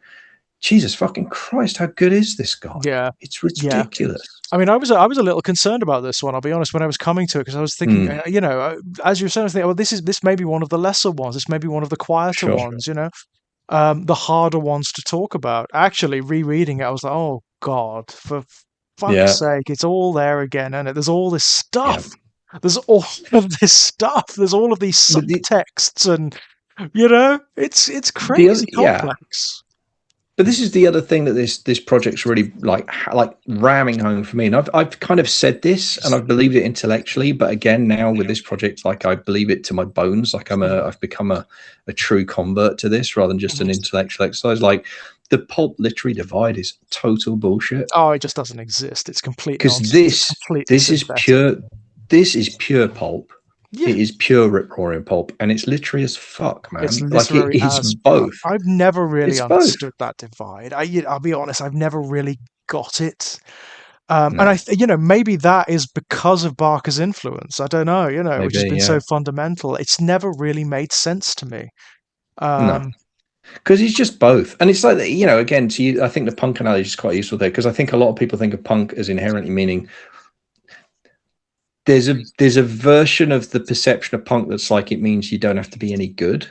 Jesus fucking Christ, how good is this guy? Yeah, it's ridiculous. I mean, I was a little concerned about this one. I'll be honest, when I was coming to it, because I was thinking, you know, as you were saying, I was thinking, well, this may be one of the lesser ones. This may be one of the quieter ones. You know, the harder ones to talk about. Actually, rereading it, I was like, oh God, for fuck's sake, it's all there again, and there's all this stuff. There's all of this stuff. There's all of these subtexts, and you know, it's crazy complex. But this is the other thing that this project's really like ramming home for me. And I've kind of said this and I've believed it intellectually, but again, now with this project, like I believe it to my bones. Like I've become a true convert to this rather than just an intellectual exercise. Like the pulp literary divide is total bullshit. Oh, it just doesn't exist. It's complete nonsense. Because this is pure pulp. Yeah. It is pure rip roaring pulp, and it's literary as fuck, man. It's like it is both. I've never really understood that divide. I'll be honest, I've never really got it. And I, you know, maybe that is because of Barker's influence. I don't know, you know, which has been so fundamental. It's never really made sense to me. No. Because it's just both, and it's like, you know, again, to you, I think the punk analogy is quite useful there, because I think a lot of people think of punk as inherently meaning. There's a version of the perception of punk that's like it means you don't have to be any good,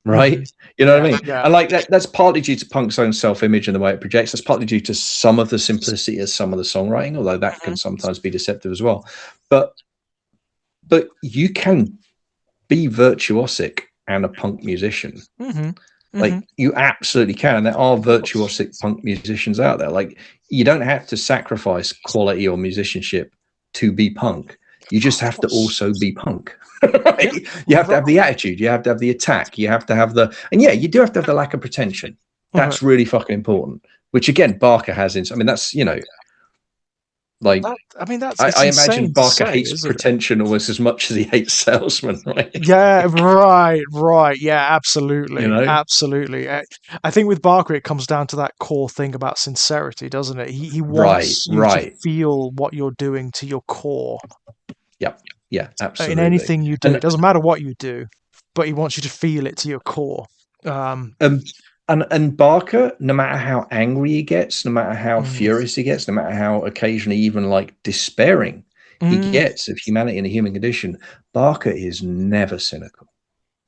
right? You know what I mean? Yeah. And like that's partly due to punk's own self-image and the way it projects. That's partly due to some of the simplicity of some of the songwriting, although that can sometimes be deceptive as well. But you can be virtuosic and a punk musician. Like you absolutely can, and there are virtuosic punk musicians out there. Like you don't have to sacrifice quality or musicianship to be punk. You just have to also be punk. Right? You have to have the attitude, you have to have the attack, you have to have you do have to have the lack of pretension. That's really fucking important, which again Barker has in. I mean, that's, you know, Like, it's I imagine insane to Barker say, hates isn't it? pretension almost as much as he hates salesmen, right? Yeah, right. Yeah, absolutely, You know? absolutely. I think with Barker, it comes down to that core thing about sincerity, doesn't it? He Right, wants you to right. feel what you're doing to your core Yep. Yeah, in absolutely. anything you do. It And doesn't matter what you do, but he wants you to feel it to your core. Um, um and Barker, no matter how angry he gets, no matter how mm, furious he gets, no matter how occasionally even like despairing he mm. gets of humanity and the human condition, Barker is never cynical.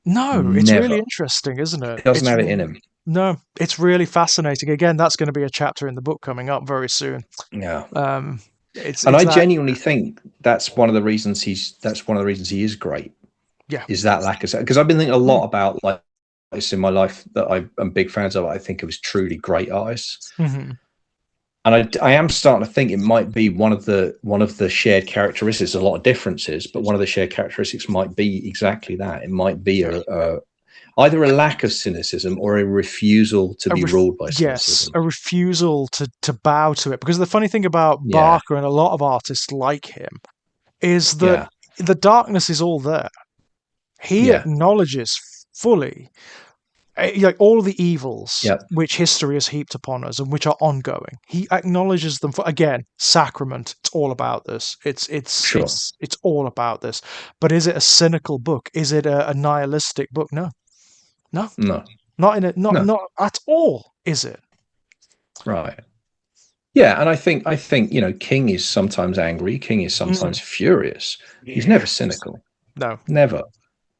No, it's Never. really interesting, isn't it? He doesn't have it in him. No, it's really fascinating. Again, that's going to be a chapter in the book coming up very soon. Yeah. Um, And it's I that, genuinely think that's one of the reasons he is great. yeah. Is that lack of, because I've been thinking a Mm, lot about like artists in my life that I'm big fans of. I think it was truly great artists, mhm. and I am starting to think it might be one of the shared characteristics. A lot of differences, but one of the shared characteristics might be exactly that. It might be a either a lack of cynicism or a refusal to be ruled by Yes, cynicism. a refusal to bow to it. Because the funny thing about Yeah, Barker and a lot of artists like him is that yeah, the darkness is all there. He yeah, acknowledges fully like all the evils yeah. which history has heaped upon us and which are ongoing. He acknowledges them for, again, sacrament. It's all about this. Sure. It's all about this. But is it a cynical book? Is it a nihilistic book? No, no, No, not in it. no. Not at all. Is it? Right. Yeah, and I think King is sometimes angry. King is Mm. sometimes furious. He's Yeah. never cynical. No. Never.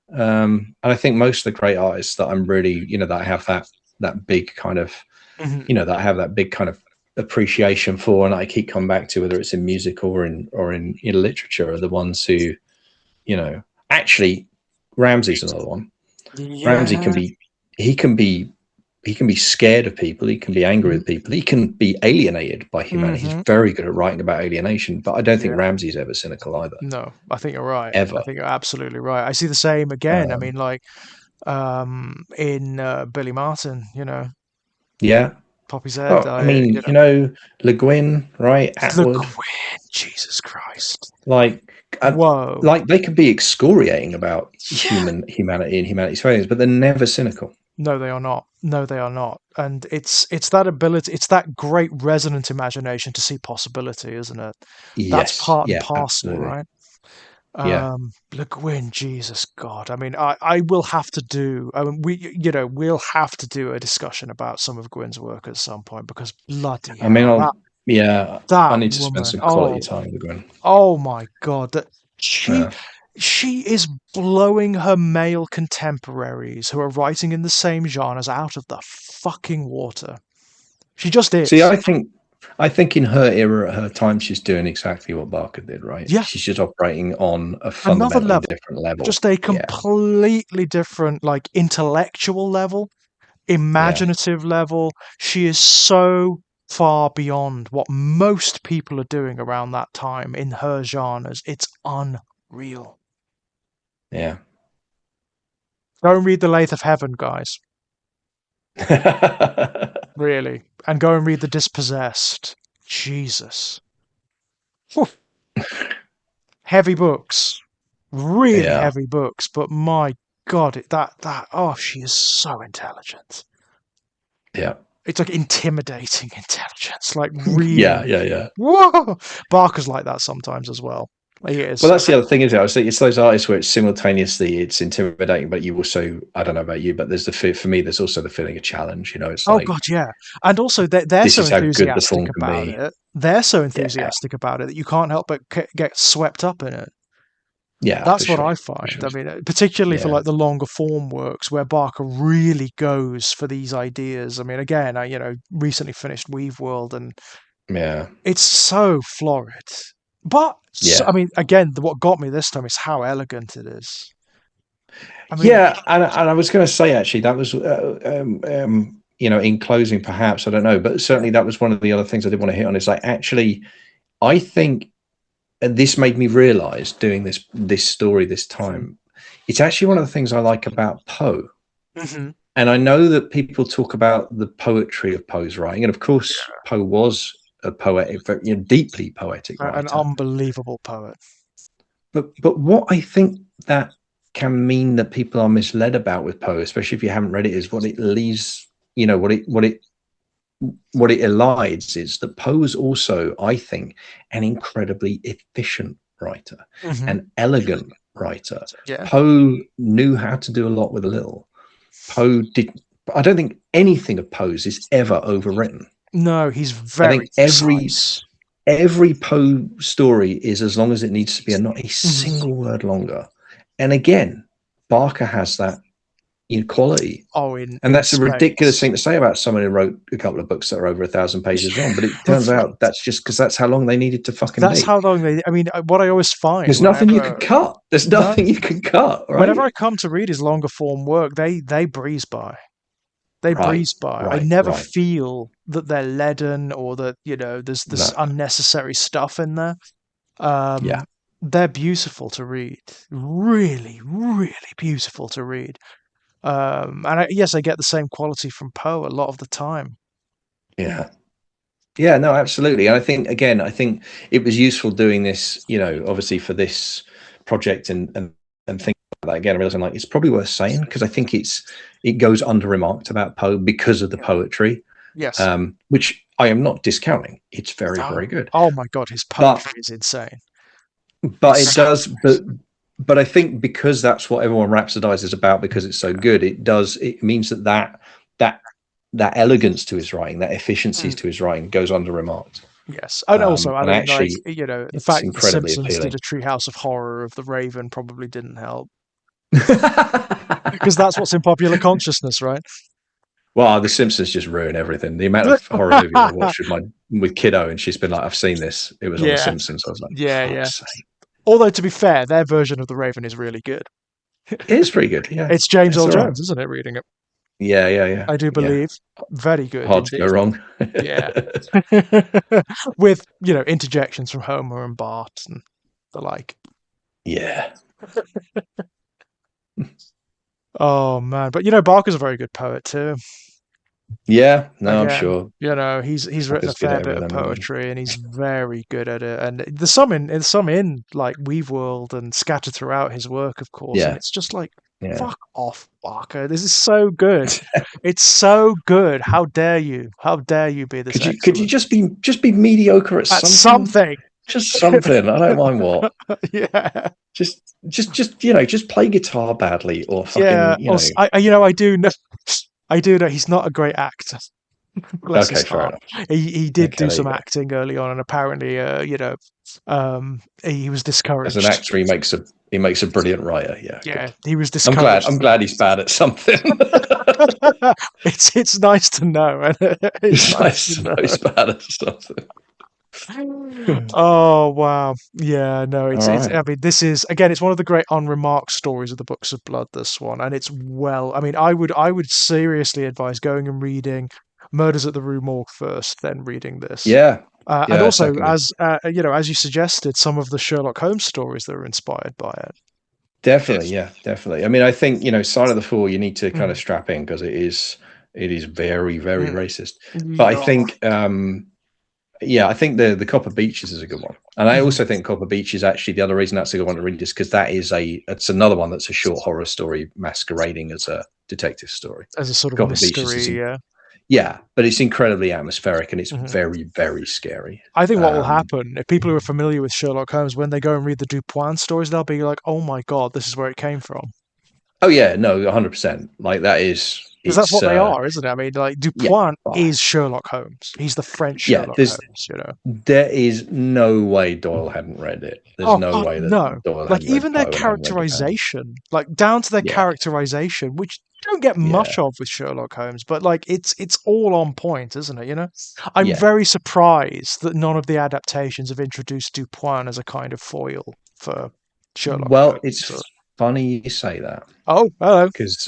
And I think most of the great artists that I'm really, that I have that big kind of, Mhm. that I have that big kind of appreciation for, and I keep coming back to, whether it's in music or in literature, are the ones who, actually, Ramsey's another one. Ramsey Yeah. can be, he can be, he can be scared of people. He can be angry with people. He can be alienated by humanity. He's Mm-hmm. very good at writing about alienation, but I don't think Yeah. Ramsey's ever cynical either, No, I think you're right. I ever. think you're absolutely right. I see the same again. I Um, mean, like in Billy Martin, yeah. Poppy's Head. Well, I mean, Le Guin, right? The Atwood, Queen, Jesus Christ. like, and, Whoa. like they could be excoriating about Yeah. humanity and humanity's failings, but they're never cynical. No, they are not. No, they are not. And it's that ability, it's that great resonant imagination to see possibility, isn't it? That's Yes. part and Yeah. parcel, Absolutely. right? Yeah. Le Guin, Jesus God. I mean, I will have to do. I mean, we'll have to do a discussion about some of Gwyn's work at some point because bloody I mean, hell, I that need to spend woman. some quality time with Gwen. Oh my God, that she Yeah. she is blowing her male contemporaries who are writing in the same genres out of the fucking water. She just See, is. I think in her era, at her time, she's doing exactly what Barker did, right? Yeah, She's just operating on a another fundamentally level. different level. Just a Yeah. completely different, like intellectual level, Yeah. imaginative level. She is so far beyond what most people are doing around that time in her genres. It's unreal. Yeah. Go and read The Lathe of Heaven, guys. Really. And go and read The Dispossessed. Jesus. Whew. Heavy books. Really Yeah. heavy books, but my God, she is so intelligent. Yeah. It's like intimidating intelligence, like Yeah. really. Yeah. Yeah. Whoa! Barker's like that sometimes as well. He Well, is. that's the other thing, is it? I was it's those artists where it's intimidating, but you also, I don't know about you, but there's for me, there's also the feeling of challenge. It's Oh like, God, yeah. And also they're this so is how good the enthusiastic form can about be. it. They're so Yeah. enthusiastic about it that you can't help but get swept up in it. Yeah, for That's what sure. I For find. sure. I mean, particularly for Yeah. like the longer form works where Barker really goes for these ideas. I mean, again, I recently finished Weave World, and Yeah. it's so florid. But Yeah. I mean, again, what got me this time is how elegant it is. I mean, Yeah, and I was going to say, actually, that was in closing, perhaps, I don't know, but certainly that was one of the other things I did want to hit on, is like, actually, I think, and this made me realize doing this story this time, it's actually one of the things I like about Poe. mm-hmm. And I know that people talk about the poetry of Poe's writing, and of course Poe was a poetic, deeply poetic An writer. unbelievable poet. But what I think that can mean that people are misled about with Poe, especially if you haven't read it, is what it leaves, what it elides is that Poe is also, I think, an incredibly efficient writer, an elegant writer. Yeah. Poe knew how to do a lot with a little. Poe did. I don't think anything of Poe's is ever overwritten. No, he's I very think every Poe story is as long as it needs to be, and not a single word longer. And again, Barker has that quality. Oh, and that's a ridiculous thing to say about someone who wrote a couple of books that are over 1,000 pages long. But it turns out that's just because that's how long they needed to fucking That's be. how long they. I mean, what I always find. There's nothing you can cut. There's nothing you can cut. Right? Whenever I come to read his longer form work, they breeze by. They breeze by. I never feel that they're leaden or that there's this unnecessary stuff in there. They're beautiful to read. Really, really beautiful to read. And yes, I get the same quality from Poe a lot of the time. Yeah, no, absolutely. And I think it was useful doing this, obviously for this project and things like that. Again, I realizing it's probably worth saying, because I think it goes under remarked about Poe because of the poetry. Yes. Which I am not discounting. It's very, very good. Oh my God, his poetry is insane. But it does, but I think because that's what everyone rhapsodizes about, because it's so good, it means that elegance to his writing, that efficiencies to his writing, goes under remarked. Yes, and also, I mean, actually, the fact that The Simpsons did a Treehouse of Horror of the Raven probably didn't help, because that's what's in popular consciousness, right? Well, The Simpsons just ruin everything. The amount of horror movies I watched with kiddo, and she's been like, "I've seen this. It was on The Simpsons." I was like, "Yeah." Although, to be fair, their version of the Raven is really good. It is pretty good. Yeah, it's James Earl Jones, isn't it? Reading it. Yeah. I do believe. Very good. Hard to go wrong. Yeah. With, interjections from Homer and Bart and the like. Yeah. Oh, man. But, Barker's a very good poet, too. Yeah, no, I'm sure. He's written a fair bit of poetry, and he's very good at it. And there's some in like Weave World and scattered throughout his work, of course. Yeah. And it's just like, fuck off, Barker. This is so good. It's so good. How dare you? How dare you be this? Could you just be mediocre at something? Just something. I don't mind what. Yeah. Just play guitar badly, or fucking. I do know. I do know he's not a great actor. Bless his heart. He did do some acting early on, and apparently, he was discouraged. As an actor, he makes a brilliant writer. Yeah. Good. He was discouraged. I'm glad he's bad at something. It's nice to know. It's nice to know he's bad at something. Oh wow, yeah, no, it's I mean, this is, again, it's one of the great unremarked stories of the Books of Blood, this one, and it's I mean, I would seriously advise going and reading Murders at the Rue Morgue first, then reading this. And also, as you suggested, some of the Sherlock Holmes stories that are inspired by it. Definitely. I mean, I think Sign of the Fool, you need to kind of strap in, because it is very, very racist. But I think I think the Copper Beeches is a good one, and I also think Copper Beach is actually, the other reason that's a good one to read is because it's another one that's a short horror story masquerading as a detective story, as a sort of Copper mystery. Yeah, but it's incredibly atmospheric, and it's very, very scary. I think what will happen, if people who are familiar with Sherlock Holmes, when they go and read the Dupin stories, they'll be like, "Oh my God, this is where it came from." Oh yeah, no, 100%. Like that is. Because that's what they are, isn't it? I mean, like, Dupin is Sherlock Holmes. He's the French Sherlock Holmes, There is no way Doyle hadn't read it. There's no way that Doyle hadn't even read their characterization, like down to their characterization, which you don't get much of with Sherlock Holmes, but like it's all on point, isn't it? I'm very surprised that none of the adaptations have introduced Dupin as a kind of foil for Sherlock Holmes. Well, it's funny you say that. Oh, hello. Because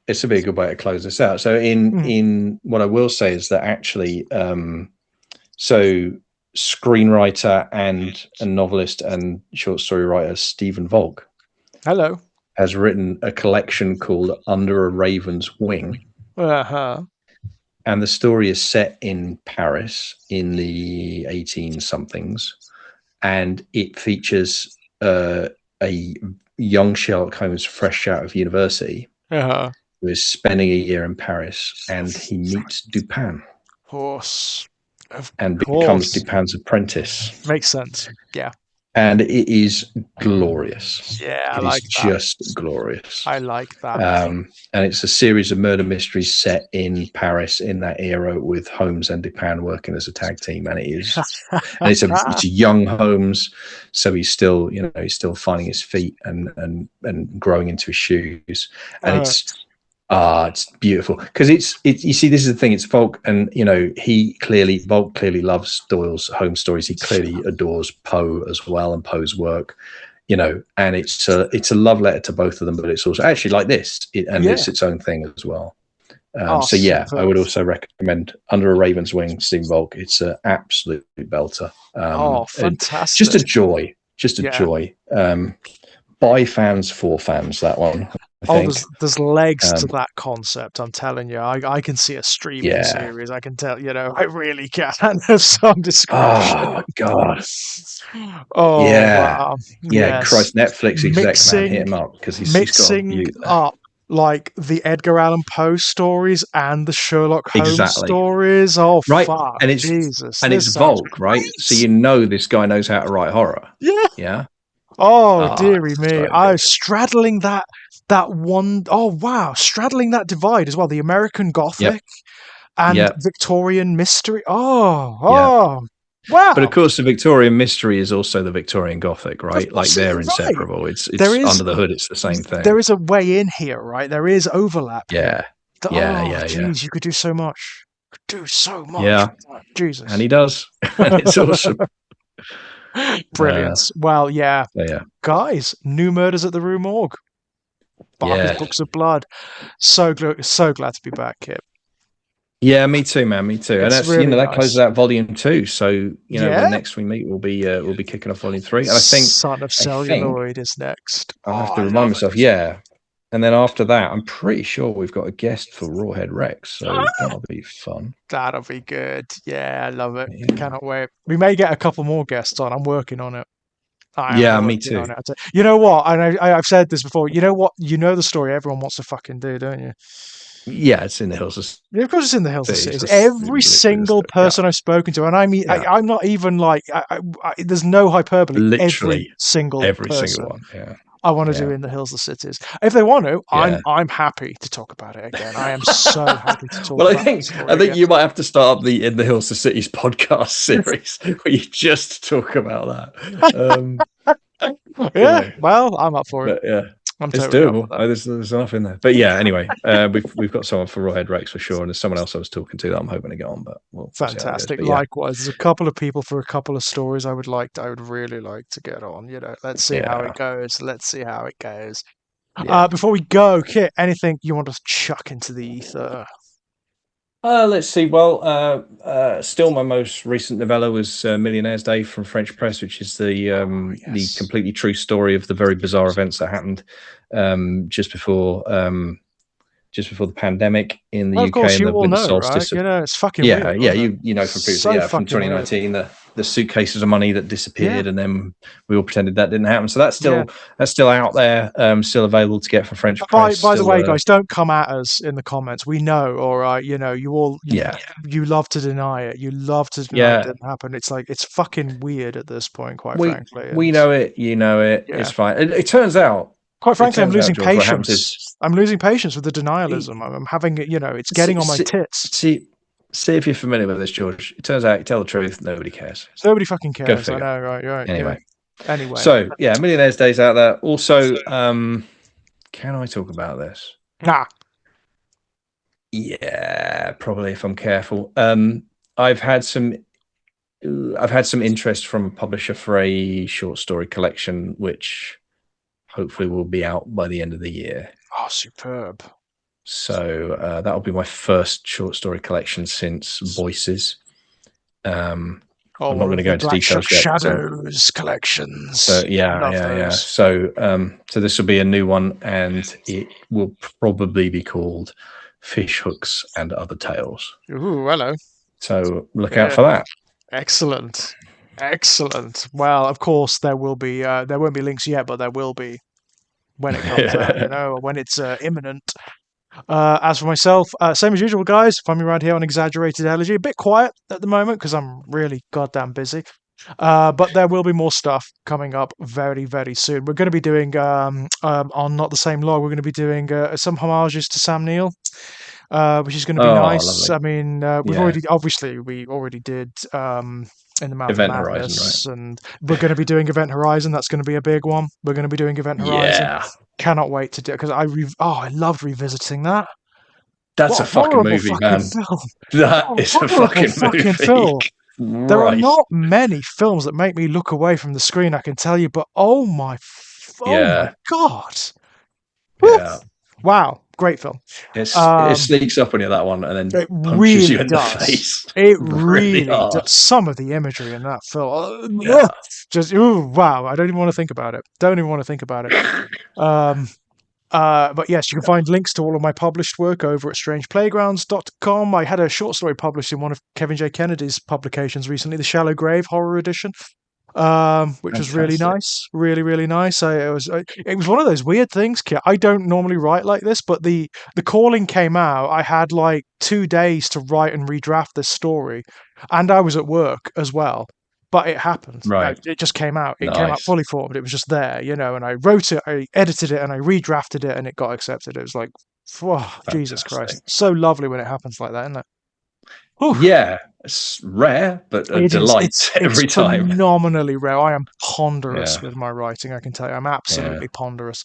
it's a bit good way to close this out. So in what I will say is that actually, so screenwriter and a novelist and short story writer Stephen Volk, hello, has written a collection called Under a Raven's Wing. and the story is set in Paris in the 18-somethings, and it features a young Sherlock Holmes fresh out of university who is spending a year in Paris, and he meets Dupin. And becomes Dupin's apprentice. Makes sense. Yeah. And it is glorious. Yeah, it is just glorious. I like that. And it's a series of murder mysteries set in Paris in that era with Holmes and Dupin working as a tag team. And it is, and it's a young Holmes, so he's still, he's still finding his feet and growing into his shoes. And it's beautiful because it's you see, this is the thing, it's Volk, and Volk clearly loves Doyle's Holmes stories. He clearly adores Poe as well, and Poe's work, and it's a love letter to both of them, but it's also actually like this, it's its own thing as well. So yeah, I would also recommend Under a Raven's Wing, Steve Volk. It's an absolute belter. Fantastic. Just a joy. By fans, for fans, that one. There's legs to that concept. I'm telling you, I can see a streaming series. I can tell, I really can of some description. Oh God! Oh wow! Yeah, Christ, Netflix exec man, hit him up because he's mixing up like the Edgar Allan Poe stories and the Sherlock Holmes stories. Oh right, fuck! And it's Jesus, and it's Volk, right? So this guy knows how to write horror. Yeah. Oh, dearie me! I was straddling that one. Oh wow, straddling that divide as well. The American Gothic and Victorian mystery. Wow! But of course, the Victorian mystery is also the Victorian Gothic, right? Like they're inseparable. It's under the hood. It's the same thing. There is a way in here, right? There is overlap. Yeah. Jeez, you could do so much. Yeah. Jesus. And he does. And it's awesome. Brilliant. Well, yeah. Guys, new murders at the Rue Morgue. Barker's Books of Blood. So glad to be back, Kip. Yeah, me too, man. Me too. And that's really that closes out volume 2. So when next we meet, we'll be kicking off volume 3. And I think Son of Celluloid is next. I'll have to remind myself. Yeah. And then after that, I'm pretty sure we've got a guest for Rawhead Rex, so that'll be fun. That'll be good. Yeah, I love it. Yeah. Cannot wait. We may get a couple more guests on. I'm working on it. Me too. You know what? And I've said this before. You know what? You know the story everyone wants to fucking do, don't you? Yeah, it's in the Hills of Cities. Yeah, of course it's in the Hills of Cities. Every single person I've spoken to, and I mean, I'm not even like, there's no hyperbole. Literally every single one. Yeah. I want to do in the Hills of Cities. If they want to, I'm happy to talk about it again. I am so happy to talk. Well, I think you might have to start the In the Hills of Cities podcast series where you just talk about that. Well, I'm up for it. Yeah. It's doable. There's enough in there. But yeah, anyway, we've got someone for Rawhead Rex for sure, and there's someone else I was talking to that I'm hoping to get on. But fantastic. But likewise, there's a couple of people for a couple of stories I would really like to get on. Let's see how it goes. Before we go, Kit, anything you want to chuck into the ether? Let's see. Well, still my most recent novella was Millionaire's Day from French Press, which is the completely true story of the very bizarre events that happened just before the pandemic in the UK and the winter solstice. Right? It's fucking weird. You know from previously, from 2019, the suitcases of money that disappeared, and then we all pretended that didn't happen. So that's still out there, still available to get from French Press. By the way, guys, don't come at us in the comments. We know, all right. You love to deny it. You love to deny it didn't happen. It's like it's fucking weird at this point, quite frankly. We know it. You know it. Yeah. It's fine. It turns out. Quite frankly, I'm losing patience. I'm losing patience with the denialism. I'm having it. It's getting on my tits. See if you're familiar with this, George. It turns out, you tell the truth, nobody cares. Nobody fucking cares. I know, right. Anyway. So, Millionaire's Day's out there. Also, can I talk about this? Nah. Yeah, probably if I'm careful. I've had some interest from a publisher for a short story collection, which hopefully will be out by the end of the year. Oh, superb. So that'll be my first short story collection since Voices. I'm not going to go into details yet. Shadows collections. So yeah. So this will be a new one, and it will probably be called fish hooks and other tales. Ooh, hello. So look out Yeah. for that. Excellent. Excellent. Well, of course there will be there won't be links yet, but there will be when it comes out, when it's imminent. As for myself, same as usual, guys. Find me around here on Exaggerated Elegy. A bit quiet at the moment because I'm really goddamn busy. But there will be more stuff coming up very, very soon. We're going to be doing on Not the Same Log. We're going to be doing some homages to Sam Neill, which is going to be nice. Lovely. I mean, we already did In the Mouth of Event Horizon, Madness, right? and we're going to be doing Event Horizon. That's going to be a big one. We're going to be doing Event Horizon. Yeah. Cannot wait to do it because I loved revisiting that. That's What a a fucking horrible movie, fucking man. film! That What is a a horrible fucking fucking movie. film. There are Right. not many films that make me look away from the screen, I can tell you, but oh my Yeah. god! Woo! Yeah. Wow, great film. It sneaks up on you, that one, and then It punches you really in the does. face It really really does. hard. Some of the imagery in that film, Yeah. just ooh, wow! I don't even want to think about it. Don't even want to think about it. Um, but yes, you can find links to all of my published work over at strangeplaygrounds.com. I had a short story published in one of Kevin J. Kennedy's publications recently, The Shallow Grave Horror Edition, which was really Fantastic. nice, really, really nice. It was one of those weird things, Kit. I don't normally write like this, but the calling came out. I had like 2 days to write and redraft this story, and I was at work as well. But it happened. Right. It just came out. It came out Nice. fully formed. It was just there, and I wrote it, I edited it, and I redrafted it, and it got accepted. It was like, oh, Jesus Christ. Fantastic. So lovely when it happens like that, isn't it? Whew. Yeah. It's rare, but a It is. delight It's every time. phenomenally rare. I am ponderous Yeah. with my writing, I can tell you. I'm Yeah. absolutely ponderous.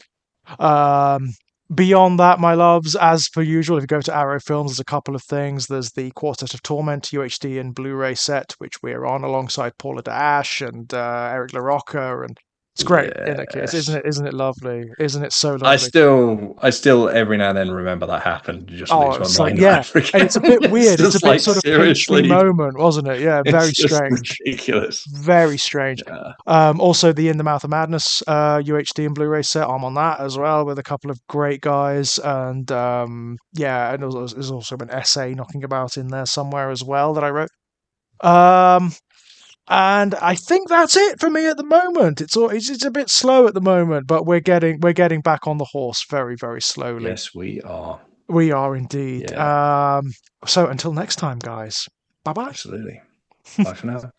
Um, Beyond that, my loves, as per usual, if you go to Arrow Films, there's a couple of things. There's the Quartet of Torment UHD and Blu-ray set, which we're on alongside Paula Dash and Eric LaRocca, and it's great, isn't it, kids? Yes. Isn't it lovely? Isn't it so I lovely? still every now and then remember that happened. It just Oh, leaves my it's like, mind yeah, over and again. it's a bit weird. It's a Just bit like, sort of pinch me seriously, moment, wasn't it? Yeah, it's very just strange. ridiculous. Very strange. Yeah. Also, the In the Mouth of Madness UHD and Blu-ray set. I'm on that as well with a couple of great guys, and yeah, and there's also an essay knocking about in there somewhere as well that I wrote. And I think that's it for me at the moment. It's a bit slow at the moment, but we're getting back on the horse very, very slowly. Yes, we are. We are indeed. Yeah. So until next time, guys. Bye bye. Absolutely. Bye for now.